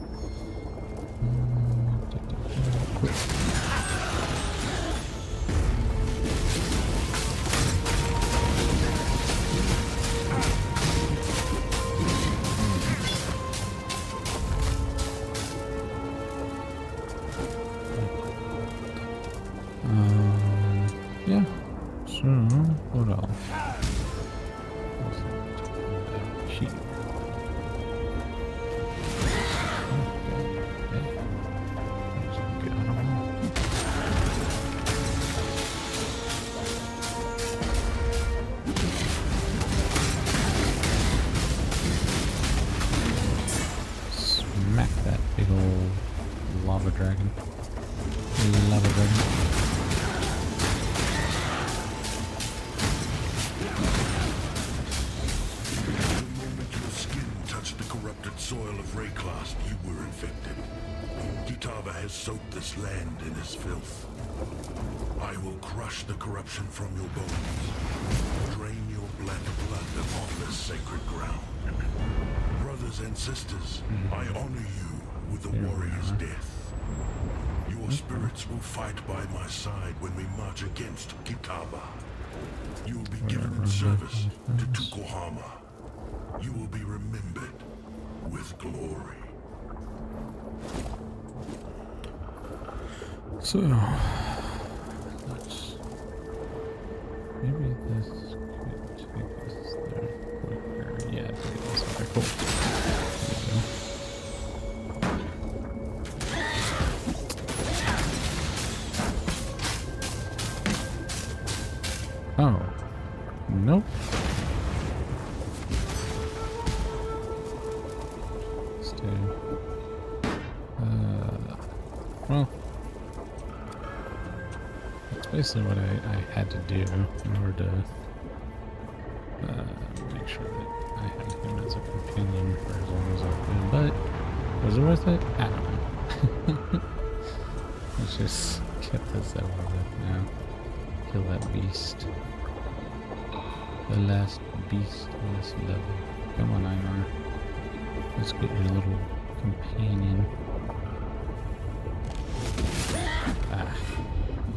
Yeah. So, what else? Sheep. Smack that big old lava dragon. Lava dragon. Soil of Rayclast, you were infected. Kitava has soaked this land in his filth. I will crush the corruption from your bones, drain your black blood upon this sacred ground. Brothers and sisters, I honor you with the warrior's death. Your spirits will fight by my side when we march against Kitava. You will be given in service to Tukohama. You will be remembered with glory. So, let's, maybe this could take us there quicker. Yeah, take this. Okay, cool. There we go. Oh, nope. Well, that's basically what I had to do in order to make sure that I had him as a companion for as long as I could. But was it worth it? I don't know. Let's just get this over with now. Kill that beast. The last beast on this level. Come on, Einar. Let's get your little companion. Ah,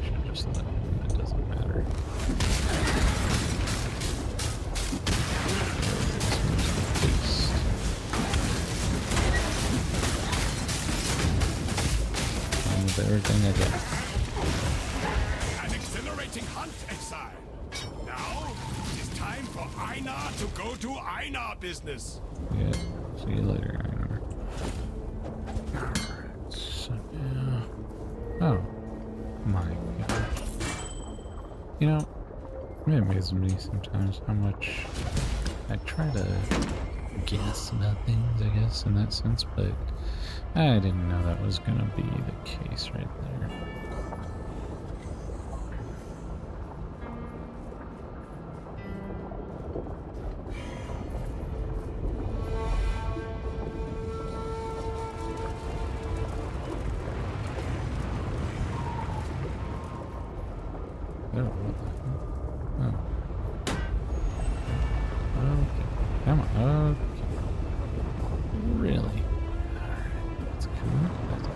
should have just let him. It doesn't matter. And with everything I got. An exhilarating hunt, exile. Now it's time for Einar to go to Einar business. Yeah. See you later, Einar. Alright, so yeah. Oh my gosh. You know, it amazes me sometimes how much I try to guess about things, I guess, in that sense, but I didn't know that was gonna be the case right there. Come on, okay. Really? Alright, that's cool. That's cool.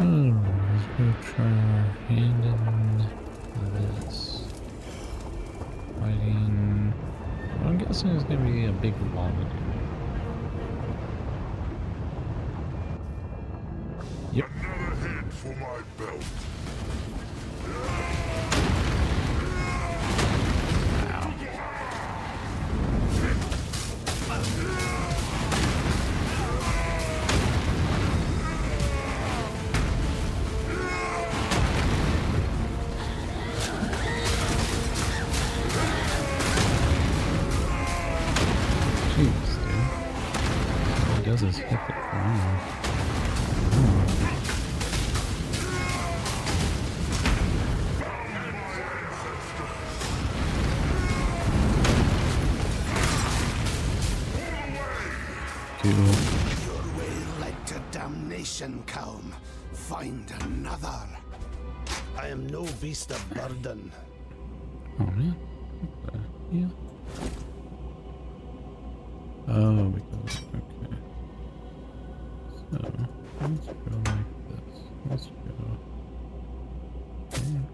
Alright. go try our hand in this. Fighting. I'm guessing it's gonna be a big log. Yep. Another head for my belt. Jeez, dude. All he does is hit it for me. Your way led to damnation, Calm. Find another. I am no beast of burden. Oh man. What the hell? Oh, because okay. So let's go like this. Let's go. Here.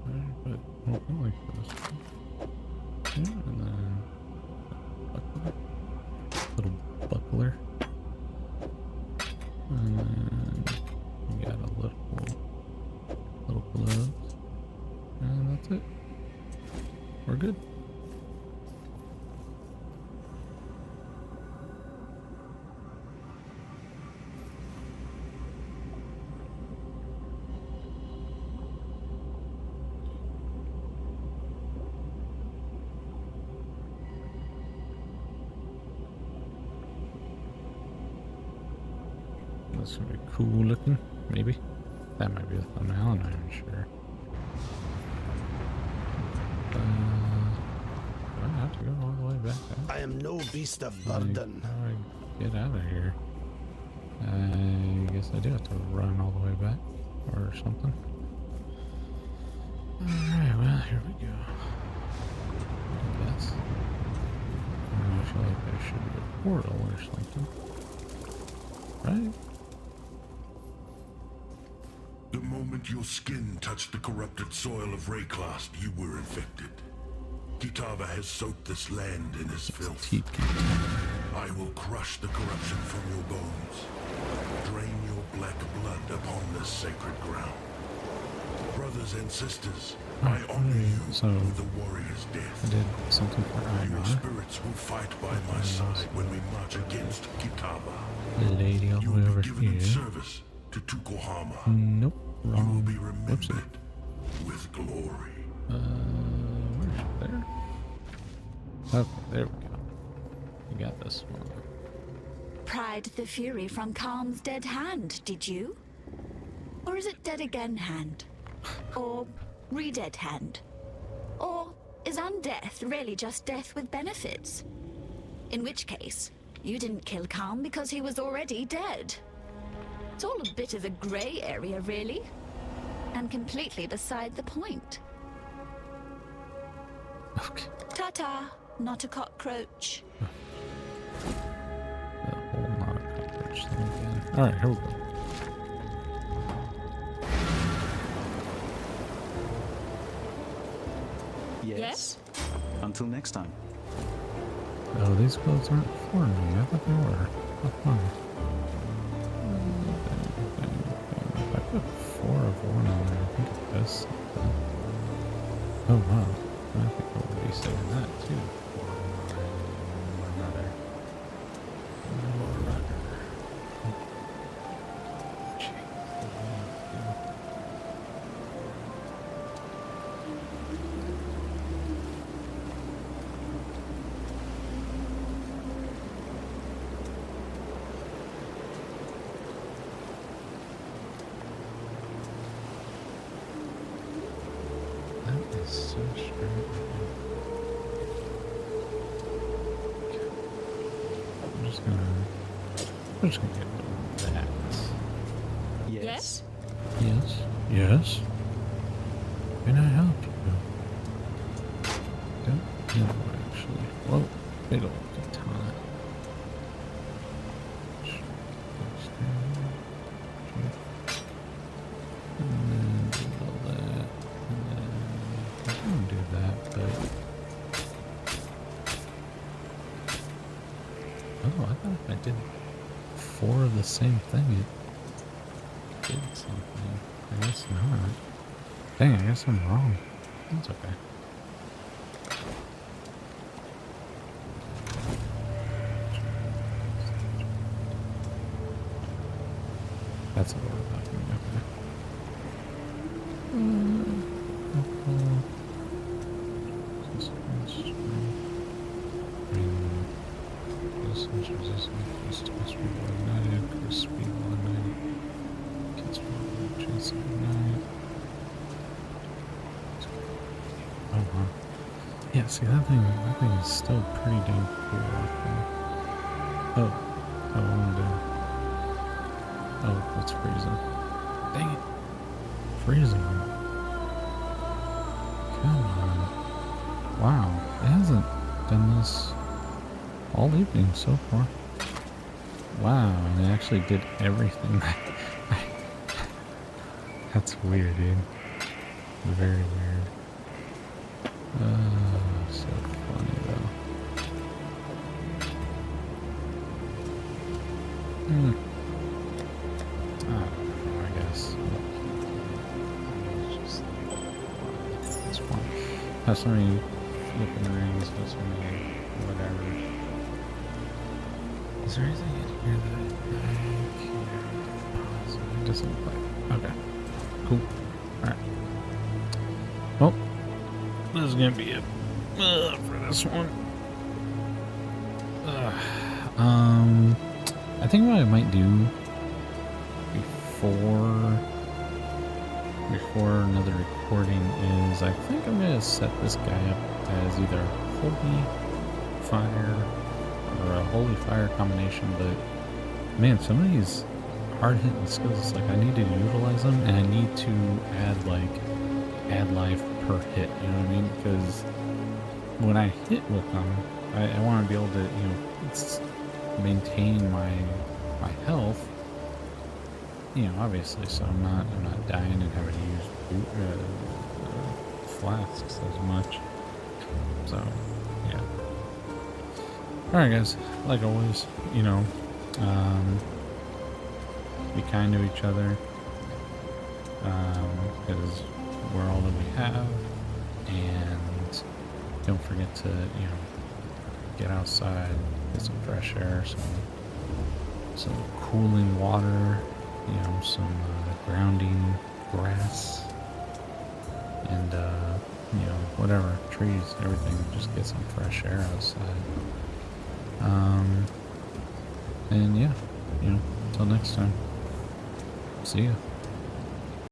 There, but we'll go like this. Yeah, and then buckler. Little buckler. And then we got a little gloves. And that's it. We're good. That's gonna be cool looking, maybe. That might be the thumbnail, I'm not even sure. Do I have to go all the way back out? I am no beast of burden. How do I get out of here? I guess I do have to run all the way back or something. Alright, well, here we go. I guess. I feel like there should be a portal or something. Right? The moment your skin touched the corrupted soil of Rayclast, you were infected. Kitava has soaked this land in his filth. I will crush the corruption from your bones. Drain your black blood upon this sacred ground. Brothers and sisters, I honor you with the warrior's death. I did something for Your Einar. spirits will fight by my side when we march against Kitava. The lady all the You way will over be given in here. service to Tukohama. Nope, You will wrong. be remembered with glory. Where's it there? Okay, there we go. You got this one. Pried the fury from Calm's dead hand, did you? Or is it dead again hand? Or re-dead hand? Or is undeath really just death with benefits? In which case, you didn't kill Calm because he was already dead. It's all a bit of a grey area, really. And completely beside the point. Okay. Ta-ta, not a cockroach. The whole not a cockroach thing again. Alright, here we go. Yes. Until next time. Oh, these clothes aren't for me. I thought they were. How fun. If I put 4 of one on there, I think it does something. Oh wow. I think I will be saving that too. Another. That is so straight. I'm just gonna get rid of that. Yes. Yes. Yes. Can I help you? Don't know actually. Whoa, big old katana. 4 of the same thing. It did something. I guess not. Dang, I guess I'm wrong. That's okay. That's a little talking, okay. Yeah, see that thing is still pretty dang cool. Oh, I want to do. Oh, that's freezing. Dang it. Freezing. Come on. Wow, it hasn't done this all evening so far. Wow, and it actually did everything. That's weird, dude. Very weird. So funny though. I don't know, I guess. It's just like, it's fun. Have so many flipping rings, have so many whatever. Is there anything in here that I can't? It doesn't look like. Okay. Cool. Alright. Well, this is gonna be it for this one. I think what I might do before another recording is I think I'm gonna set this guy up as either holy fire or a holy fire combination. But man, some of these hard hitting skills, it's like I need to utilize them, and I need to add life per hit, you know what I mean? Because when I hit with them, I want to be able to, you know, maintain my health, you know, obviously, so I'm not dying and having to use flasks as much. So yeah. All right, guys. Like always, you know, be kind to each other, because we're all that we have, and don't forget to, you know, get outside, get some fresh air, some cooling water, you know, some grounding grass, and you know, whatever, trees, everything. Just get some fresh air outside. And yeah, you know, until next time, see ya.